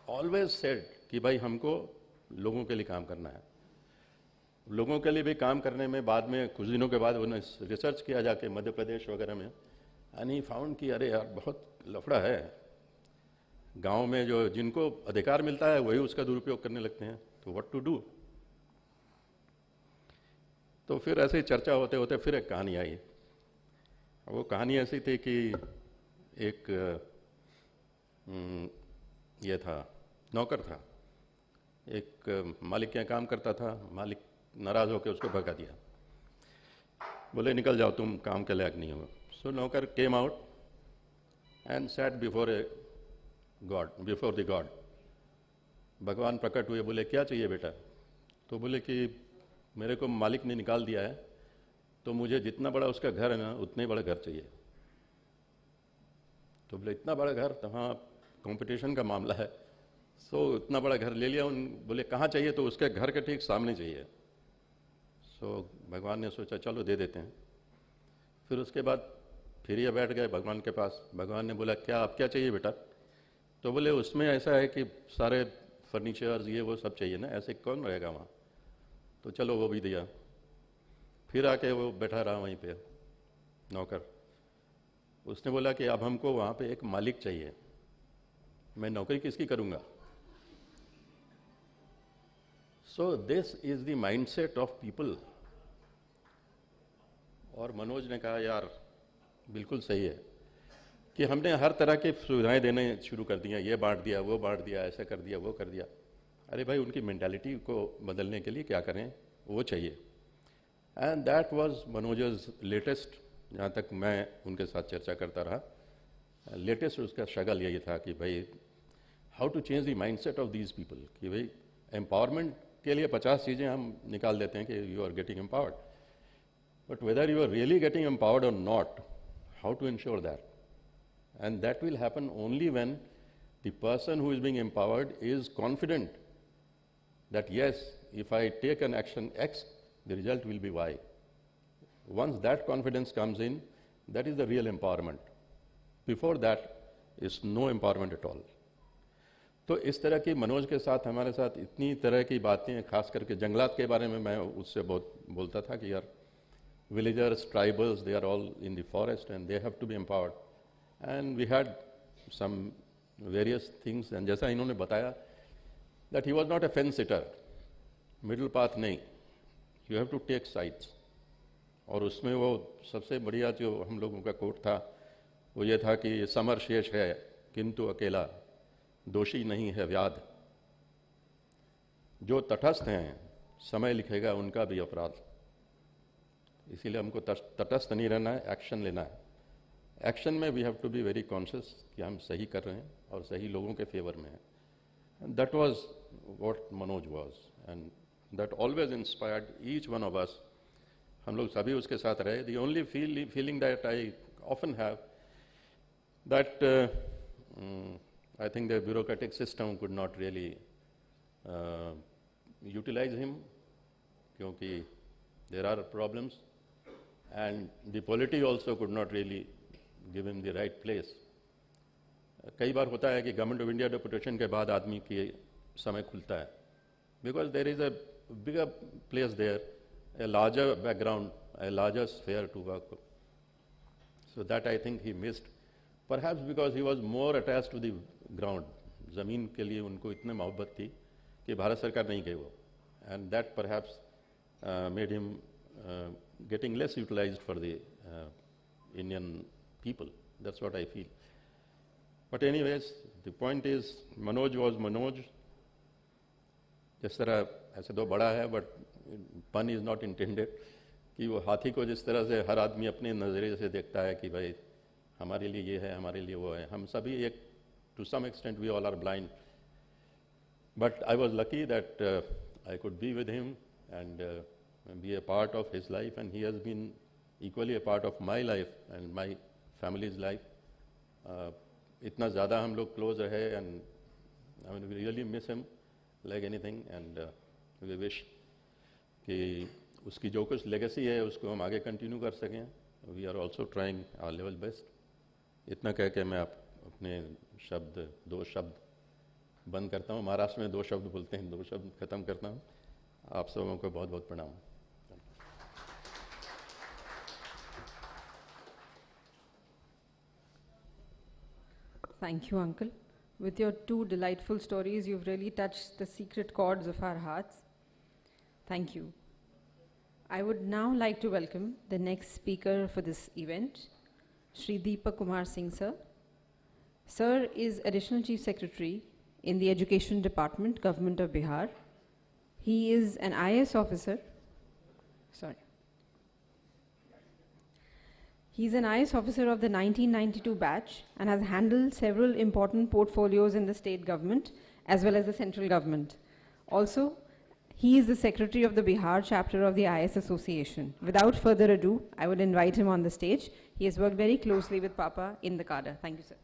always said कि भाई हमको लोगों के लिए काम करना है. लोगों के लिए भी काम करने में बाद में कुछ दिनों के बाद उन्होंने रिसर्च किया जाके मध्य प्रदेश वगैरह में. एंड ही फाउंड कि अरे यार बहुत लफड़ा है गांव में, जो जिनको अधिकार मिलता है वही उसका दुरुपयोग करने लगते हैं. तो व्हाट टू डू. तो फिर ऐसे ही चर्चा होते होते फिर एक कहानी आई. वो कहानी ऐसी थी कि एक ये था, नौकर था, एक मालिक के यहाँ काम करता था. मालिक नाराज होकर उसको भगा दिया. बोले निकल जाओ, तुम काम के लायक नहीं हो. सो नौकर came out and set before the God. भगवान प्रकट हुए. बोले क्या चाहिए बेटा? तो बोले कि मेरे को मालिक ने निकाल दिया है, तो मुझे जितना बड़ा उसका घर है ना उतना ही बड़ा घर चाहिए. तो बोले इतना बड़ा घर? तो हाँ कंपटीशन का मामला है. सो इतना बड़ा घर ले लिया. बोले कहाँ चाहिए? तो उसके घर के ठीक सामने चाहिए. सो भगवान ने सोचा चलो दे देते हैं. फिर उसके बाद फिर ये बैठ गए भगवान के पास. भगवान ने बोला क्या अब क्या चाहिए बेटा? तो बोले उसमें ऐसा है कि सारे फर्नीचर्स ये वो सब चाहिए ना, ऐसे कौन रहेगा वहाँ. तो चलो वो भी दिया. फिर आके वो बैठा रहा वहीं पे नौकर. उसने बोला कि अब हमको वहाँ पे एक मालिक चाहिए, मैं नौकरी किसकी करूँगा. So this is the mindset of people. और मनोज ने कहा यार बिल्कुल सही है कि हमने हर तरह की सुविधाएं देने शुरू कर दी हैं. ये बांट दिया, वो बांट दिया, ऐसा कर दिया, वो कर दिया. अरे भाई उनकी मेंटालिटी को बदलने के लिए क्या करें, वो चाहिए. एंड दैट वाज मनोज's लेटेस्ट, जहाँ तक मैं उनके साथ चर्चा करता रहा, लेटेस्ट उसका स्ट्रगल यही था कि भाई how to change the mindset of these people. कि भाई एम्पावरमेंट के लिए 50 चीज़ें हम निकाल देते हैं कि you are getting empowered, but whether you are really getting empowered और not, how to ensure that. And that will happen only when the person who is being empowered is confident that yes, if I take an action X, the result will be Y. Once that confidence comes in, that is the real empowerment. Before that is no empowerment at all. तो इस तरह की मनोज के साथ हमारे साथ इतनी तरह की बातें, खास करके जंगलात के बारे में मैं उससे बहुत बोलता था कि यार villagers, tribals, they are all in the forest and they have to be empowered. And we had some various things. And जैसा इन्होंने बताया that he was not a fence sitter, middle path नहीं, you have to take sides. और उसमें वो सबसे बढ़िया जो हम लोगों का कोट था वो ये था कि समर शेष है किंतु अकेला, दोषी नहीं है व्याध, जो तटस्थ हैं समय लिखेगा उनका भी अपराध। इसीलिए हमको तटस्थ नहीं रहना है, एक्शन लेना है। एक्शन में we have to be very conscious कि हम सही कर रहे हैं और सही लोगों के फेवर में हैं। That was what Manoj was and that always inspired each one of us. हम लोग सभी उसके साथ रहे। The only feeling that I often have that I think the bureaucratic system could not really utilise him, क्योंकि there are problems and the polity also could not really give him the right place. कई बार होता है कि government of India deputation के बाद आदमी के समय खुलता है, because there is a bigger place there, a larger background, a larger sphere to work with. So that I think he missed, perhaps because he was more attached to the ground. ज़मीन के लिए उनको इतने मोहब्बत थी कि भारत सरकार नहीं गई वो, and that perhaps made him getting less utilized for the Indian people. That's what I feel. But anyways, the point is, Manoj was Manoj. जिस तरह ऐसे तो बड़ा है, but pun is not intended, कि वो हाथी को जिस तरह से हर आदमी अपने नज़रिए से देखता है कि भाई हमारे लिए ये है, हमारे लिए वो है, हम सभी एक to some extent we all are blind. But I was lucky that I could be with him and be a part of his life, and he has been equally a part of my life and my family's life. इतना ज़्यादा हम लोग close रहे, and I mean we really miss him like anything, and we wish कि उसकी जो कुछ legacy है उसको हम आगे continue कर सकें. We are also trying our level best. इतना कह के मैं अपने दो शब्द बंद करता हूँ। महाराष्ट्र में 2 शब्द बोलते हैं, 2 शब्द खत्म करता हूँ। आप सबों को बहुत बहुत प्रणाम। Thank you, Uncle. With your 2 delightful stories, you've really touched the secret chords of our hearts. Thank you. I would now like to welcome the next speaker for this event, Shri Deepak Kumar Singh, sir. Sir is Additional Chief Secretary in the Education Department, Government of Bihar. He is an IAS officer. He is an IAS officer of the 1992 batch and has handled several important portfolios in the state government as well as the central government. Also, he is the secretary of the Bihar chapter of the IAS Association. Without further ado, I would invite him on the stage. He has worked very closely with Papa in the cadre. Thank you, sir.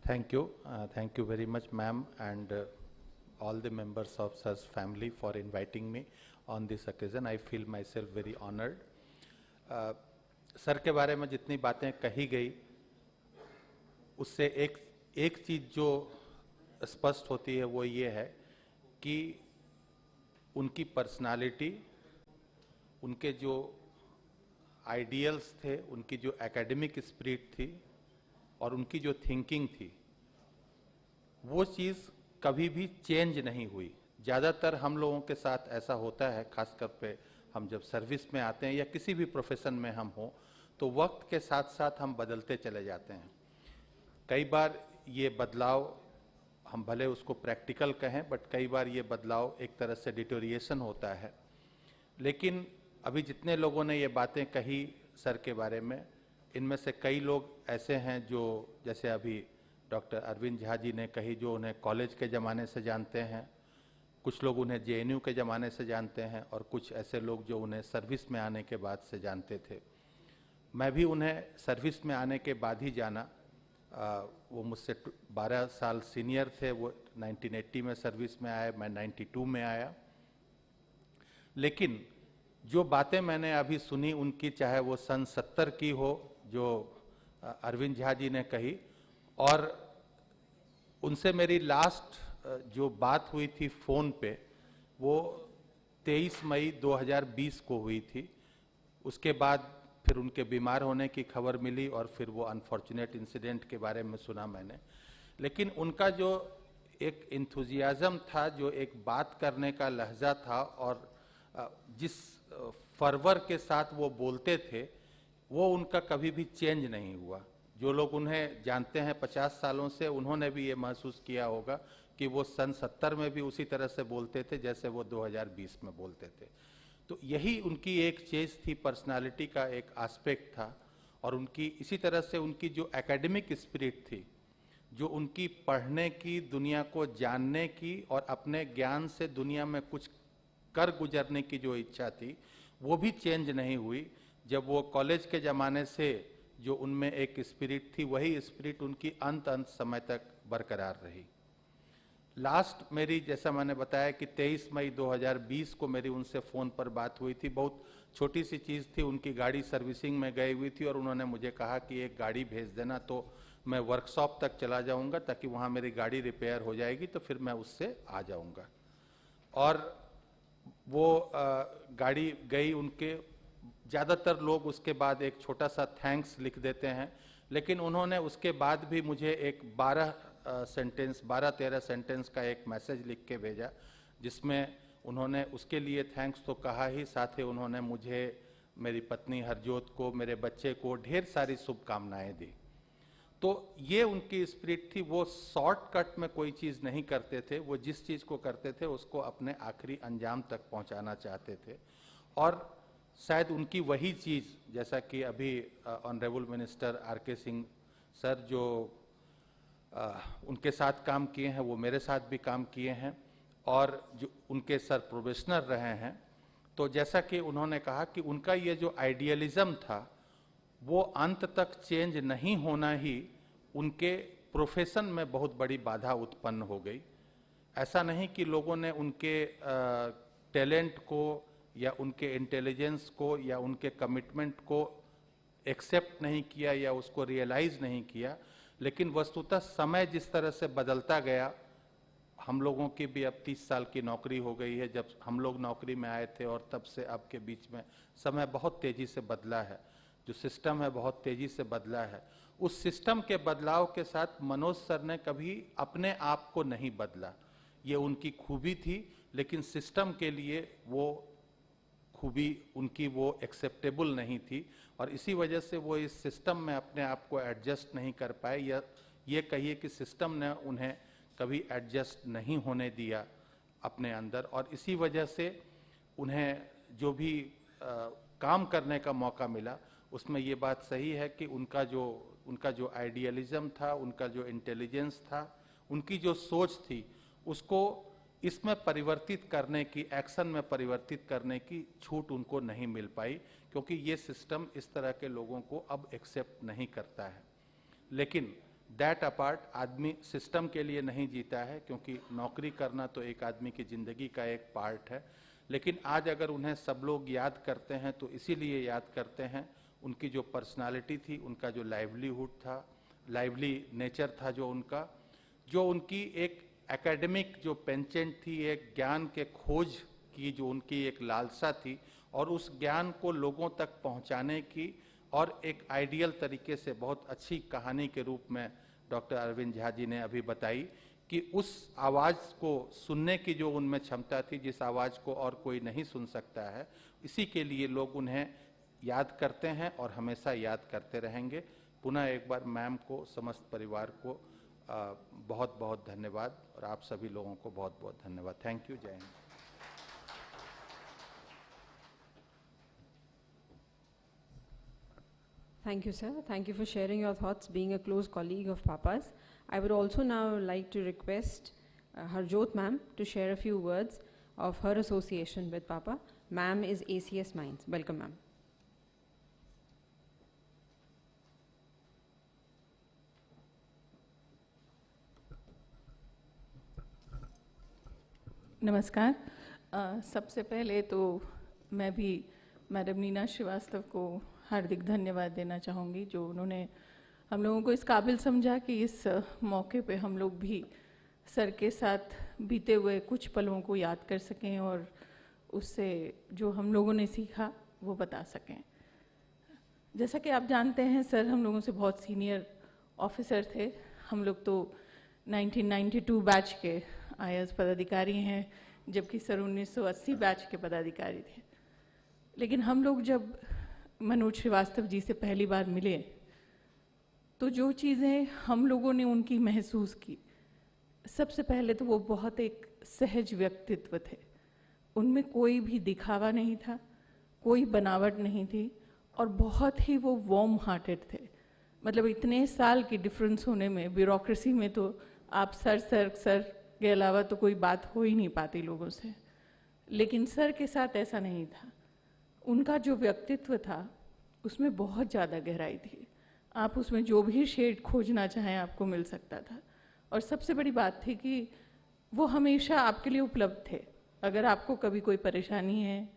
Thank you. Thank you very much, ma'am, and all the members of SAR's family for inviting me on this occasion. I feel myself very honored. Sir के बारे में जितनी बातें कही गई उससे एक चीज़ जो स्पष्ट होती है वो ये है कि उनकी पर्सनालिटी, उनके जो आइडियल्स थे, उनकी जो एकेडमिक स्पिरिट थी और उनकी जो थिंकिंग थी, वो चीज़ कभी भी चेंज नहीं हुई। ज़्यादातर हम लोगों के साथ ऐसा होता है, खासकर पे हम जब सर्विस में आते हैं या किसी भी प्रोफेशन में हम हों, तो वक्त के साथ साथ हम बदलते चले जाते हैं। कई बार ये बदलाव, हम भले उसको प्रैक्टिकल कहें, बट कई बार ये बदलाव एक तरह से डिटोरिएशन होता है। लेकिन अभी जितने लोगों ने ये बातें कही सर के बारे में, इनमें से कई लोग ऐसे हैं जो, जैसे अभी डॉक्टर अरविंद झा जी ने कही, जो उन्हें कॉलेज के ज़माने से जानते हैं, कुछ लोग उन्हें जेएनयू के ज़माने से जानते हैं और कुछ ऐसे लोग जो उन्हें सर्विस में आने के बाद से जानते थे। मैं भी उन्हें सर्विस में आने के बाद ही जाना। वो मुझसे 12 साल सीनियर थे। वो 1980 में सर्विस में आए, मैं 92 में आया। लेकिन जो बातें मैंने अभी सुनी उनकी, चाहे वो सन 70 की हो जो अरविंद झा जी ने कही, और उनसे मेरी लास्ट जो बात हुई थी फ़ोन पे, वो 23 मई 2020 को हुई थी। उसके बाद फिर उनके बीमार होने की खबर मिली और फिर वो अनफॉर्चुनेट इंसिडेंट के बारे में सुना मैंने। लेकिन उनका जो एक इंथुजियाज़म था, जो एक बात करने का लहजा था और जिस फर्वर के साथ वो बोलते थे, वो उनका कभी भी चेंज नहीं हुआ। जो लोग उन्हें जानते हैं 50 सालों से, उन्होंने भी ये महसूस किया होगा कि वो सन 70 में भी उसी तरह से बोलते थे जैसे वो 2020 में बोलते थे। तो यही उनकी एक चीज़ थी, पर्सनालिटी का एक एस्पेक्ट था। और उनकी इसी तरह से उनकी जो एकेडमिक स्पिरिट थी, जो उनकी पढ़ने की, दुनिया को जानने की और अपने ज्ञान से दुनिया में कुछ कर गुजरने की जो इच्छा थी, वो भी चेंज नहीं हुई। जब वो कॉलेज के ज़माने से जो उनमें एक स्पिरिट थी, वही स्पिरिट उनकी अंत समय तक बरकरार रही। लास्ट मेरी, जैसा मैंने बताया कि 23 मई 2020 को मेरी उनसे फ़ोन पर बात हुई थी। बहुत छोटी सी चीज़ थी, उनकी गाड़ी सर्विसिंग में गई हुई थी और उन्होंने मुझे कहा कि एक गाड़ी भेज देना, तो मैं वर्कशॉप तक चला जाऊंगा ताकि वहाँ मेरी गाड़ी रिपेयर हो जाएगी, तो फिर मैं उससे आ जाऊंगा। और वो गाड़ी गई उनके। ज़्यादातर लोग उसके बाद एक छोटा सा थैंक्स लिख देते हैं, लेकिन उन्होंने उसके बाद भी मुझे एक 12-13 सेंटेंस का एक मैसेज लिख के भेजा, जिसमें उन्होंने उसके लिए थैंक्स तो कहा ही, साथ ही उन्होंने मुझे, मेरी पत्नी हरजोत को, मेरे बच्चे को ढेर सारी शुभकामनाएं दी। तो ये उनकी स्पिरिट थी। वो शॉर्टकट में कोई चीज़ नहीं करते थे, वो जिस चीज़ को करते थे उसको अपने आखिरी अंजाम तक पहुंचाना चाहते थे। और शायद उनकी वही चीज़, जैसा कि अभी honourable minister R K. Singh sir जो उनके साथ काम किए हैं, वो मेरे साथ भी काम किए हैं और जो उनके सर प्रोबेशनर रहे हैं, तो जैसा कि उन्होंने कहा कि उनका ये जो आइडियलिज्म था, वो अंत तक चेंज नहीं होना ही उनके प्रोफेशन में बहुत बड़ी बाधा उत्पन्न हो गई। ऐसा नहीं कि लोगों ने उनके टैलेंट को या उनके इंटेलिजेंस को या उनके कमिटमेंट को एक्सेप्ट नहीं किया या उसको रियलाइज नहीं किया, लेकिन वस्तुतः समय जिस तरह से बदलता गया, हम लोगों की भी अब 30 साल की नौकरी हो गई है। जब हम लोग नौकरी में आए थे और तब से अब के बीच में समय बहुत तेज़ी से बदला है, जो सिस्टम है बहुत तेज़ी से बदला है। उस सिस्टम के बदलाव के साथ मनोज सर ने कभी अपने आप को नहीं बदला। ये उनकी खूबी थी, लेकिन सिस्टम के लिए वो खूबी उनकी वो एक्सेप्टेबल नहीं थी और इसी वजह से वो इस सिस्टम में अपने आप को एडजस्ट नहीं कर पाए, या ये कहिए कि सिस्टम ने उन्हें कभी एडजस्ट नहीं होने दिया अपने अंदर। और इसी वजह से उन्हें जो भी काम करने का मौका मिला, उसमें ये बात सही है कि उनका जो आइडियलिज्म था, उनका जो इंटेलिजेंस था, उनकी जो सोच थी, उसको इसमें परिवर्तित करने की, एक्शन में परिवर्तित करने की छूट उनको नहीं मिल पाई, क्योंकि ये सिस्टम इस तरह के लोगों को अब एक्सेप्ट नहीं करता है। लेकिन दैट अपार्ट, आदमी सिस्टम के लिए नहीं जीता है, क्योंकि नौकरी करना तो एक आदमी की ज़िंदगी का एक पार्ट है। लेकिन आज अगर उन्हें सब लोग याद करते हैं तो इसीलिए याद करते हैं, उनकी जो पर्सनालिटी थी, उनका जो लाइवलीहुड था, लाइवली नेचर था जो उनकी एक एकेडमिक जो पेंचेंट थी, एक ज्ञान के खोज की जो उनकी एक लालसा थी, और उस ज्ञान को लोगों तक पहुंचाने की, और एक आइडियल तरीके से बहुत अच्छी कहानी के रूप में डॉक्टर अरविंद झा जी ने अभी बताई कि उस आवाज़ को सुनने की जो उनमें क्षमता थी, जिस आवाज़ को और कोई नहीं सुन सकता है, इसी के लिए लोग उन्हें याद करते हैं और हमेशा याद करते रहेंगे। पुनः एक बार मैम को, समस्त परिवार को बहुत बहुत धन्यवाद, और आप सभी लोगों को बहुत बहुत धन्यवाद। Thank you. जय Hind. Thank you, sir. Thank you for sharing your thoughts, being a close colleague of Papa's. I would also now like to request Harjot ma'am to share a few words of her association with Papa. Ma'am is ACS Minds. Welcome, ma'am. नमस्कार। सबसे पहले तो मैं भी madam Neena Srivastava को हार्दिक धन्यवाद देना चाहूँगी, जो उन्होंने हम लोगों को इस काबिल समझा कि इस मौके पे हम लोग भी सर के साथ बीते हुए कुछ पलों को याद कर सकें और उससे जो हम लोगों ने सीखा वो बता सकें। जैसा कि आप जानते हैं सर, हम लोगों से बहुत सीनियर ऑफिसर थे। हम लोग तो 1992 बैच के IAS पदाधिकारी हैं, जबकि सर 1980 बैच के पदाधिकारी थे। लेकिन हम लोग जब मनोज श्रीवास्तव जी से पहली बार मिले तो जो चीज़ें हम लोगों ने उनकी महसूस की, सबसे पहले तो वो बहुत एक सहज व्यक्तित्व थे। उनमें कोई भी दिखावा नहीं था, कोई बनावट नहीं थी, और बहुत ही वो वार्म हार्टेड थे। मतलब इतने साल की डिफरेंस होने में, ब्यूरोक्रेसी में तो आप सर के अलावा तो कोई बात हो ही नहीं पाती लोगों से, लेकिन सर के साथ ऐसा नहीं था। उनका जो व्यक्तित्व था उसमें बहुत ज़्यादा गहराई थी। आप उसमें जो भी शेड खोजना चाहें आपको मिल सकता था। और सबसे बड़ी बात थी कि वो हमेशा आपके लिए उपलब्ध थे। अगर आपको कभी कोई परेशानी है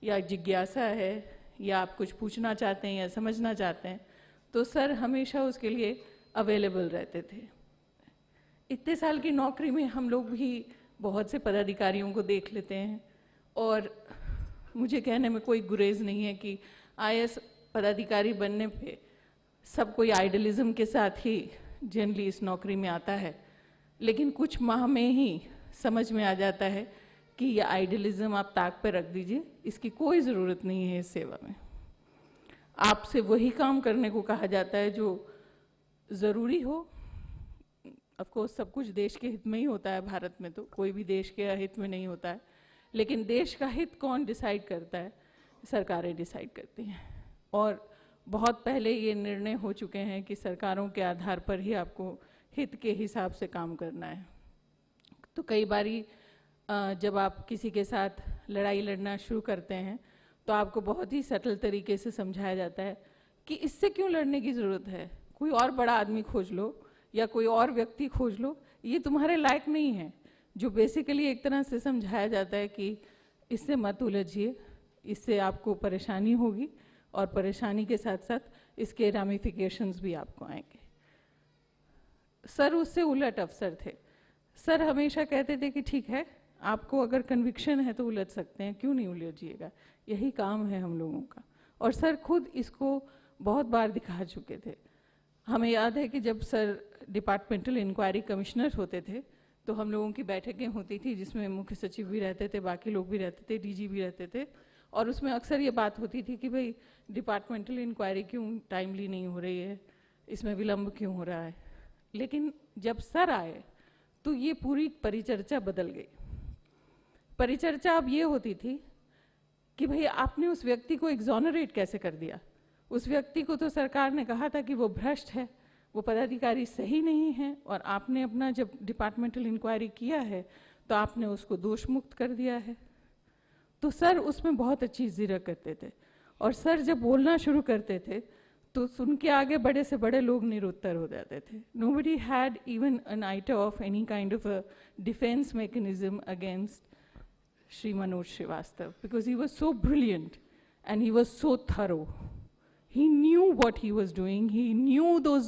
या जिज्ञासा है या आप कुछ पूछना चाहते हैं या समझना चाहते हैं, तो सर हमेशा उसके लिए अवेलेबल रहते थे। इतने साल की नौकरी में हम लोग भी बहुत से पदाधिकारियों को देख लेते हैं, और मुझे कहने में कोई गुरेज नहीं है कि IAS पदाधिकारी बनने पे सब कोई आइडियलिज्म के साथ ही जनरली इस नौकरी में आता है, लेकिन कुछ माह में ही समझ में आ जाता है कि ये आइडियलिज्म आप ताक पे रख दीजिए, इसकी कोई ज़रूरत नहीं है इस सेवा में। आपसे वही काम करने को कहा जाता है जो ज़रूरी हो। ऑफ कोर्स सब कुछ देश के हित में ही होता है, भारत में तो कोई भी देश के हित में नहीं होता है, लेकिन देश का हित कौन डिसाइड करता है? सरकारें डिसाइड करती हैं। और बहुत पहले ये निर्णय हो चुके हैं कि सरकारों के आधार पर ही आपको हित के हिसाब से काम करना है। तो कई बारी जब आप किसी के साथ लड़ाई लड़ना शुरू करते हैं तो आपको बहुत ही सटल तरीके से समझाया जाता है कि इससे क्यों लड़ने की ज़रूरत है, कोई और बड़ा आदमी खोज लो या कोई और व्यक्ति खोज लो, ये तुम्हारे लायक नहीं है। जो बेसिकली एक तरह से समझाया जाता है कि इससे मत उलझिए, इससे आपको परेशानी होगी, और परेशानी के साथ साथ इसके रामिफिकेशंस भी आपको आएंगे। सर उससे उलट अफसर थे। सर हमेशा कहते थे कि ठीक है, आपको अगर कन्विक्शन है तो उलझ सकते हैं, क्यों नहीं उलझिएगा, यही काम है हम लोगों का। और सर खुद इसको बहुत बार दिखा चुके थे। हमें याद है कि जब सर डिपार्टमेंटल इंक्वायरी कमिश्नर होते थे तो हम लोगों की बैठकें होती थी, जिसमें मुख्य सचिव भी रहते थे, बाकी लोग भी रहते थे, DG भी रहते थे, और उसमें अक्सर ये बात होती थी कि भाई डिपार्टमेंटल इंक्वायरी क्यों टाइमली नहीं हो रही है, इसमें विलम्ब क्यों हो रहा है। लेकिन जब सर आए तो ये पूरी परिचर्चा बदल गई। परिचर्चा अब ये होती थी कि भाई आपने उस व्यक्ति को एग्जॉनरेट कैसे कर दिया। उस व्यक्ति को तो सरकार ने कहा था कि वो भ्रष्ट है, वो पदाधिकारी सही नहीं है, और आपने अपना जब डिपार्टमेंटल इंक्वायरी किया है तो आपने उसको दोष मुक्त कर दिया है। तो सर उसमें बहुत अच्छी ज़िरह करते थे, और सर जब बोलना शुरू करते थे तो सुन के आगे बड़े से बड़े लोग निरुत्तर हो जाते थे। Nobody had even an iota of any kind of a defense mechanism against Shri Manoj Srivastava, because he was so brilliant and he was so thorough. He knew what he was doing. He knew those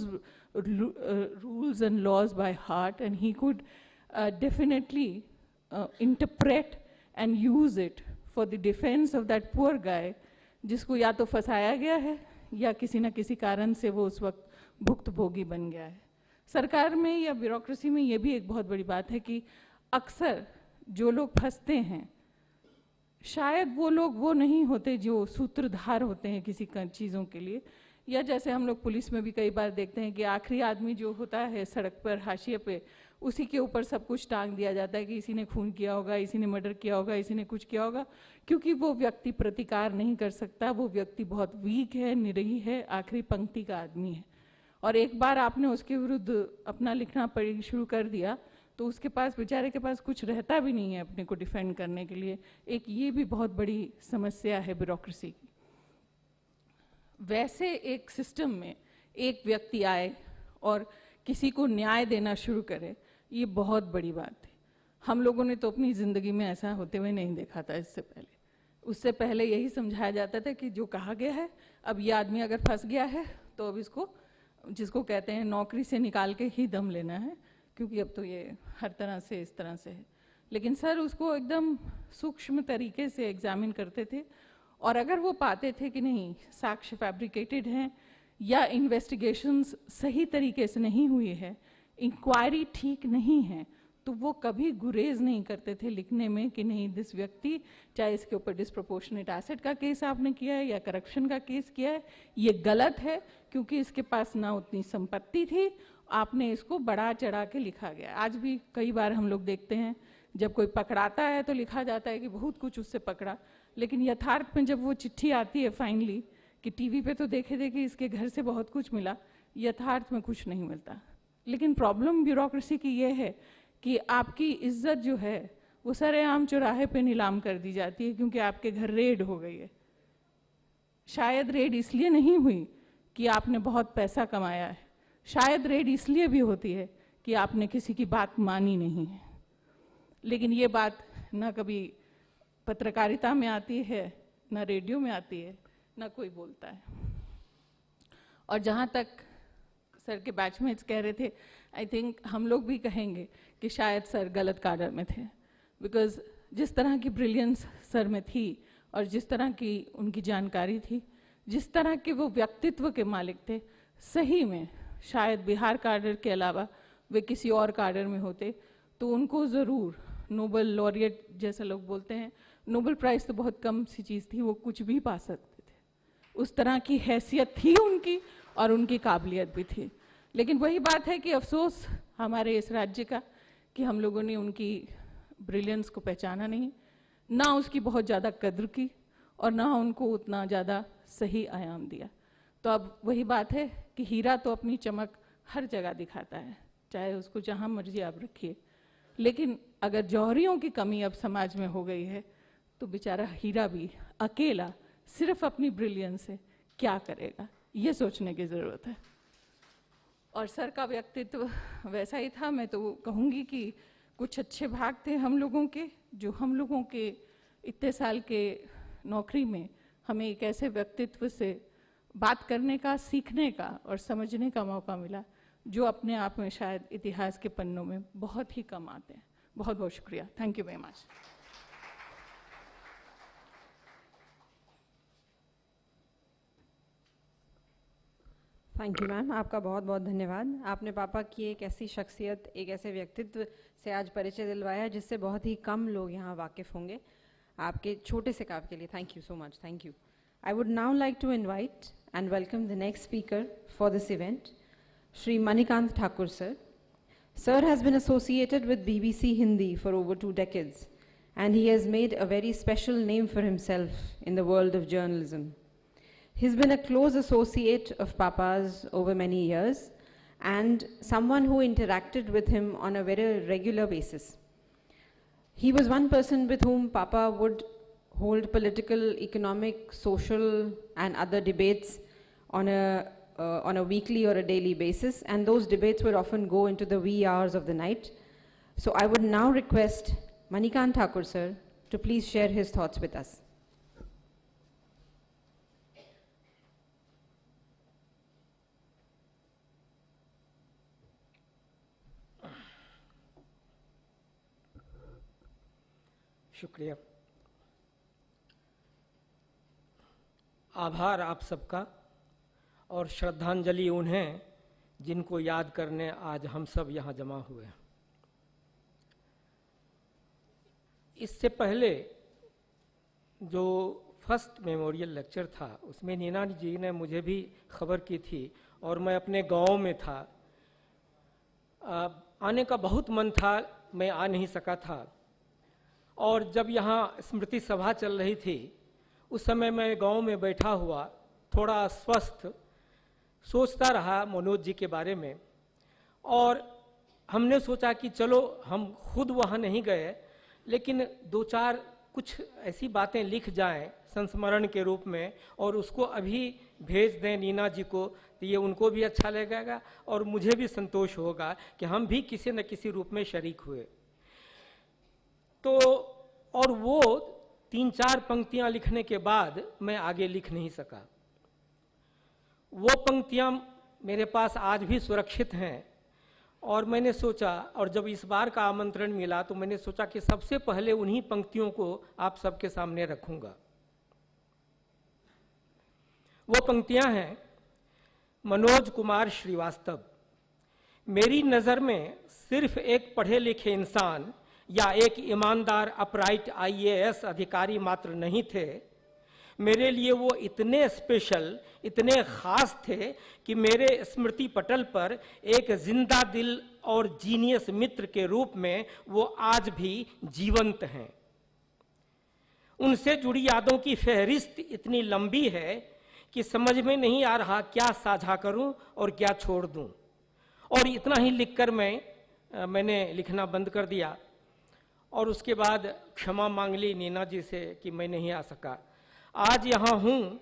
rules and laws by heart, and he could definitely interpret and use it for the defense of that poor guy, जिसको या तो फंसाया गया है या किसी न किसी कारण से वो उस वक्त भुक्तभोगी बन गया है। सरकार में या ब्यूरोक्रेसी में ये भी एक बहुत बड़ी बात है कि अक्सर जो लोग फंसते हैं शायद वो लोग वो नहीं होते जो सूत्रधार होते हैं किसी चीज़ों के लिए, या जैसे हम लोग पुलिस में भी कई बार देखते हैं कि आखिरी आदमी जो होता है सड़क पर हाशिए पे, उसी के ऊपर सब कुछ टांग दिया जाता है कि इसी ने खून किया होगा, इसी ने मर्डर किया होगा, इसी ने कुछ किया होगा, क्योंकि वो व्यक्ति प्रतिकार नहीं कर सकता, वो व्यक्ति बहुत वीक है, निरीह है, आखिरी पंक्ति का आदमी है। और एक बार आपने उसके विरुद्ध अपना लिखना पढ़ी शुरू कर दिया तो उसके पास, बेचारे के पास कुछ रहता भी नहीं है अपने को डिफेंड करने के लिए। एक ये भी बहुत बड़ी समस्या है ब्यूरोक्रेसी की। वैसे एक सिस्टम में एक व्यक्ति आए और किसी को न्याय देना शुरू करे, ये बहुत बड़ी बात है। हम लोगों ने तो अपनी ज़िंदगी में ऐसा होते हुए नहीं देखा था इससे पहले। उससे पहले यही समझाया जाता था कि जो कहा गया है, अब ये आदमी अगर फंस गया है तो अब इसको, जिसको कहते हैं नौकरी से निकाल के ही दम लेना है, क्योंकि अब तो ये हर तरह से इस तरह से है। लेकिन सर उसको एकदम सूक्ष्म तरीके से एग्जामिन करते थे और अगर वो पाते थे कि नहीं साक्ष्य फैब्रिकेटेड हैं या इन्वेस्टिगेशंस सही तरीके से नहीं हुई है, इंक्वायरी ठीक नहीं है, तो वो कभी गुरेज नहीं करते थे लिखने में कि नहीं दिस व्यक्ति, चाहे इसके ऊपर डिस्प्रोपोर्शनेट एसेट का केस आपने किया है या करप्शन का केस किया है, ये गलत है क्योंकि इसके पास ना उतनी संपत्ति थी, आपने इसको बढ़ा चढ़ा के लिखा गया। आज भी कई बार हम लोग देखते हैं जब कोई पकड़ाता है तो लिखा जाता है कि बहुत कुछ उससे पकड़ा, लेकिन यथार्थ में जब वो चिट्ठी आती है फाइनली कि टीवी पे तो देखे इसके घर से बहुत कुछ मिला, यथार्थ में कुछ नहीं मिलता। लेकिन प्रॉब्लम ब्यूरोक्रेसी की ये है कि आपकी इज्जत जो है वो सरेआम चौराहे पे नीलाम कर दी जाती है क्योंकि आपके घर रेड हो गई है। शायद रेड इसलिए नहीं हुई कि आपने बहुत पैसा कमाया है, शायद रेड इसलिए भी होती है कि आपने किसी की बात मानी नहीं है। लेकिन ये बात ना कभी पत्रकारिता में आती है, ना रेडियो में आती है, ना कोई बोलता है। और जहाँ तक सर के बैचमेट्स कह रहे थे, आई थिंक हम लोग भी कहेंगे कि शायद सर गलत काडर में थे, बिकॉज जिस तरह की ब्रिलियंस सर में थी और जिस तरह की उनकी जानकारी थी, जिस तरह के वो व्यक्तित्व के मालिक थे, सही में शायद बिहार काडर के अलावा वे किसी और काडर में होते तो उनको ज़रूर नोबल लॉरिएट जैसा लोग बोलते हैं, नोबल प्राइज़ तो बहुत कम सी चीज़ थी, वो कुछ भी पा सकते थे। उस तरह की हैसियत थी उनकी और उनकी काबिलियत भी थी। लेकिन वही बात है कि अफसोस हमारे इस राज्य का कि हम लोगों ने उनकी ब्रिलियंस को पहचाना नहीं, ना उसकी बहुत ज़्यादा कद्र की और ना उनको उतना ज़्यादा सही आयाम दिया। तो अब वही बात है कि हीरा तो अपनी चमक हर जगह दिखाता है, चाहे उसको जहाँ मर्जी आप रखिए, लेकिन अगर जौहरियों की कमी अब समाज में हो गई है तो बेचारा हीरा भी अकेला सिर्फ अपनी ब्रिलियंस से क्या करेगा, ये सोचने की ज़रूरत है। और सर का व्यक्तित्व वैसा ही था। मैं तो कहूँगी कि कुछ अच्छे भाग थे हम लोगों के, जो हम लोगों के इतने साल के नौकरी में हमें एक ऐसे व्यक्तित्व से बात करने का, सीखने का और समझने का मौका मिला, जो अपने आप में शायद इतिहास के पन्नों में बहुत ही कम आते हैं। बहुत बहुत शुक्रिया। Thank you very much. Thank you ma'am, आपका बहुत बहुत धन्यवाद। आपने पापा की एक ऐसी शख्सियत, एक ऐसे व्यक्तित्व से आज परिचय दिलवाया जिससे बहुत ही कम लोग यहाँ वाकिफ़ होंगे। आपके छोटे से काम के लिए thank you so much. Thank you. I would now like to invite and welcome the next speaker for this event, Shri Manikant Thakur sir. Sir has been associated with BBC Hindi for over 2 decades, and he has made a very special name for himself in the world of journalism. He's been a close associate of Papa's over many years, and someone who interacted with him on a very regular basis. He was one person with whom Papa would hold political, economic, social, and other debates on a weekly or a daily basis, and those debates would often go into the wee hours of the night. So I would now request Manikant Thakur sir to please share his thoughts with us. शुक्रिया। आभार आप सबका और श्रद्धांजलि उन्हें जिनको याद करने आज हम सब यहाँ जमा हुए हैं। इससे पहले जो फर्स्ट मेमोरियल लेक्चर था उसमें नीना जी ने मुझे भी खबर की थी और मैं अपने गांव में था। आने का बहुत मन था, मैं आ नहीं सका था। और जब यहाँ स्मृति सभा चल रही थी उस समय मैं गांव में बैठा हुआ थोड़ा अस्वस्थ सोचता रहा मनोज जी के बारे में, और हमने सोचा कि चलो हम खुद वहाँ नहीं गए लेकिन 2-4 कुछ ऐसी बातें लिख जाएं संस्मरण के रूप में और उसको अभी भेज दें नीना जी को, तो ये उनको भी अच्छा लगेगा और मुझे भी संतोष होगा कि हम भी किसी न किसी रूप में शरीक हुए। तो और वो 3-4 पंक्तियां लिखने के बाद मैं आगे लिख नहीं सका। वो पंक्तियां मेरे पास आज भी सुरक्षित हैं और मैंने सोचा, और जब इस बार का आमंत्रण मिला तो मैंने सोचा कि सबसे पहले उन्हीं पंक्तियों को आप सबके सामने रखूंगा। वो पंक्तियां हैं, मनोज कुमार श्रीवास्तव मेरी नज़र में सिर्फ एक पढ़े लिखे इंसान या एक ईमानदार अपराइट IAS अधिकारी मात्र नहीं थे, मेरे लिए वो इतने स्पेशल, इतने खास थे कि मेरे स्मृति पटल पर एक जिंदा दिल और जीनियस मित्र के रूप में वो आज भी जीवंत हैं। उनसे जुड़ी यादों की फहरिस्त इतनी लंबी है कि समझ में नहीं आ रहा क्या साझा करूं और क्या छोड़ दूं। और इतना ही लिखकर मैंने लिखना बंद कर दिया और उसके बाद क्षमा मांग ली नीना जी से कि मैं नहीं आ सका। आज यहाँ हूँ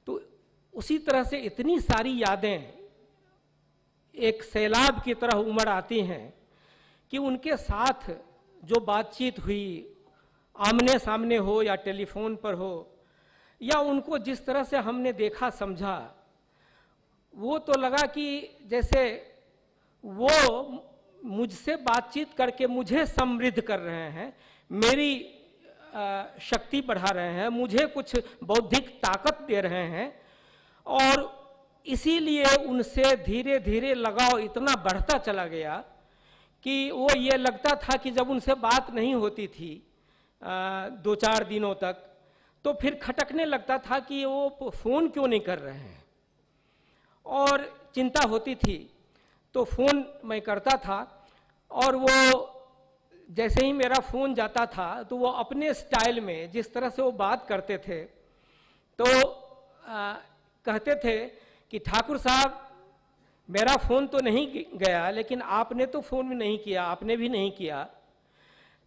तो उसी तरह से इतनी सारी यादें एक सैलाब की तरह उमड़ आती हैं कि उनके साथ जो बातचीत हुई, आमने सामने हो या टेलीफोन पर हो, या उनको जिस तरह से हमने देखा समझा, वो तो लगा कि जैसे वो मुझसे बातचीत करके मुझे समृद्ध कर रहे हैं, मेरी शक्ति बढ़ा रहे हैं, मुझे कुछ बौद्धिक ताकत दे रहे हैं। और इसीलिए उनसे धीरे धीरे लगाव इतना बढ़ता चला गया कि वो ये लगता था कि जब उनसे बात नहीं होती थी 2-4 दिनों तक, तो फिर खटकने लगता था कि वो फ़ोन क्यों नहीं कर रहे हैं, और चिंता होती थी। तो फ़ोन मैं करता था और वो जैसे ही मेरा फ़ोन जाता था तो वो अपने स्टाइल में जिस तरह से वो बात करते थे, तो कहते थे कि ठाकुर साहब मेरा फ़ोन तो नहीं गया, लेकिन आपने तो फ़ोन भी नहीं किया, आपने भी नहीं किया,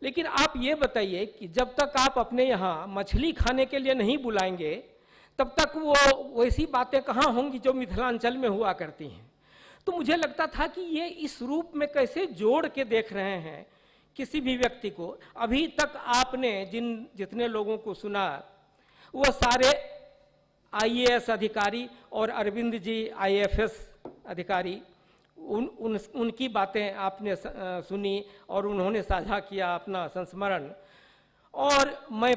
लेकिन आप ये बताइए कि जब तक आप अपने यहाँ मछली खाने के लिए नहीं बुलाएंगे तब तक वो वैसी बातें कहाँ होंगी जो मिथिलांचल में हुआ करती हैं। तो मुझे लगता था कि ये इस रूप में कैसे जोड़ के देख रहे हैं किसी भी व्यक्ति को। अभी तक आपने जितने लोगों को सुना वो सारे IAS अधिकारी और अरविंद जी IFS अधिकारी, उनकी बातें आपने सुनी और उन्होंने साझा किया अपना संस्मरण। और मैं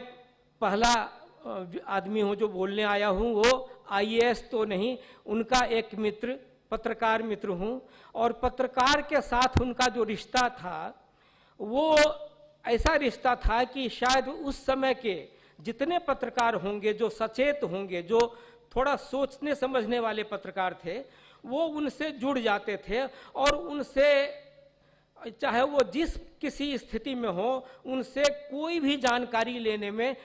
पहला आदमी हूँ जो बोलने आया हूँ, वो IAS तो नहीं, उनका एक मित्र, पत्रकार मित्र हूँ। और पत्रकार के साथ उनका जो रिश्ता था वो ऐसा रिश्ता था कि शायद उस समय के जितने पत्रकार होंगे, जो सचेत होंगे, जो थोड़ा सोचने समझने वाले पत्रकार थे, वो उनसे जुड़ जाते थे और उनसे चाहे वो जिस किसी स्थिति में हो, उनसे कोई भी जानकारी लेने में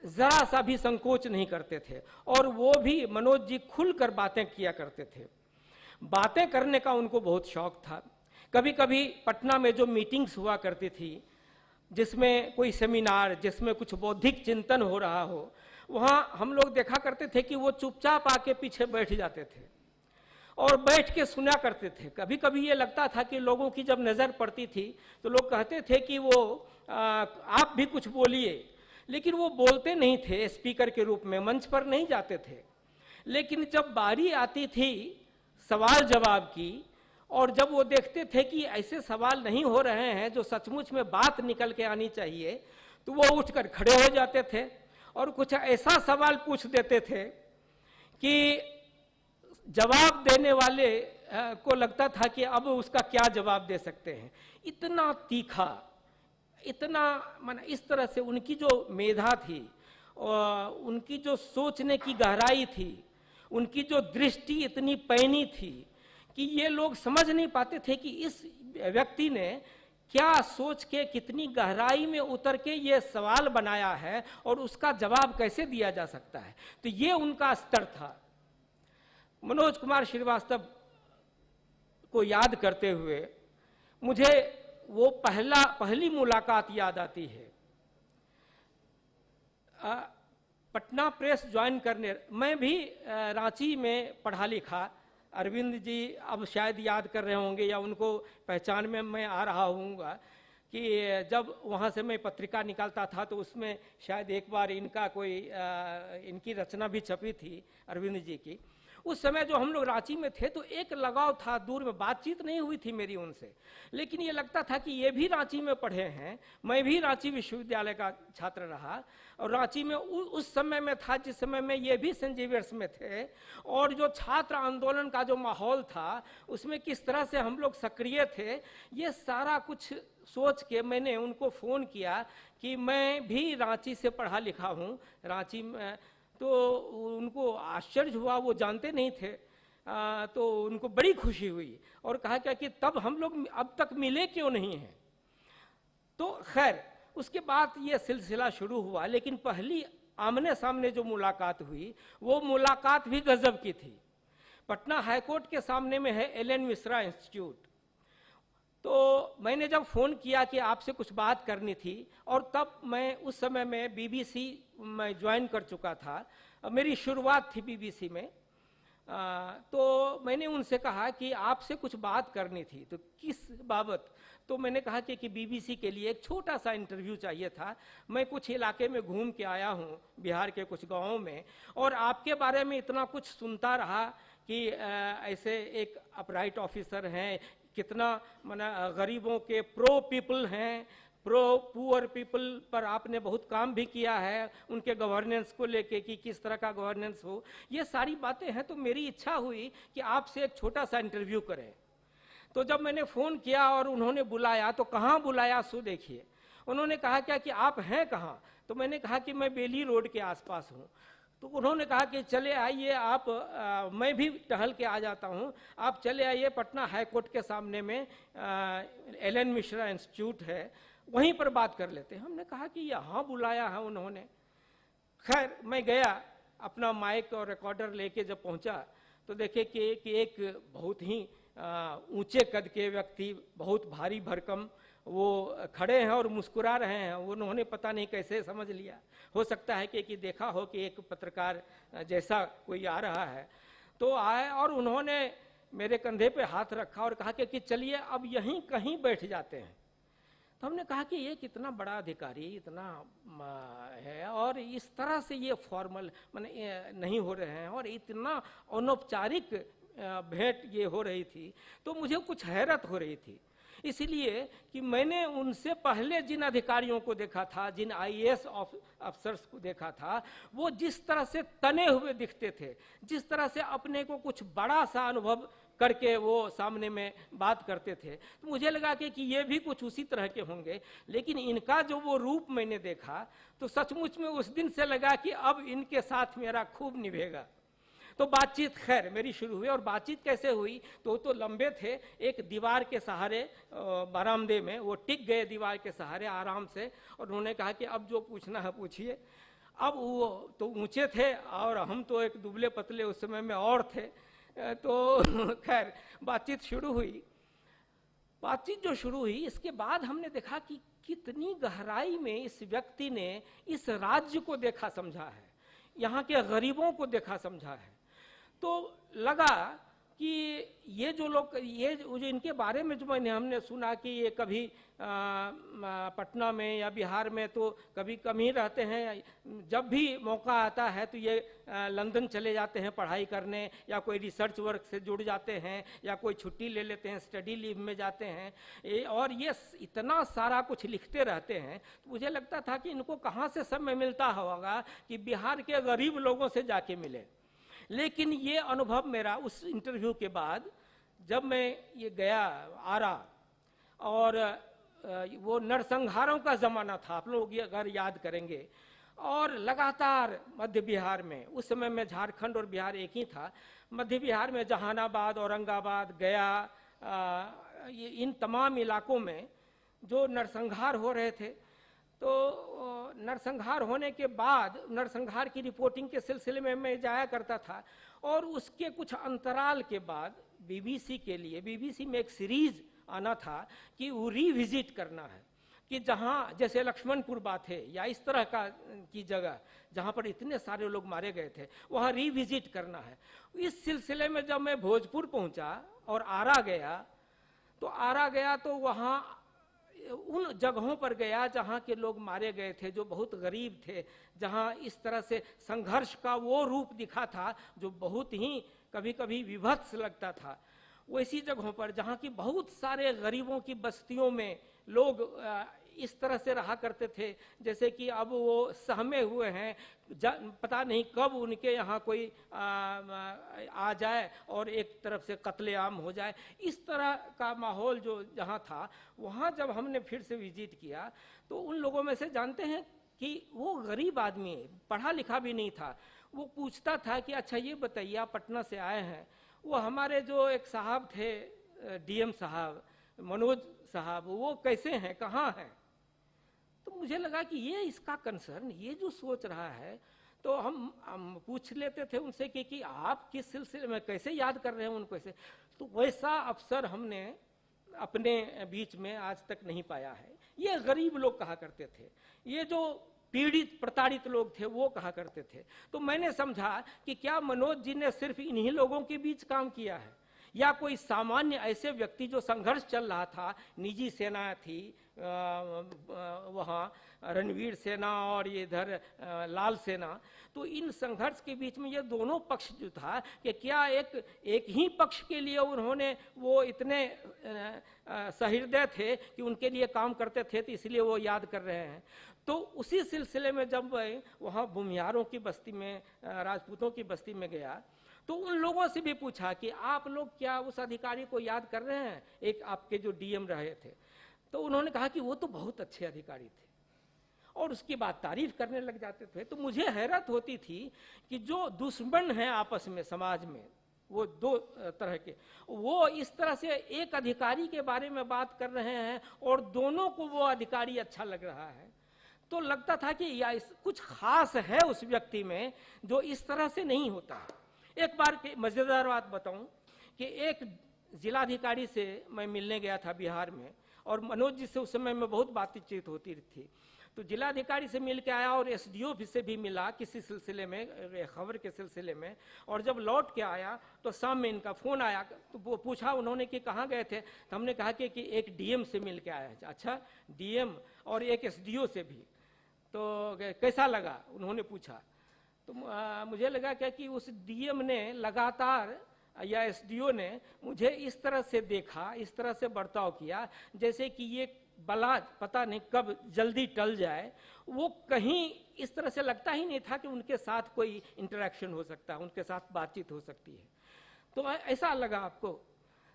ज़रा सा भी संकोच नहीं करते थे। और वो भी मनोज जी खुलकर बातें किया करते थे। बातें करने का उनको बहुत शौक था। कभी कभी पटना में जो मीटिंग्स हुआ करती थी, जिसमें कोई सेमिनार, जिसमें कुछ बौद्धिक चिंतन हो रहा हो, वहाँ हम लोग देखा करते थे कि वो चुपचाप आके पीछे बैठ जाते थे और बैठ के सुना करते थे। कभी कभी ये लगता था कि लोगों की जब नज़र पड़ती थी तो लोग कहते थे कि वो आप भी कुछ बोलिए, लेकिन वो बोलते नहीं थे स्पीकर के रूप में, मंच पर नहीं जाते थे। लेकिन जब बारी आती थी सवाल जवाब की, और जब वो देखते थे कि ऐसे सवाल नहीं हो रहे हैं जो सचमुच में बात निकल के आनी चाहिए, तो वो उठकर खड़े हो जाते थे और कुछ ऐसा सवाल पूछ देते थे कि जवाब देने वाले को लगता था कि अब उसका क्या जवाब दे सकते हैं। इतना तीखा, इतना माना इस तरह से उनकी जो मेधा थी, उनकी जो सोचने की गहराई थी, उनकी जो दृष्टि इतनी पैनी थी कि ये लोग समझ नहीं पाते थे कि इस व्यक्ति ने क्या सोच के कितनी गहराई में उतर के ये सवाल बनाया है और उसका जवाब कैसे दिया जा सकता है। तो ये उनका स्तर था। मनोज कुमार श्रीवास्तव को याद करते हुए मुझे वो पहली मुलाकात याद आती है। पटना प्रेस ज्वाइन करने, मैं भी रांची में पढ़ा लिखा। अरविंद जी अब शायद याद कर रहे होंगे या उनको पहचान में मैं आ रहा हूँगा कि जब वहाँ से मैं पत्रिका निकालता था तो उसमें शायद एक बार इनका कोई इनकी रचना भी छपी थी, अरविंद जी की। उस समय जो हम लोग रांची में थे तो एक लगाव था, दूर में बातचीत नहीं हुई थी मेरी उनसे, लेकिन ये लगता था कि ये भी रांची में पढ़े हैं, मैं भी रांची विश्वविद्यालय का छात्र रहा और रांची में उस समय में था जिस समय में ये भी सेंट जेवियर्स में थे, और जो छात्र आंदोलन का जो माहौल था उसमें किस तरह से हम लोग सक्रिय थे, ये सारा कुछ सोच के मैंने उनको फ़ोन किया कि मैं भी रांची से पढ़ा लिखा हूँ, रांची में। तो उनको आश्चर्य हुआ, वो जानते नहीं थे। तो उनको बड़ी खुशी हुई और कहा क्या कि तब हम लोग अब तक मिले क्यों नहीं हैं। तो खैर उसके बाद ये सिलसिला शुरू हुआ, लेकिन पहली आमने सामने जो मुलाकात हुई वो मुलाकात भी गजब की थी। पटना हाईकोर्ट के सामने में है एल.एन. मिश्रा इंस्टीट्यूट। तो मैंने जब फ़ोन किया कि आपसे कुछ बात करनी थी, और तब मैं उस समय में बीबीसी में ज्वाइन कर चुका था, मेरी शुरुआत थी बीबीसी में। तो मैंने उनसे कहा कि आपसे कुछ बात करनी थी, तो किस बाबत। तो मैंने कहा कि बीबीसी के लिए एक छोटा सा इंटरव्यू चाहिए था, मैं कुछ इलाके में घूम के आया हूँ, बिहार के कुछ गाँवों में, और आपके बारे में इतना कुछ सुनता रहा कि ऐसे एक अपराइट ऑफिसर हैं, कितना माना गरीबों के प्रो पीपल हैं, प्रो पुअर पीपल पर आपने बहुत काम भी किया है, उनके गवर्नेंस को लेके कि किस तरह का गवर्नेंस हो, ये सारी बातें हैं। तो मेरी इच्छा हुई कि आपसे एक छोटा सा इंटरव्यू करें। तो जब मैंने फ़ोन किया और उन्होंने बुलाया, तो कहाँ बुलाया सो देखिए, उन्होंने कहा क्या कि आप हैं कहाँ। तो मैंने कहा कि मैं बेली रोड के आसपास हूँ। तो उन्होंने कहा कि चले आइए आप, मैं भी टहल के आ जाता हूँ, आप चले आइए, पटना हाई कोर्ट के सामने में एल.एन. मिश्रा इंस्टीट्यूट है, वहीं पर बात कर लेते हैं। हमने कहा कि यहाँ बुलाया है उन्होंने। खैर मैं गया, अपना माइक और रिकॉर्डर लेके जब पहुँचा तो देखे कि एक बहुत ही ऊंचे कद के व्यक्ति, बहुत भारी भरकम, वो खड़े हैं और मुस्कुरा रहे हैं। उन्होंने पता नहीं कैसे समझ लिया, हो सकता है कि देखा हो कि एक पत्रकार जैसा कोई आ रहा है। तो आए और उन्होंने मेरे कंधे पे हाथ रखा और कहा कि चलिए अब यहीं कहीं बैठ जाते हैं। तो हमने कहा कि ये कितना बड़ा अधिकारी, इतना है, और इस तरह से ये फॉर्मल माने नहीं हो रहे हैं, और इतना अनौपचारिक भेंट ये हो रही थी। तो मुझे कुछ हैरत हो रही थी, इसलिए कि मैंने उनसे पहले जिन अधिकारियों को देखा था, जिन आईएएस अफसर्स को देखा था, वो जिस तरह से तने हुए दिखते थे, जिस तरह से अपने को कुछ बड़ा सा अनुभव करके वो सामने में बात करते थे, तो मुझे लगा कि ये भी कुछ उसी तरह के होंगे। लेकिन इनका जो वो रूप मैंने देखा तो सचमुच में उस दिन से लगा कि अब इनके साथ मेरा खूब निभेगा। तो बातचीत खैर मेरी शुरू हुई। और बातचीत कैसे हुई, तो लंबे थे, एक दीवार के सहारे बरामदे में वो टिक गए, दीवार के सहारे आराम से, और उन्होंने कहा कि अब जो पूछना है पूछिए। अब वो तो ऊंचे थे और हम तो एक दुबले पतले उस समय में और थे। तो खैर बातचीत शुरू हुई। बातचीत जो शुरू हुई, इसके बाद हमने देखा कि कितनी गहराई में इस व्यक्ति ने इस राज्य को देखा समझा है, यहाँ के गरीबों को देखा समझा है। तो लगा कि ये जो लोग, ये जो इनके बारे में जो हमने सुना कि ये कभी पटना में या बिहार में तो कभी कम ही रहते हैं, जब भी मौका आता है तो ये लंदन चले जाते हैं पढ़ाई करने, या कोई रिसर्च वर्क से जुड़ जाते हैं, या कोई छुट्टी ले लेते हैं, स्टडी लीव में जाते हैं, और ये इतना सारा कुछ लिखते रहते हैं। तो मुझे लगता था कि इनको कहाँ से समय मिलता होगा कि बिहार के गरीब लोगों से जाके मिले। लेकिन ये अनुभव मेरा उस इंटरव्यू के बाद, जब मैं ये गया आरा, और वो नरसंहारों का ज़माना था, आप लोग ये अगर याद करेंगे, और लगातार मध्य बिहार में, उस समय में झारखंड और बिहार एक ही था, मध्य बिहार में जहानाबाद, औरंगाबाद, गया, ये इन तमाम इलाकों में जो नरसंहार हो रहे थे। तो नरसंहार होने के बाद, नरसंहार की रिपोर्टिंग के सिलसिले में मैं जाया करता था, और उसके कुछ अंतराल के बाद बीबीसी के लिए, बीबीसी में एक सीरीज आना था कि वो रिविजिट करना है, कि जहाँ जैसे लक्ष्मणपुर बात है या इस तरह का की जगह जहाँ पर इतने सारे लोग मारे गए थे, वहाँ रिविजिट करना है। इस सिलसिले में जब मैं भोजपुर पहुँचा और आरा गया, तो वहाँ उन जगहों पर गया जहाँ के लोग मारे गए थे, जो बहुत गरीब थे, जहाँ इस तरह से संघर्ष का वो रूप दिखा था जो बहुत ही कभी कभी विभत्स लगता था। वैसी जगहों पर जहाँ की बहुत सारे गरीबों की बस्तियों में लोग इस तरह से रहा करते थे जैसे कि अब वो सहमे हुए हैं, पता नहीं कब उनके यहाँ कोई आ जाए और एक तरफ से कत्लेआम हो जाए। इस तरह का माहौल जो जहाँ था, वहाँ जब हमने फिर से विजिट किया तो उन लोगों में से जानते हैं कि वो गरीब आदमी, पढ़ा लिखा भी नहीं था, वो पूछता था कि अच्छा ये बताइए आप पटना से आए हैं, वो हमारे जो एक साहब थे डीएम साहब, मनोज साहब, वो कैसे हैं, कहाँ हैं? तो मुझे लगा कि ये इसका कंसर्न, ये जो सोच रहा है, तो हम पूछ लेते थे उनसे कि आप किस सिलसिले में कैसे याद कर रहे हैं उनको ऐसे। तो वैसा अवसर हमने अपने बीच में आज तक नहीं पाया है। ये गरीब लोग कहा करते थे, ये जो पीड़ित प्रताड़ित लोग थे वो कहा करते थे। तो मैंने समझा कि क्या मनोज जी ने सिर्फ इन्हीं लोगों के बीच काम किया है, या कोई सामान्य ऐसे व्यक्ति जो संघर्ष चल रहा था, निजी सेना थी वहाँ, रणवीर सेना और ये इधर लाल सेना, तो इन संघर्ष के बीच में ये दोनों पक्ष जो था कि क्या एक ही पक्ष के लिए उन्होंने वो इतने सहृदय थे कि उनके लिए काम करते थे, तो इसलिए वो याद कर रहे हैं। तो उसी सिलसिले में जब वहाँ भूमिहारों की बस्ती में, राजपूतों की बस्ती में गया, तो उन लोगों से भी पूछा कि आप लोग क्या उस अधिकारी को याद कर रहे हैं, एक आपके जो डीएम रहे थे? तो उन्होंने कहा कि वो तो बहुत अच्छे अधिकारी थे, और उसके बाद तारीफ करने लग जाते थे। तो मुझे हैरत होती थी कि जो दुश्मन हैं आपस में समाज में, वो दो तरह के, वो इस तरह से एक अधिकारी के बारे में बात कर रहे हैं और दोनों को वो अधिकारी अच्छा लग रहा है। तो लगता था कि या कुछ खास है उस व्यक्ति में जो इस तरह से नहीं होता है। एक बार की मजेदार बात बताऊं कि एक जिलाधिकारी से मैं मिलने गया था बिहार में, और मनोज जी से उस समय में बहुत बातचीत होती थी। तो जिलाधिकारी से मिल के आया और एसडीओ से भी मिला किसी सिलसिले में, खबर के सिलसिले में, और जब लौट के आया तो शाम में इनका फ़ोन आया। तो वो पूछा उन्होंने कि कहाँ गए थे, तो हमने कहा कि एक डीएम से मिल के आया। अच्छा, डीएम और एक एसडीओ से भी, तो कैसा लगा उन्होंने पूछा। तो मुझे लगा क्या कि उस डीएम ने लगातार, या एसडीओ ने मुझे इस तरह से देखा, इस तरह से बर्ताव किया जैसे कि ये बला पता नहीं कब जल्दी टल जाए। वो कहीं इस तरह से लगता ही नहीं था कि उनके साथ कोई इंटरेक्शन हो सकता है, उनके साथ बातचीत हो सकती है। तो ऐसा लगा आपको?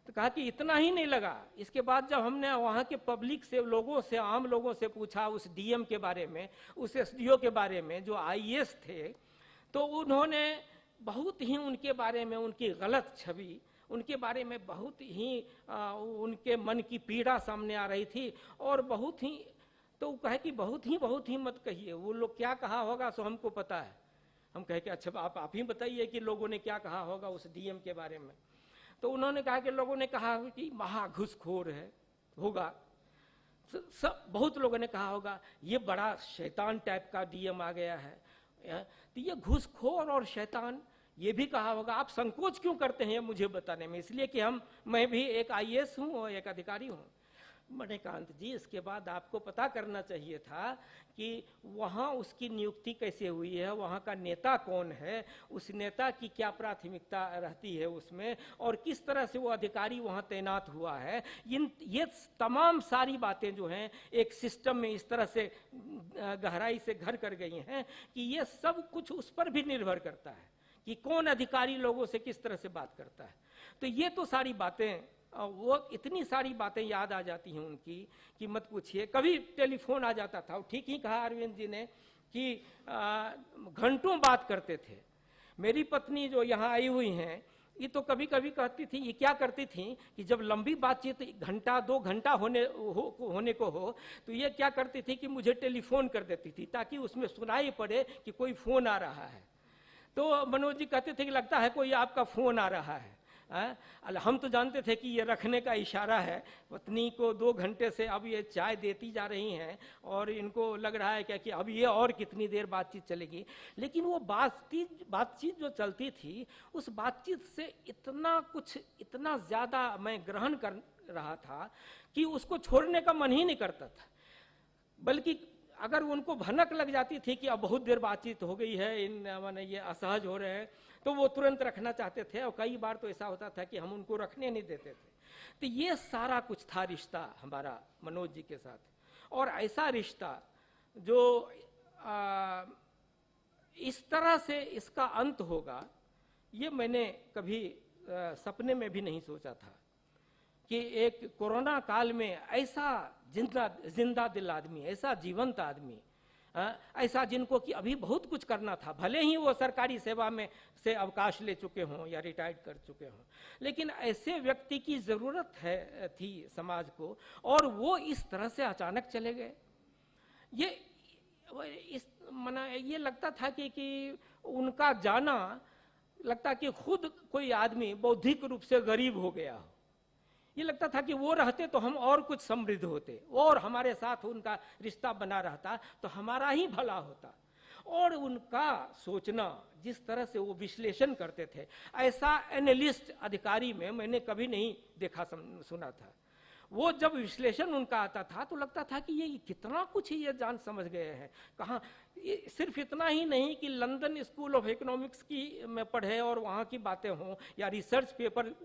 तो कहा कि इतना ही नहीं लगा। इसके बाद जब हमने वहाँ के पब्लिक से, लोगों से, आम लोगों से पूछा उस डीएम के बारे में, उस एसडीओ के बारे में जो आईएएस थे, तो उन्होंने बहुत ही उनके बारे में, उनकी गलत छवि, उनके बारे में बहुत ही उनके मन की पीड़ा सामने आ रही थी। और बहुत ही, तो कहे कि बहुत ही मत कहिए, वो लोग क्या कहा होगा सो हमको पता है। हम कहे कि अच्छा आप ही बताइए कि लोगों ने क्या कहा होगा उस डीएम के बारे में। तो उन्होंने कहा कि लोगों ने कहा कि महा घुसखोर है, होगा। सब बहुत लोगों ने कहा होगा ये बड़ा शैतान टाइप का डीएम आ गया है। तो ये घुसखोर और शैतान, ये भी कहा होगा। आप संकोच क्यों करते हैं मुझे बताने में? इसलिए कि मैं भी एक आईएएस हूँ और एक अधिकारी हूँ। मणिकांत जी, इसके बाद आपको पता करना चाहिए था कि वहाँ उसकी नियुक्ति कैसे हुई है, वहाँ का नेता कौन है, उस नेता की क्या प्राथमिकता रहती है उसमें, और किस तरह से वो अधिकारी वहाँ तैनात हुआ है। ये तमाम सारी बातें जो हैं एक सिस्टम में इस तरह से गहराई से घर कर गई हैं कि ये सब कुछ उस पर भी निर्भर करता है कि कौन अधिकारी लोगों से किस तरह से बात करता है। तो ये तो सारी बातें, वो इतनी सारी बातें याद आ जाती हैं उनकी कि मत पूछिए। कभी टेलीफोन आ जाता था, ठीक ही कहा अरविंद जी ने कि घंटों बात करते थे। मेरी पत्नी जो यहाँ आई हुई हैं, ये तो कभी कभी कहती थी, ये क्या करती थी कि जब लंबी बातचीत घंटा 2 घंटा होने को हो तो ये क्या करती थी कि मुझे टेलीफोन कर देती थी ताकि उसमें सुनाई पड़े कि कोई फ़ोन आ रहा है। तो मनोज जी कहते थे कि लगता है कोई आपका फ़ोन आ रहा है। तो मैं हम तो जानते थे कि ये रखने का इशारा है, पत्नी को 2 घंटे से अब ये चाय देती जा रही हैं और इनको लग रहा है क्या कि अब ये और कितनी देर बातचीत चलेगी। लेकिन वो बातचीत जो चलती थी, उस बातचीत से इतना कुछ, इतना ज़्यादा मैं ग्रहण कर रहा था कि उसको छोड़ने का मन ही नहीं करता था। बल्कि अगर उनको भनक लग जाती थी कि अब बहुत देर बातचीत हो गई है, इन माने ये असहज हो रहे हैं, तो वो तुरंत रखना चाहते थे। और कई बार तो ऐसा होता था कि हम उनको रखने नहीं देते थे। तो ये सारा कुछ था रिश्ता हमारा मनोज जी के साथ। और ऐसा रिश्ता जो इस तरह से इसका अंत होगा, ये मैंने कभी सपने में भी नहीं सोचा था कि एक कोरोना काल में ऐसा जिंदा दिल आदमी, ऐसा जीवंत आदमी, ऐसा जिनको कि अभी बहुत कुछ करना था, भले ही वो सरकारी सेवा में से अवकाश ले चुके हों या रिटायर्ड कर चुके हों, लेकिन ऐसे व्यक्ति की ज़रूरत थी समाज को, और वो इस तरह से अचानक चले गए। ये लगता था कि उनका जाना, लगता कि खुद कोई आदमी बौद्धिक रूप से गरीब हो गया हो। ये लगता था कि वो रहते तो हम और कुछ समृद्ध होते, और हमारे साथ उनका रिश्ता बना रहता तो हमारा ही भला होता। और उनका सोचना, जिस तरह से वो विश्लेषण करते थे, ऐसा एनालिस्ट अधिकारी में मैंने कभी नहीं देखा सुना था। वो जब विश्लेषण उनका आता था तो लगता था कि ये कितना कुछ ही ये जान समझ गए हैं। कहाँ सिर्फ इतना ही नहीं कि लंदन स्कूल ऑफ इकोनॉमिक्स की में पढ़े और वहाँ की बातें हों, या रिसर्च पेपर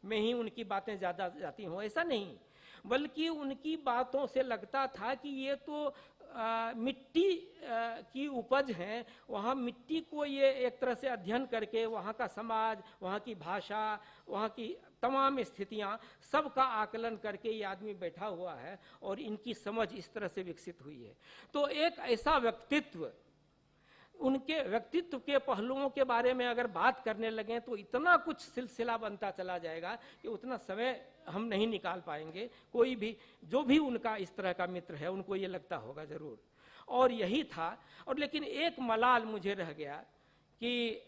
में ही उनकी बातें ज़्यादा जाती हों, ऐसा नहीं, बल्कि उनकी बातों से लगता था कि ये तो मिट्टी की उपज हैं। वहाँ मिट्टी को ये एक तरह से अध्ययन करके वहाँ का समाज, वहाँ की भाषा, वहाँ की तमाम स्थितियाँ, सबका आकलन करके ये आदमी बैठा हुआ है और इनकी समझ इस तरह से विकसित हुई है। तो एक ऐसा व्यक्तित्व, उनके व्यक्तित्व के पहलुओं के बारे में अगर बात करने लगें तो इतना कुछ सिलसिला बनता चला जाएगा कि उतना समय हम नहीं निकाल पाएंगे। कोई भी, जो भी उनका इस तरह का मित्र है, उनको ये लगता होगा ज़रूर। और यही था। और लेकिन एक मलाल मुझे रह गया कि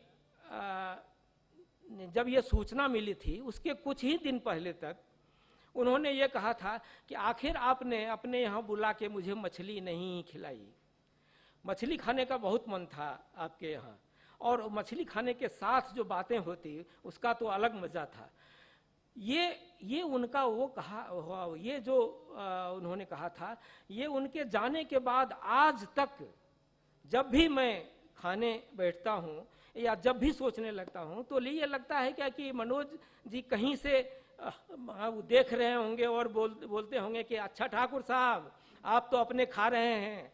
जब ये सूचना मिली थी, उसके कुछ ही दिन पहले तक उन्होंने ये कहा था कि आखिर आपने अपने यहाँ बुला के मुझे मछली नहीं खिलाई। मछली खाने का बहुत मन था आपके यहाँ, और मछली खाने के साथ जो बातें होती उसका तो अलग मज़ा था। ये उनका वो कहा, ये जो उन्होंने कहा था, ये उनके जाने के बाद आज तक जब भी मैं खाने बैठता हूँ या जब भी सोचने लगता हूँ तो ये लगता है क्या कि मनोज जी कहीं से देख रहे होंगे और बोलते होंगे कि अच्छा ठाकुर साहब, आप तो अपने खा रहे हैं,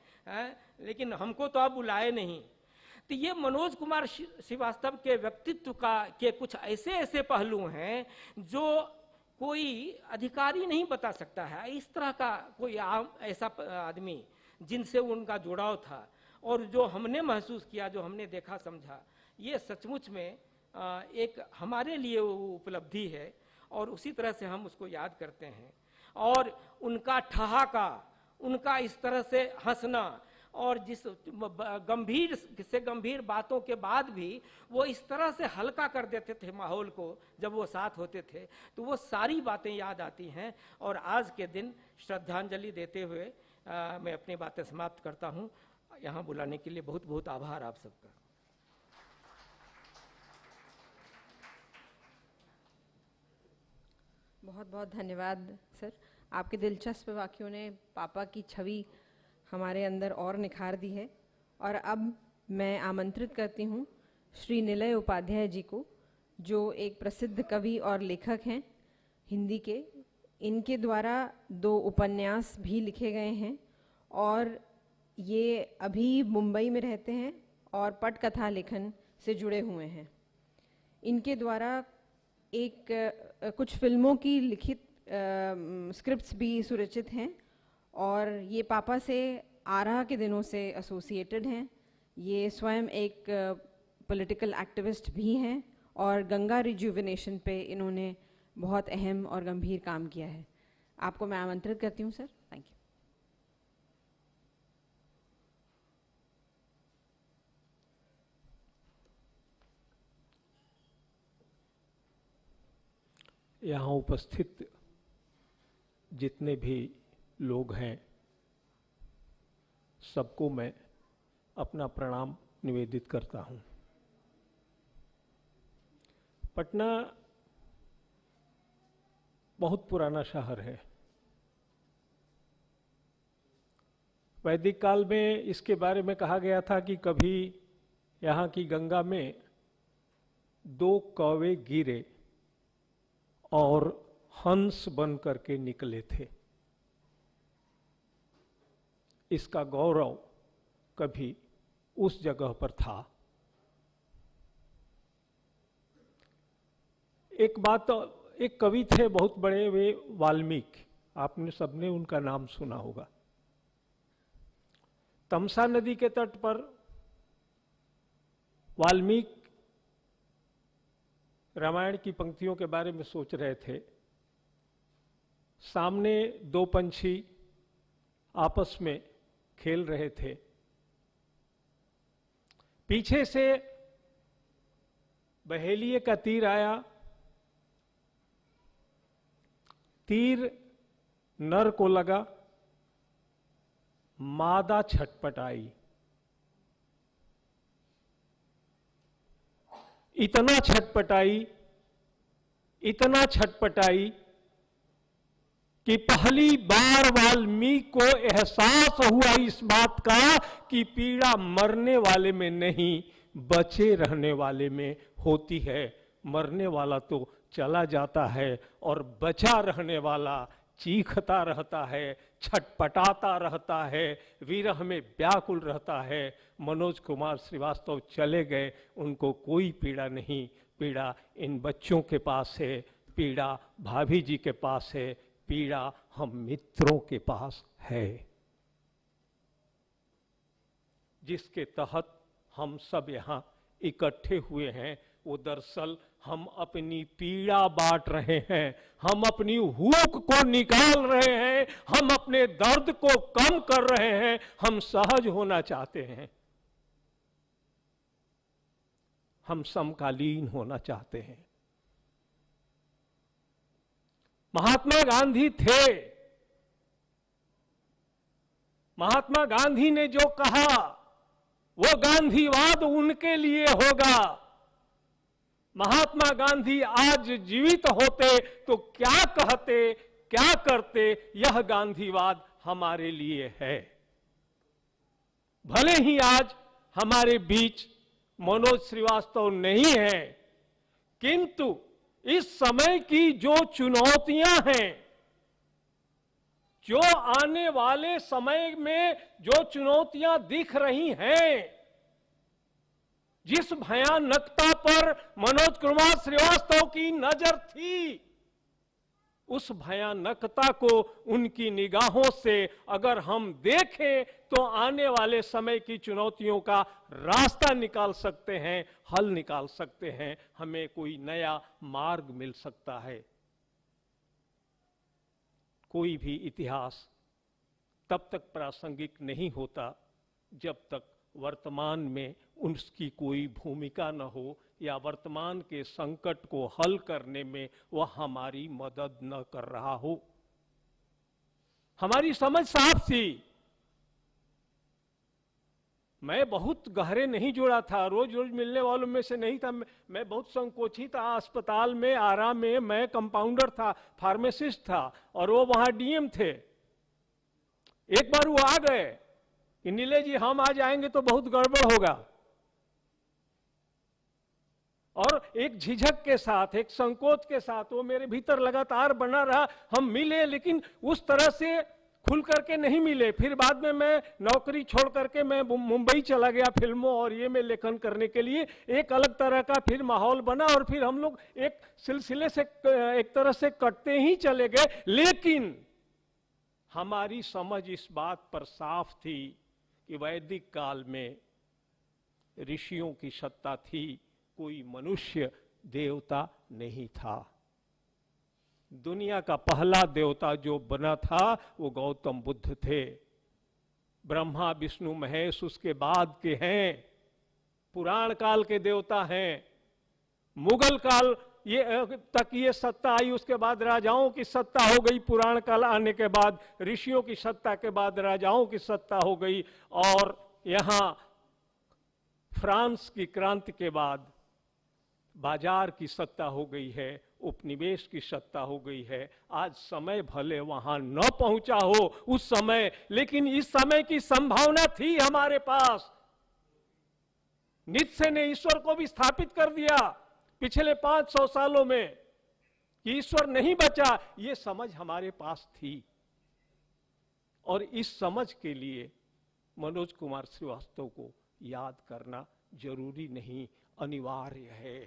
लेकिन हमको तो आप बुलाए नहीं। तो ये मनोज कुमार श्रीवास्तव के व्यक्तित्व के कुछ ऐसे पहलू हैं जो कोई अधिकारी नहीं बता सकता है। इस तरह का कोई आम ऐसा आदमी जिनसे उनका जुड़ाव था और जो हमने महसूस किया, जो हमने देखा समझा, ये सचमुच में एक हमारे लिए वो उपलब्धि है और उसी तरह से हम उसको याद करते हैं। और उनका ठहाका, उनका इस तरह से हंसना, और जिस गंभीर से गंभीर बातों के बाद भी वो इस तरह से हल्का कर देते थे माहौल को जब वो साथ होते थे, तो वो सारी बातें याद आती हैं। और आज के दिन श्रद्धांजलि देते हुए मैं अपनी बातें समाप्त करता हूँ। यहाँ बुलाने के लिए बहुत बहुत आभार आप सबका। बहुत बहुत धन्यवाद सर। आपके दिलचस्प वाक्यों ने पापा की छवि हमारे अंदर और निखार दी है। और अब मैं आमंत्रित करती हूँ श्री निलय उपाध्याय जी को, जो एक प्रसिद्ध कवि और लेखक हैं हिंदी के। इनके द्वारा 2 उपन्यास भी लिखे गए हैं और ये अभी मुंबई में रहते हैं और पटकथा लेखन से जुड़े हुए हैं। इनके द्वारा कुछ फिल्मों की लिखित स्क्रिप्ट्स भी सुरचित हैं और ये पापा से आरा के दिनों से एसोसिएटेड हैं। ये स्वयं एक पॉलिटिकल एक्टिविस्ट भी हैं और गंगा रिजुविनेशन पे इन्होंने बहुत अहम और गंभीर काम किया है। आपको मैं आमंत्रित करती हूँ सर। Thank you. यहाँ उपस्थित जितने भी लोग हैं सबको मैं अपना प्रणाम निवेदित करता हूँ। पटना बहुत पुराना शहर है। वैदिक काल में इसके बारे में कहा गया था कि कभी यहाँ की गंगा में 2 कौवे गिरे और हंस बन करके निकले थे। इसका गौरव कभी उस जगह पर था। एक बात, एक कवि थे बहुत बड़े, वे वाल्मीकि, आपने सबने उनका नाम सुना होगा। तमसा नदी के तट पर वाल्मीकि रामायण की पंक्तियों के बारे में सोच रहे थे। सामने 2 पंछी आपस में खेल रहे थे। पीछे से बहेलिए का तीर आया। तीर नर को लगा, मादा छटपटाई। इतना छटपटाई कि पहली बार वाल्मीकि को एहसास हुआ इस बात का कि पीड़ा मरने वाले में नहीं, बचे रहने वाले में होती है। मरने वाला तो चला जाता है और बचा रहने वाला चीखता रहता है, छटपटाता रहता है, विरह में व्याकुल रहता है। मनोज कुमार श्रीवास्तव चले गए, उनको कोई पीड़ा नहीं। पीड़ा इन बच्चों के पास है, पीड़ा भाभी जी के पास है, पीड़ा हम मित्रों के पास है, जिसके तहत हम सब यहाँ इकट्ठे हुए हैं। वो दरअसल हम अपनी पीड़ा बांट रहे हैं, हम अपनी हुक को निकाल रहे हैं, हम अपने दर्द को कम कर रहे हैं, हम सहज होना चाहते हैं, हम समकालीन होना चाहते हैं। महात्मा गांधी थे, महात्मा गांधी ने जो कहा वो गांधीवाद उनके लिए होगा। महात्मा गांधी आज जीवित होते तो क्या कहते, क्या करते, यह गांधीवाद हमारे लिए है। भले ही आज हमारे बीच मनोज श्रीवास्तव नहीं है, किंतु इस समय की जो चुनौतियां हैं, जो आने वाले समय में जो चुनौतियां दिख रही हैं, जिस भयानकता पर मनोज कुमार श्रीवास्तव की नजर थी, उस भयानकता को उनकी निगाहों से अगर हम देखें तो आने वाले समय की चुनौतियों का रास्ता निकाल सकते हैं, हल निकाल सकते हैं, हमें कोई नया मार्ग मिल सकता है। कोई भी इतिहास तब तक प्रासंगिक नहीं होता जब तक वर्तमान में उसकी कोई भूमिका न हो या वर्तमान के संकट को हल करने में वह हमारी मदद न कर रहा हो। हमारी समझ साफ थी। मैं बहुत गहरे नहीं जुड़ा था, रोज रोज मिलने वालों में से नहीं था। मैं बहुत संकोची था। अस्पताल में, आरा में मैं कंपाउंडर था, फार्मासिस्ट था, और वो वहां डीएम थे। एक बार वो आ गए कि नीले जी हम आ जाएंगे तो बहुत गड़बड़ होगा, और एक झिझक के साथ, एक संकोच के साथ वो मेरे भीतर लगातार बना रहा। हम मिले लेकिन उस तरह से खुल करके नहीं मिले। फिर बाद में मैं नौकरी छोड़ करके मैं मुंबई चला गया फिल्मों और ये में लेखन करने के लिए। एक अलग तरह का फिर माहौल बना और फिर हम लोग एक सिलसिले से एक तरह से कटते ही चले गए। लेकिन हमारी समझ इस बात पर साफ थी कि वैदिक काल में ऋषियों की सत्ता थी, कोई मनुष्य देवता नहीं था। दुनिया का पहला देवता जो बना था वो गौतम बुद्ध थे। ब्रह्मा विष्णु महेश उसके बाद के हैं, पुराण काल के देवता हैं। मुगल काल तक ये सत्ता आई, उसके बाद राजाओं की सत्ता हो गई, पुराण काल आने के बाद ऋषियों की सत्ता के बाद राजाओं की सत्ता हो गई, और यहाँ फ्रांस की क्रांति के बाद बाजार की सत्ता हो गई है, उपनिवेश की सत्ता हो गई है। आज समय भले वहां न पहुंचा हो उस समय, लेकिन इस समय की संभावना थी हमारे पास। नीत्शे ने ईश्वर को भी स्थापित कर दिया पिछले 500 सालों में कि ईश्वर नहीं बचा, ये समझ हमारे पास थी। और इस समझ के लिए मनोज कुमार श्रीवास्तव को याद करना जरूरी नहीं, अनिवार्य है।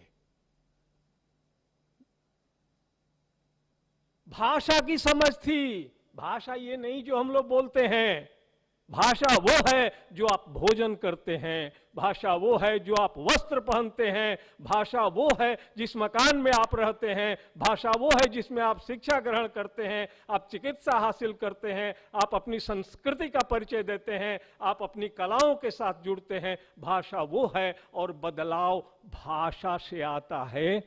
भाषा की समझ थी। भाषा ये नहीं जो हम लोग बोलते हैं, भाषा वो है जो आप भोजन करते हैं, भाषा वो है जो आप वस्त्र पहनते हैं, भाषा वो है जिस मकान में आप रहते हैं, भाषा वो है जिसमें आप शिक्षा ग्रहण करते हैं, आप चिकित्सा हासिल करते हैं, आप अपनी संस्कृति का परिचय देते हैं, आप अपनी कलाओं के साथ जुड़ते हैं। भाषा वो है, और बदलाव भाषा से आता है।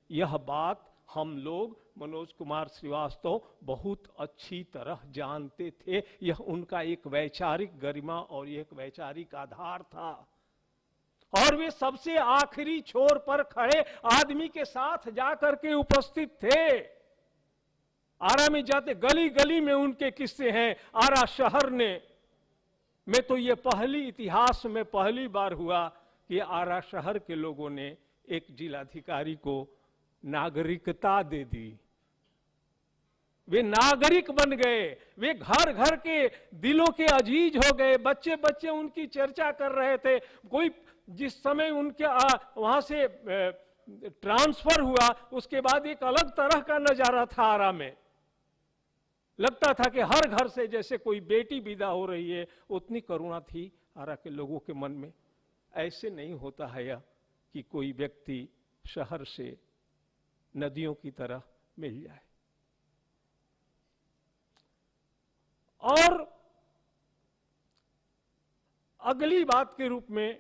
यह बात हम लोग मनोज कुमार श्रीवास्तव बहुत अच्छी तरह जानते थे। यह उनका एक वैचारिक गरिमा और एक वैचारिक आधार था। और वे सबसे आखिरी छोर पर खड़े आदमी के साथ जाकर के उपस्थित थे। आरा में जाते गली गली में उनके किस्से हैं। आरा शहर में तो ये इतिहास में पहली बार हुआ कि आरा शहर के लोगों ने एक जिलाधिकारी को नागरिकता दे दी। वे नागरिक बन गए, वे घर घर के दिलों के अजीज हो गए। बच्चे बच्चे उनकी चर्चा कर रहे थे। कोई जिस समय उनके वहां से ट्रांसफर हुआ, उसके बाद एक अलग तरह का नजारा था आरा में। लगता था कि हर घर से जैसे कोई बेटी विदा हो रही है, उतनी करुणा थी आरा के लोगों के मन में। ऐसे नहीं होता है यह कि कोई व्यक्ति शहर से नदियों की तरह मिल जाए। और अगली बात के रूप में,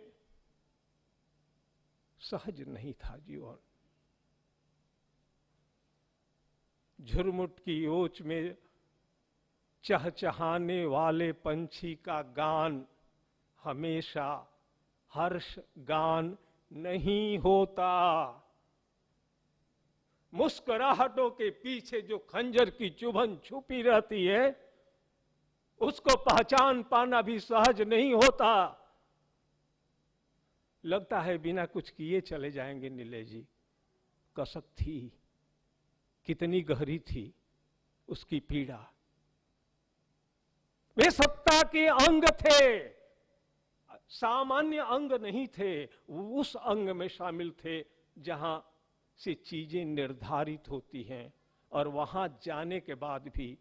सहज नहीं था जीवन। झुरमुट की ओच में चहचहाने वाले पंछी का गान हमेशा हर्ष गान नहीं होता। मुस्कुराहटों के पीछे जो खंजर की चुभन छुपी रहती है, उसको पहचान पाना भी सहज नहीं होता। लगता है बिना कुछ किए चले जाएंगे नीले जी। कसक थी, कितनी गहरी थी उसकी पीड़ा। वे सत्ता के अंग थे, सामान्य अंग नहीं थे। उस अंग में शामिल थे जहां से चीजें निर्धारित होती हैं। और वहां जाने के बाद भी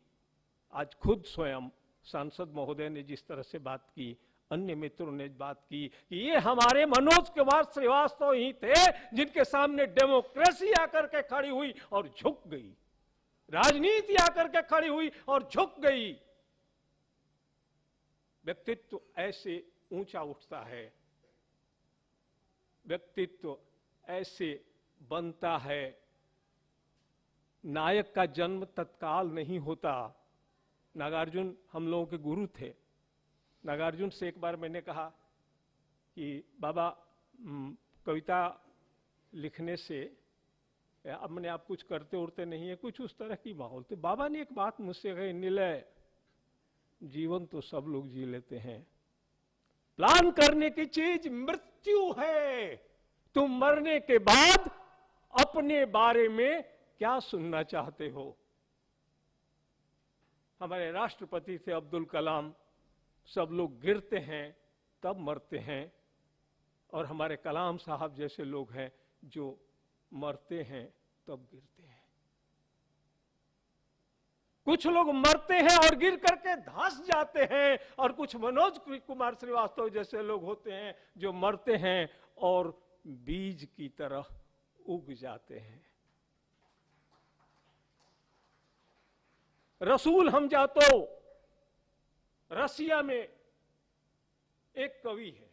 आज खुद स्वयं सांसद महोदय ने जिस तरह से बात की, अन्य मित्रों ने बात की कि ये हमारे मनोज कुमार श्रीवास्तव ही थे जिनके सामने डेमोक्रेसी आकर के खड़ी हुई और झुक गई, राजनीति आकर के खड़ी हुई और झुक गई। व्यक्तित्व ऐसे ऊंचा उठता है, व्यक्तित्व ऐसे बनता है। नायक का जन्म तत्काल नहीं होता। नागार्जुन हम लोगों के गुरु थे। नागार्जुन से एक बार मैंने कहा कि बाबा कविता लिखने से अपने आप कुछ करते उड़ते नहीं है, कुछ उस तरह की माहौल। तो बाबा ने एक बात मुझसे कही, निलय जीवन तो सब लोग जी लेते हैं, प्लान करने की चीज मृत्यु है। तुम मरने के बाद अपने बारे में क्या सुनना चाहते हो। हमारे राष्ट्रपति थे अब्दुल कलाम, सब लोग गिरते हैं तब मरते हैं, और हमारे कलाम साहब जैसे लोग हैं जो मरते हैं तब गिरते हैं। कुछ लोग मरते हैं और गिर करके धंस जाते हैं, और कुछ मनोज कुमार श्रीवास्तव जैसे लोग होते हैं जो मरते हैं और बीज की तरह उग जाते हैं। रसूल हमजातो रसिया में एक कवि है,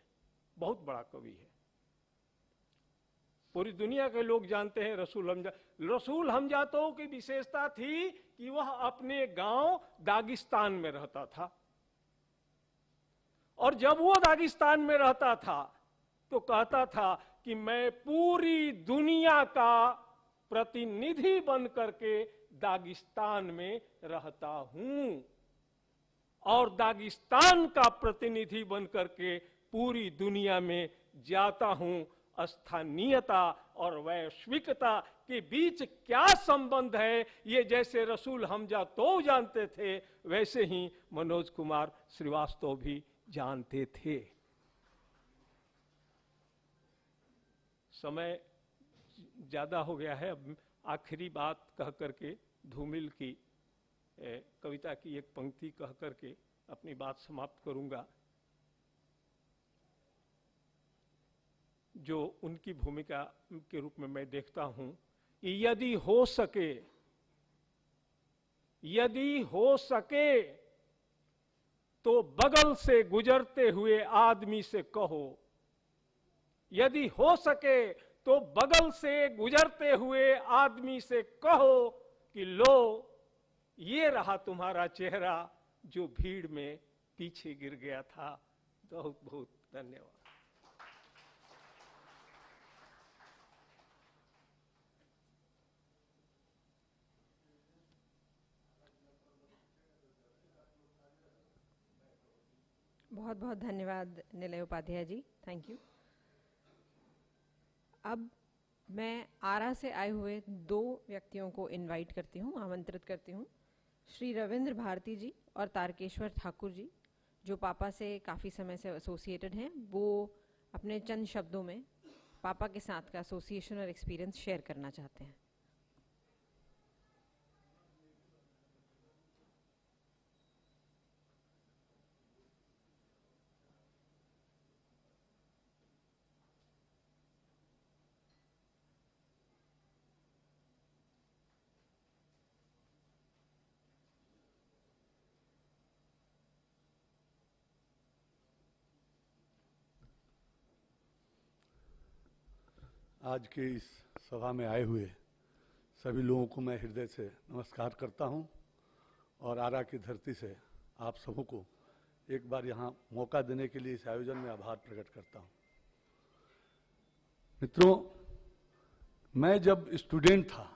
बहुत बड़ा कवि है। पूरी दुनिया के लोग जानते हैं रसूल हमजातों की विशेषता थी कि वह अपने गांव दागिस्तान में रहता था, और जब वो दागिस्तान में रहता था तो कहता था कि मैं पूरी दुनिया का प्रतिनिधि बन करके दागिस्तान में रहता हूं, और दागिस्तान का प्रतिनिधि बन करके पूरी दुनिया में जाता हूं। स्थानीयता और वैश्विकता के बीच क्या संबंध है, ये जैसे रसूल हमजा तो जानते थे, वैसे ही मनोज कुमार श्रीवास्तव भी जानते थे। समय ज्यादा हो गया है, अब आखिरी बात कह करके धूमिल की कविता की एक पंक्ति कह करके अपनी बात समाप्त करूंगा। जो उनकी भूमिका के रूप में मैं देखता हूं कि यदि हो सके तो बगल से गुजरते हुए आदमी से कहो, यदि हो सके तो बगल से गुजरते हुए आदमी से कहो कि लो ये रहा तुम्हारा चेहरा जो भीड़ में पीछे गिर गया था। बहुत बहुत धन्यवाद। बहुत बहुत धन्यवाद निलय उपाध्याय जी, थैंक यू। अब मैं आरा से आए हुए 2 व्यक्तियों को इनवाइट करती हूँ, आमंत्रित करती हूँ। श्री रविंद्र भारती जी और तारकेश्वर ठाकुर जी, जो पापा से काफ़ी समय से एसोसिएटेड हैं, वो अपने चंद शब्दों में पापा के साथ का एसोसिएशन और एक्सपीरियंस शेयर करना चाहते हैं। आज के इस सभा में आए हुए सभी लोगों को मैं हृदय से नमस्कार करता हूं, और आरा की धरती से आप सबों को एक बार यहां मौका देने के लिए इस आयोजन में आभार प्रकट करता हूं। मित्रों, मैं जब स्टूडेंट था,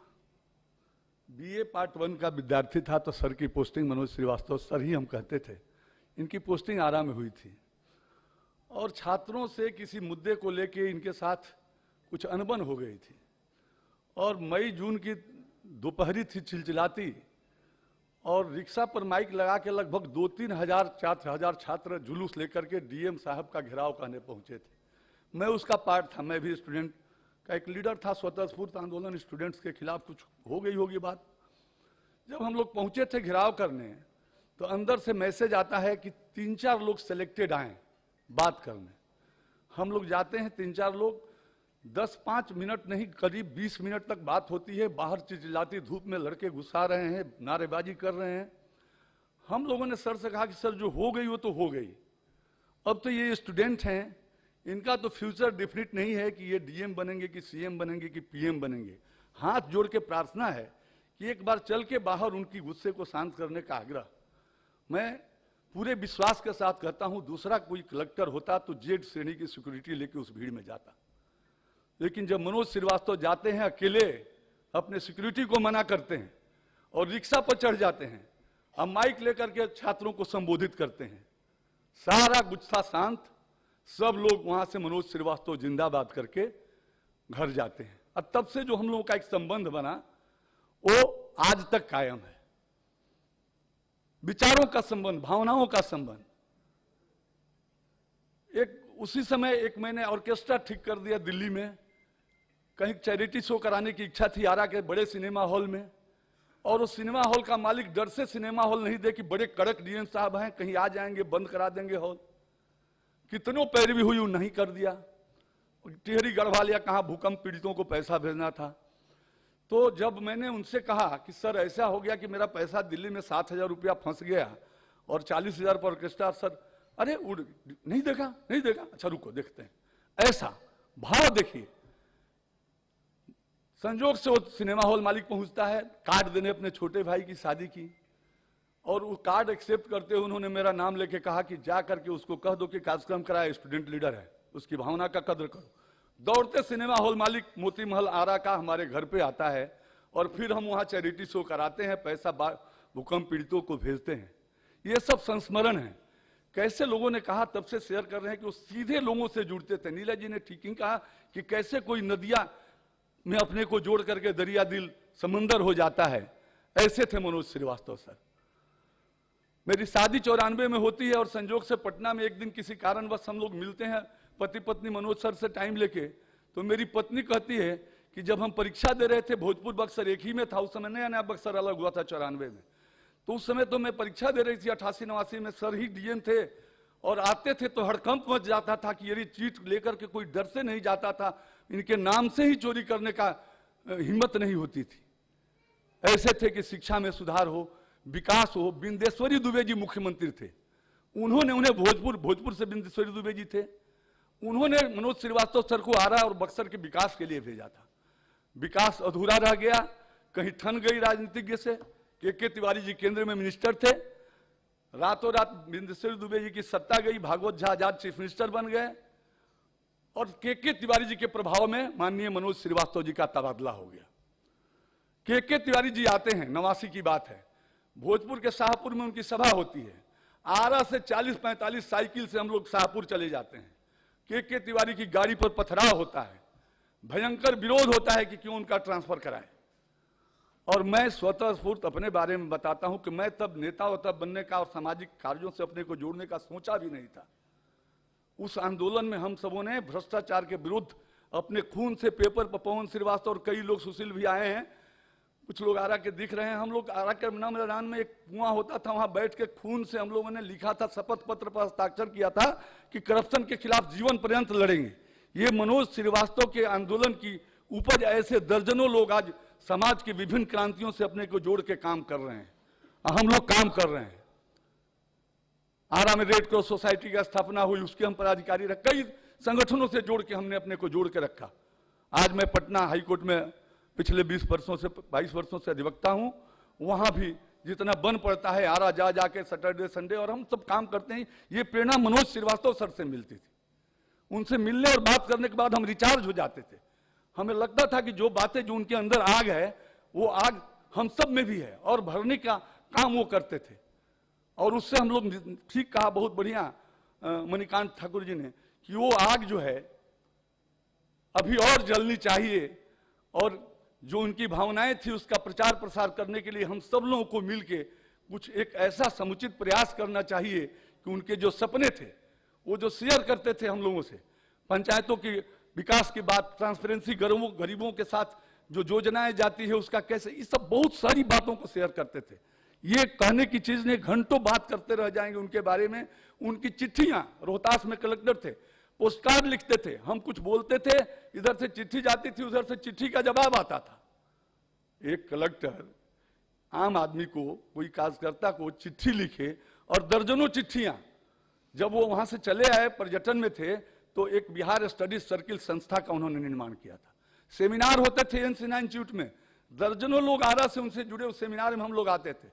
बीए पार्ट 1 का विद्यार्थी था, तो सर की पोस्टिंग मनोज श्रीवास्तव सर ही हम कहते थे, इनकी पोस्टिंग आरा में हुई थी, और छात्रों से किसी मुद्दे को लेके इनके साथ कुछ अनबन हो गई थी, और मई जून की दोपहरी थी चिलचिलाती, और रिक्शा पर माइक लगा के लगभग 2-3 हजार 4 हजार छात्र जुलूस लेकर के डीएम साहब का घेराव करने पहुंचे थे। मैं उसका पार्ट था, मैं भी स्टूडेंट का एक लीडर था। स्वतःस्फूर्त आंदोलन स्टूडेंट्स के खिलाफ कुछ हो गई होगी बात। जब हम लोग पहुंचे थे घेराव करने, तो अंदर से मैसेज आता है कि 3-4 लोग सिलेक्टेड आए बात करने। हम लोग जाते हैं, 3-4 लोग, 10-5 मिनट नहीं करीब 20 मिनट तक बात होती है। बाहर चिलचिलाती धूप में लड़के घुसा रहे हैं, नारेबाजी कर रहे हैं। हम लोगों ने सर से कहा कि सर जो हो गई वो तो हो गई, अब तो ये स्टूडेंट हैं, इनका तो फ्यूचर डेफिनेट नहीं है कि ये डीएम बनेंगे कि सीएम बनेंगे कि पीएम बनेंगे। हाथ जोड़ के प्रार्थना है कि एक बार चल के बाहर उनकी गुस्से को शांत करने का आग्रह। मैं पूरे विश्वास के साथ कहता हूं, दूसरा कोई कलेक्टर होता तो जेड श्रेणी की सिक्योरिटी लेके उस भीड़ में जाता, लेकिन जब मनोज श्रीवास्तव जाते हैं अकेले, अपने सिक्योरिटी को मना करते हैं और रिक्शा पर चढ़ जाते हैं, अब माइक लेकर के छात्रों को संबोधित करते हैं, सारा गुस्सा शांत, सब लोग वहां से मनोज श्रीवास्तव जिंदाबाद करके घर जाते हैं। और तब से जो हम लोगों का एक संबंध बना वो आज तक कायम है। विचारों का संबंध, भावनाओं का संबंध। एक उसी समय एक मैंने ऑर्केस्ट्रा ठीक कर दिया दिल्ली में, कहीं चैरिटी शो कराने की इच्छा थी आरा के बड़े सिनेमा हॉल में, और उस सिनेमा हॉल का मालिक डर से सिनेमा हॉल नहीं दे कि बड़े कड़क डीएम साहब हैं, कहीं आ जाएंगे बंद करा देंगे हॉल। कितनों पैरवी हुई, नहीं कर दिया। टिहरी गढ़वा लिया, कहाँ भूकंप पीड़ितों को पैसा भेजना था। तो जब मैंने उनसे कहा कि सर ऐसा हो गया कि मेरा पैसा दिल्ली में 7,000 रुपया फंस गया और 40,000 पर ऑर्केस्ट्रा, सर अरे नहीं देखा, अच्छा रुको देखते हैं। ऐसा भाव देखिए, संजोग से वो सिनेमा हॉल मालिक पहुंचता है कार्ड देने अपने छोटे भाई की शादी की, और वो कार्ड एक्सेप्ट करते हुए उन्होंने मेरा नाम लेके कहा कि जा करके उसको कह दो कि कार्यक्रम कराए, स्टूडेंट लीडर है, उसकी भावना का कद्र करो। दौड़ते सिनेमा हॉल मालिक मोती महल आरा का हमारे घर पे आता है, और फिर हम वहाँ चैरिटी शो कराते हैं, पैसा भूकंप पीड़ितों को भेजते हैं। ये सब संस्मरण है। कैसे लोगों ने कहा, तब से शेयर कर रहे हैं कि वो सीधे लोगों से जुड़ते थे। नीला जी ने ठीक ही कहा कि कैसे कोई नदिया में अपने को जोड़ करके दरिया दिल समंदर हो जाता है, ऐसे थे मनोज श्रीवास्तव सर। मेरी शादी 94 में होती है, और संजोग से पटना में एक दिन किसी कारणवश हम लोग मिलते हैं पति पत्नी मनोज सर से टाइम लेके। तो मेरी पत्नी कहती है कि जब हम परीक्षा दे रहे थे, भोजपुर बक्सर एक ही में था उस समय, नया नया बक्सर अलग हुआ था 94 में, तो उस समय तो मैं परीक्षा दे रही थी 88-89 में, सर ही डीएम थे, और आते थे तो हड़कंप मच जाता था कि ये चीट लेकर के कोई डर से नहीं जाता था, इनके नाम से ही चोरी करने का हिम्मत नहीं होती थी। ऐसे थे कि शिक्षा में सुधार हो, विकास हो। बिंदेश्वरी दुबे जी मुख्यमंत्री थे, उन्होंने उन्हें भोजपुर से बिंदेश्वरी दुबे जी थे, उन्होंने मनोज श्रीवास्तव सर को आरा और बक्सर के विकास के लिए भेजा था। विकास अधूरा रह गया, कहीं ठन गई राजनीतिज्ञ से। के तिवारी जी केंद्र में मिनिस्टर थे, रातों रात बिंदेश्वरी दुबे जी की सत्ता गई, भागवत झा आजाद चीफ मिनिस्टर बन गए, और के तिवारी जी के प्रभाव में माननीय मनोज श्रीवास्तव जी का तबादला हो गया। के तिवारी जी आते हैं, 89 की बात है, भोजपुर के शाहपुर में उनकी सभा होती है। आरा से 40-45 साइकिल से हम लोग शाहपुर चले जाते हैं। के तिवारी की गाड़ी पर पथराव होता है, भयंकर विरोध होता है कि क्यों उनका ट्रांसफर कराएं। और मैं स्वतः स्फूर्त अपने बारे में बताता हूं कि मैं तब नेता वता बनने का और सामाजिक कार्यों से अपने को जोड़ने का सोचा भी नहीं था। उस आंदोलन में हम सबों ने भ्रष्टाचार के विरुद्ध अपने खून से पेपर पर पवन श्रीवास्तव और कई लोग, सुशील भी आए हैं, कुछ लोग आरा के दिख रहे हैं, हम लोग आरा के मैदान में एक कुआं होता था, वहां बैठ के खून से हम लोगों ने लिखा था, शपथ पत्र पर हस्ताक्षर किया था कि करप्शन के खिलाफ जीवन पर्यंत लड़ेंगे। ये मनोज श्रीवास्तव के आंदोलन की उपज। ऐसे दर्जनों लोग आज समाज की विभिन्न क्रांतियों से अपने को जोड़ के काम कर रहे हैं, हम लोग काम कर रहे हैं। आरा में रेड क्रॉस सोसाइटी की स्थापना हुई, उसके हम पदाधिकारी रख, कई संगठनों से जोड़ के हमने अपने को जोड़ के रखा। आज मैं पटना हाईकोर्ट में पिछले 22 वर्षों से अधिवक्ता हूं, वहां भी जितना बन पड़ता है आरा जा जाके सैटरडे संडे, और हम सब काम करते हैं। ये प्रेरणा मनोज श्रीवास्तव सर से मिलती थी। उनसे मिलने और बात करने के बाद हम रिचार्ज हो जाते थे। हमें लगता था कि जो बातें, जो उनके अंदर आग है, वो आग हम सब में भी है, और भरने का काम वो करते थे। और उससे हम लोग, ठीक कहा, बहुत बढ़िया मणिकांत ठाकुर जी ने, कि वो आग जो है अभी और जलनी चाहिए, और जो उनकी भावनाएं थी उसका प्रचार प्रसार करने के लिए हम सब लोगों को मिलके कुछ एक ऐसा समुचित प्रयास करना चाहिए कि उनके जो सपने थे, वो जो शेयर करते थे हम लोगों से, पंचायतों की विकास की बात, ट्रांसपेरेंसी, गरीबों के साथ जो योजनाएं जाती है उसका कैसे, ये सब बहुत सारी बातों को शेयर करते थे। ये कहने की चीज नहीं, घंटों बात करते रह जाएंगे उनके बारे में। उनकी चिट्ठियां, रोहतास में कलेक्टर थे, पोस्टकार्ड लिखते थे, हम कुछ बोलते थे, इधर से चिट्ठी जाती थी, उधर से चिट्ठी का जवाब आता था। एक कलेक्टर आम आदमी को, कोई कार्यकर्ता को चिट्ठी लिखे, और दर्जनों चिट्ठियां, जब वो वहां से चले आए, पर्यटन में थे, तो एक बिहार स्टडीज सर्किल संस्था का उन्होंने निर्माण किया था। सेमिनार होते थे एन सिन्हा इंस्टीट्यूट में, दर्जनों लोग आरा से उनसे जुड़े, उस सेमिनार में हम लोग आते थे।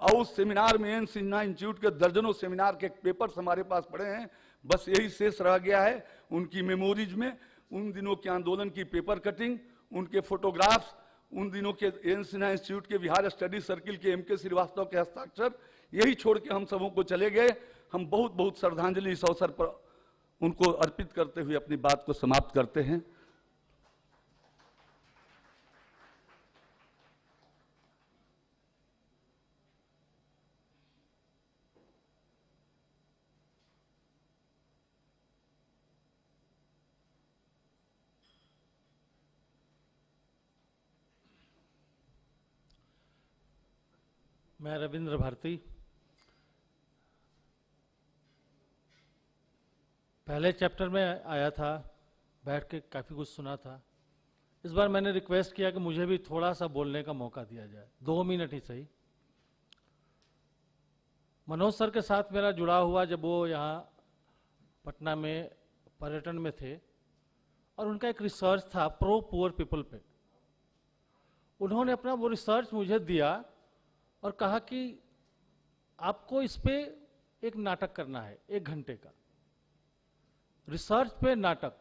और उस सेमिनार में, एन सिन्हा इंस्टीट्यूट के दर्जनों सेमिनार के पेपर्स हमारे पास पड़े हैं। बस यही शेष रह गया है उनकी मेमोरीज में, उन दिनों के आंदोलन की पेपर कटिंग, उनके फोटोग्राफ्स, उन दिनों के एन सिन्हा इंस्टीट्यूट के बिहार स्टडी सर्किल के के श्रीवास्तव के हस्ताक्षर, यही छोड़ के हम सबों को चले गए। हम बहुत बहुत श्रद्धांजलि इस अवसर पर उनको अर्पित करते हुए अपनी बात को समाप्त करते हैं। मैं रविंद्र भारती, पहले चैप्टर में आया था, बैठ के काफ़ी कुछ सुना था। इस बार मैंने रिक्वेस्ट किया कि मुझे भी थोड़ा सा बोलने का मौका दिया जाए, 2 मिनट ही सही। मनोज सर के साथ मेरा जुड़ा हुआ जब वो यहाँ पटना में पर्यटन में थे, और उनका एक रिसर्च था प्रो पुअर पीपल पे, उन्होंने अपना वो रिसर्च मुझे दिया और कहा कि आपको इस पे एक नाटक करना है 1 घंटे का, रिसर्च पे नाटक।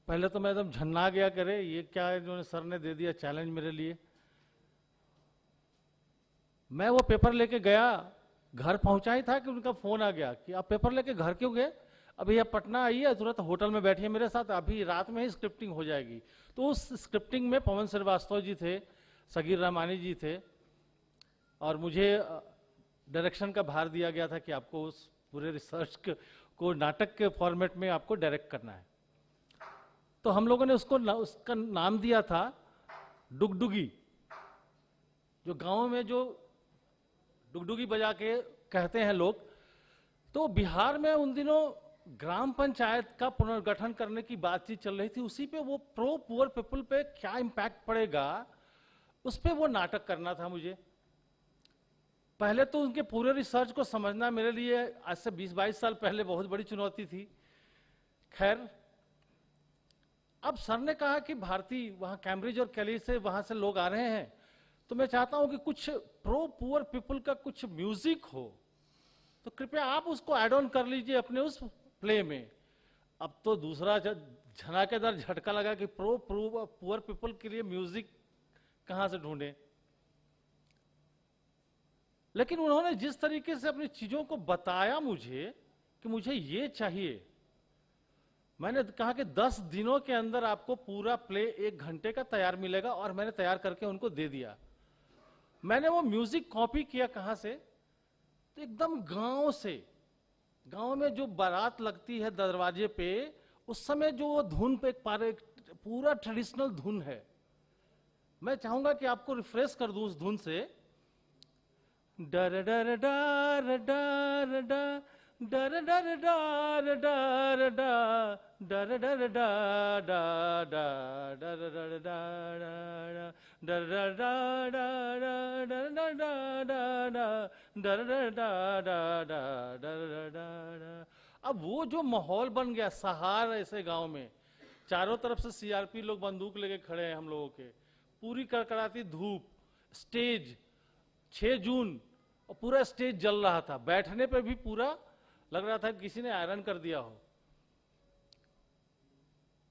पहले तो मैं एकदम झन्ना गया, करे ये क्या है, इन्होंने सर ने दे दिया चैलेंज मेरे लिए। मैं वो पेपर लेके गया, घर पहुंचा ही था कि उनका फोन आ गया कि आप पेपर लेके घर क्यों गए? अभी आप पटना आइए, तुरंत होटल में बैठिए मेरे साथ, अभी रात में ही स्क्रिप्टिंग हो जाएगी। तो उस स्क्रिप्टिंग में पवन श्रीवास्तव जी थे, सगीर रहमानी जी थे, और मुझे डायरेक्शन का भार दिया गया था कि आपको उस पूरे रिसर्च को नाटक के फॉर्मेट में आपको डायरेक्ट करना है। तो हम लोगों ने उसका नाम दिया था डुगडुगी। जो गांव में जो डुगडुगी बजा के कहते हैं लोग, तो बिहार में उन दिनों ग्राम पंचायत का पुनर्गठन करने की बातचीत चल रही थी। उसी पे वो प्रो पुअर पीपल पे क्या इम्पैक्ट पड़ेगा, उस पे वो नाटक करना था मुझे। पहले तो उनके पूरे रिसर्च को समझना मेरे लिए आज से 20-22 साल पहले बहुत बड़ी चुनौती थी। खैर, अब सर ने कहा कि भारती वहां कैम्ब्रिज और कैली से वहां से लोग आ रहे हैं, तो मैं चाहता हूं कि कुछ प्रो पुअर पीपल का कुछ म्यूजिक हो, तो कृपया आप उसको ऐड ऑन कर लीजिए अपने उस प्ले में। अब तो दूसरा झनाकेदार झटका लगा कि प्रो पुअर पीपल के लिए म्यूजिक कहां से ढूंढे। लेकिन उन्होंने जिस तरीके से अपनी चीजों को बताया मुझे कि मुझे ये चाहिए, मैंने कहा कि 10 दिनों के अंदर आपको पूरा प्ले 1 घंटे का तैयार मिलेगा, और मैंने तैयार करके उनको दे दिया। मैंने वो म्यूजिक कॉपी किया कहां से, तो एकदम गांव से। गांव में जो बारात लगती है दरवाजे पे, उस समय जो वो धुन पे पूरा ट्रेडिशनल धुन है। मैं चाहूंगा कि आपको रिफ्रेश कर दूं उस धुन से। डर डर डर डर डर डर डर डर डर डर डर डर डर। अब वो जो माहौल बन गया सहार ऐसे गांव में, चारों तरफ से सीआरपी लोग बंदूक लेके खड़े हैं हम लोगों के, पूरी कड़कड़ाती धूप, स्टेज 6 जून और पूरा स्टेज जल रहा था, बैठने पे भी पूरा लग रहा था कि किसी ने आयरन कर दिया हो।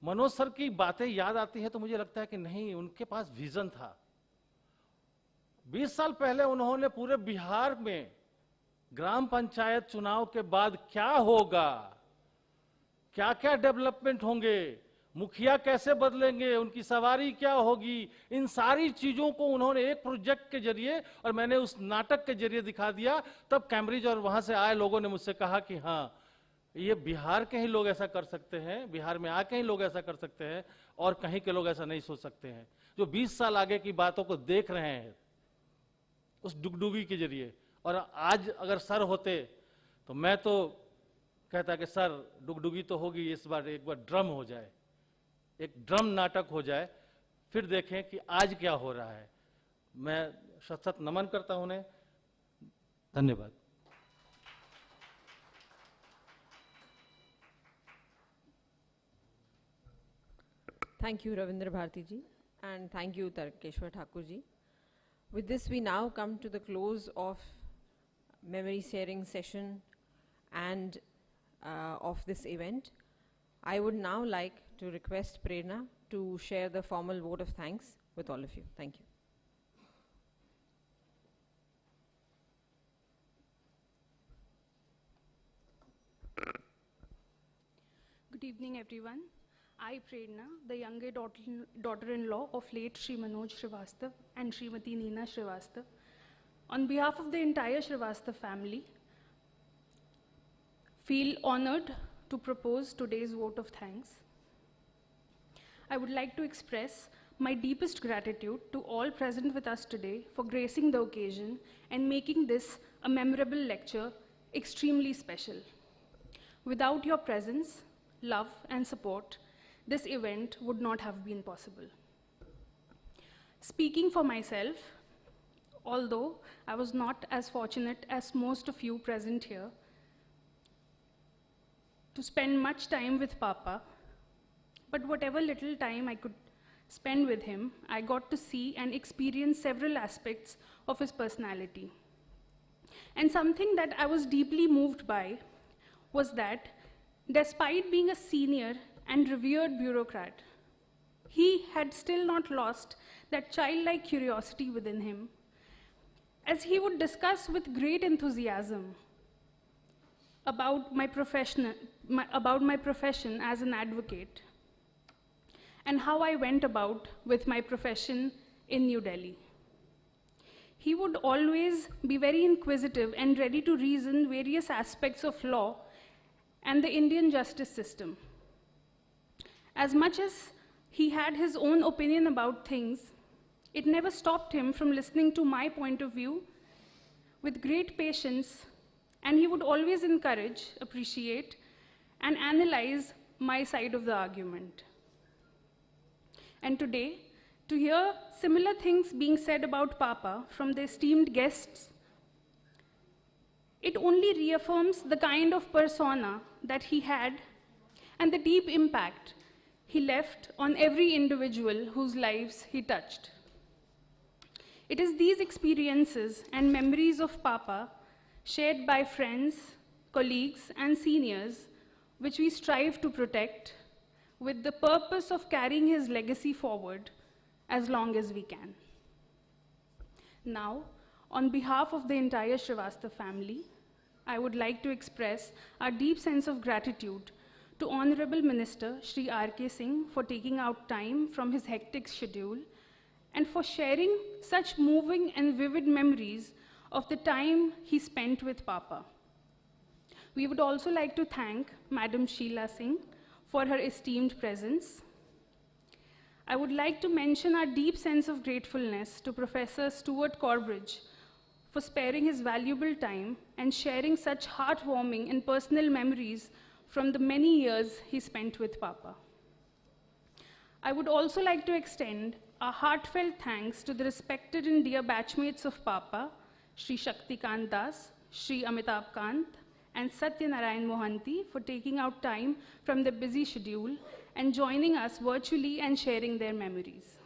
मनोज सर की बातें याद आती हैं तो मुझे लगता है कि नहीं, उनके पास विजन था। 20 साल पहले उन्होंने पूरे बिहार में ग्राम पंचायत चुनाव के बाद क्या होगा, क्या क्या डेवलपमेंट होंगे, मुखिया कैसे बदलेंगे, उनकी सवारी क्या होगी, इन सारी चीजों को उन्होंने एक प्रोजेक्ट के जरिए और मैंने उस नाटक के जरिए दिखा दिया। तब कैम्ब्रिज और वहां से आए लोगों ने मुझसे कहा कि हाँ, ये बिहार के ही लोग ऐसा कर सकते हैं, बिहार में आके ही लोग ऐसा कर सकते हैं, और कहीं के लोग ऐसा नहीं सोच सकते हैं, जो 20 साल आगे की बातों को देख रहे हैं उस डुगडुगी के जरिए। और आज अगर सर होते तो मैं तो कहता कि सर डुगडुगी तो होगी, इस बार एक बार ड्रम हो जाए, एक ड्रम नाटक हो जाए, फिर देखें कि आज क्या हो रहा है। मैं सतत नमन करता हूं उन्हें। धन्यवाद। Thank you, Ravindra Bharti ji, and thank you, Tarkeshwar Thakur ji. With this, we now come to the close of memory sharing session and of this event. I would now like to request Prerna to share the formal vote of thanks with all of you. Thank you. Good evening, everyone. I, Prerna, the younger daughter-in-law of late Shri Manoj Srivastava and Srimati Neena Srivastava, on behalf of the entire Srivastava family, feel honored to propose today's vote of thanks. I would like to express my deepest gratitude to all present with us today for gracing the occasion and making this a memorable lecture extremely special. Without your presence, love, and support, this event would not have been possible. Speaking for myself, although I was not as fortunate as most of you present here to spend much time with Papa, but whatever little time I could spent with him, I got to see and experience several aspects of his personality. And something that I was deeply moved by was that, despite being a senior and revered bureaucrat, he had still not lost that childlike curiosity within him, as he would discuss with great enthusiasm about my profession as an advocate and how I went about with my profession in New Delhi. He would always be very inquisitive and ready to reason various aspects of law and the Indian justice system. As much as he had his own opinion about things, it never stopped him from listening to my point of view with great patience, and he would always encourage, appreciate, and analyze my side of the argument. And today, to hear similar things being said about Papa from the esteemed guests, it only reaffirms the kind of persona that he had and the deep impact he left on every individual whose lives he touched. It is these experiences and memories of Papa, shared by friends, colleagues, and seniors, which we strive to protect with the purpose of carrying his legacy forward as long as we can. Now, on behalf of the entire Srivastava family, I would like to express our deep sense of gratitude to Honorable Minister Shri R.K. Singh for taking out time from his hectic schedule and for sharing such moving and vivid memories of the time he spent with Papa. We would also like to thank Madam Sheila Singh for her esteemed presence. I would like to mention our deep sense of gratefulness to Professor Stuart Corbridge for sparing his valuable time and sharing such heartwarming and personal memories from the many years he spent with Papa. I would also like to extend our heartfelt thanks to the respected and dear batchmates of Papa, Shri Shaktikant Das, Shri Amitabh Kant, and Satyanarayan Mohanty for taking out time from their busy schedule and joining us virtually and sharing their memories.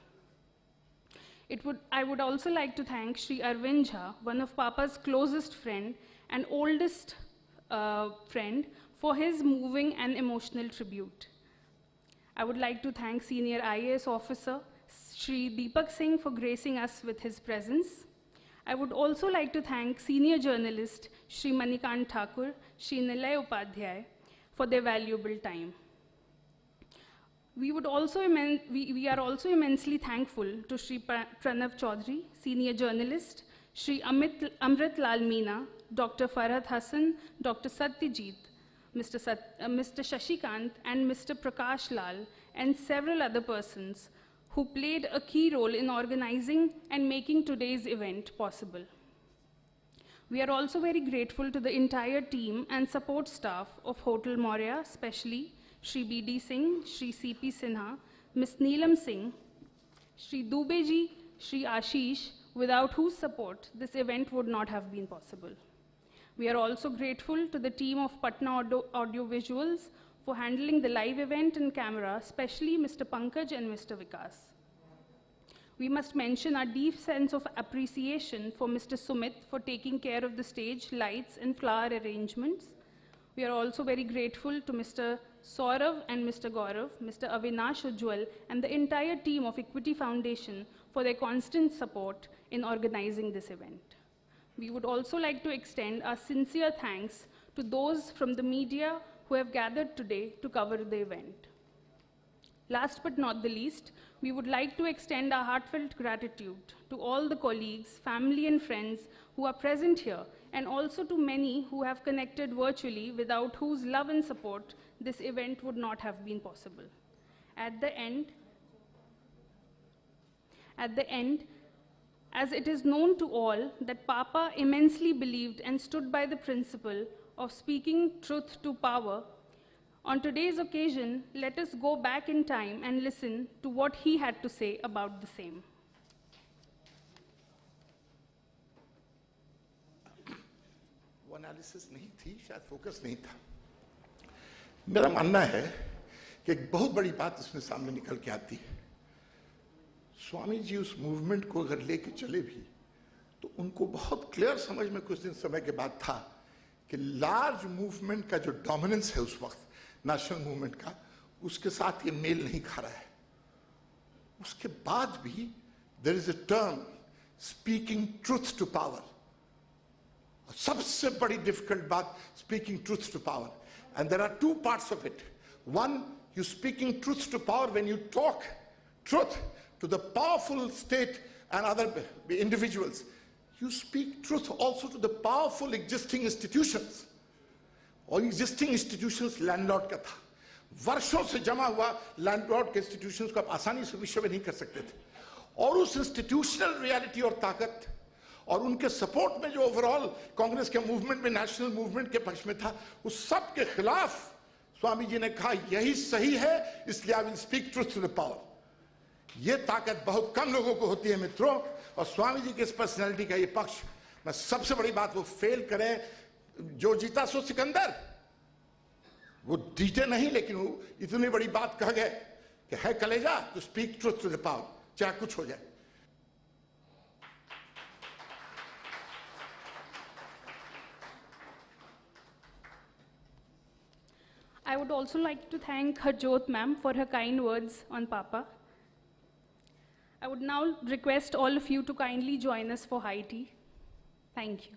I would also like to thank Shri Arvind Jha, one of Papa's closest friend and oldest friend, for his moving and emotional tribute. I would like to thank Senior IAS Officer Shri Deepak Singh for gracing us with his presence. I would also like to thank Senior Journalist Shri Manikant Thakur, Shri Nilay Upadhyay for their valuable time. We are also immensely thankful to Shri Pranav Chaudhary, Senior Journalist, Shri Amrit Lal Meena, Dr. Farhad Hassan, Dr. Satyajit, Mr. Shashikant, and Mr. Prakash Lal, and several other persons who played a key role in organizing and making today's event possible. We are also very grateful to the entire team and support staff of Hotel Moria, especially Shri B.D. Singh, Shri C.P. Sinha, Ms. Neelam Singh, Shri Dubeji, Shri Ashish, without whose support this event would not have been possible. We are also grateful to the team of Patna Audio Visuals for handling the live event and camera, especially Mr. Pankaj and Mr. Vikas. We must mention our deep sense of appreciation for Mr. Sumit for taking care of the stage, lights, and flower arrangements. We are also very grateful to Mr. Saurav and Mr. Gaurav, Mr. Avinash Ujjwal, and the entire team of Equity Foundation for their constant support in organizing this event. We would also like to extend our sincere thanks to those from the media who have gathered today to cover the event. Last but not the least, we would like to extend our heartfelt gratitude to all the colleagues, family, and friends who are present here, and also to many who have connected virtually, without whose love and support this event would not have been possible. At the end, as it is known to all that Papa immensely believed and stood by the principle of speaking truth to power, on today's occasion, let us go back in time and listen to what he had to say about the same. वो analysis नहीं थी, शायद focus नहीं था। मेरा मानना है कि एक बहुत बड़ी बात इसमें सामने निकल के आती है। स्वामी जी उस मूवमेंट को अगर लेके चले भी तो उनको बहुत क्लियर समझ में कुछ दिन समय के बाद था कि लार्ज मूवमेंट का जो डोमिनेंस है उस वक्त नेशनल मूवमेंट का, उसके साथ ये मेल नहीं खा रहा है। उसके बाद भी there is a term speaking truth to power, सबसे बड़ी डिफिकल्ट बात speaking truth to power, and there are two parts of it. One, you speaking truth to power when you talk truth to the powerful state and other individuals. You speak truth also to the powerful existing institutions. और existing institutions landlord का था, वर्षों से जमा हुआ landlord के institutions को आप आसानी से विश्व में नहीं कर सकते थे। और उस इंस्टीट्यूशनल रियलिटी और ताकत और उनके सपोर्ट में जो ओवरऑल कांग्रेस के मूवमेंट में, नेशनल मूवमेंट के पक्ष में था, उस सब के खिलाफ स्वामी जी ने कहा यही सही है, इसलिए I will speak truth to the power. यह ताकत बहुत कम लोगों को होती है मित्रों, और स्वामी जी के इस पर्सनैलिटी का ये पक्ष, मैं सबसे बड़ी बात, वो फेल करें, जो जीता सो सिकंदर, वो जीते नहीं लेकिन वो इतनी बड़ी बात कह गए कि है कलेजा to speak truth to the power, चाहे कुछ हो जाए। I would also like to thank Harjot ma'am for her kind words on Papa. I would now request all of you to kindly join us for high tea. Thank you.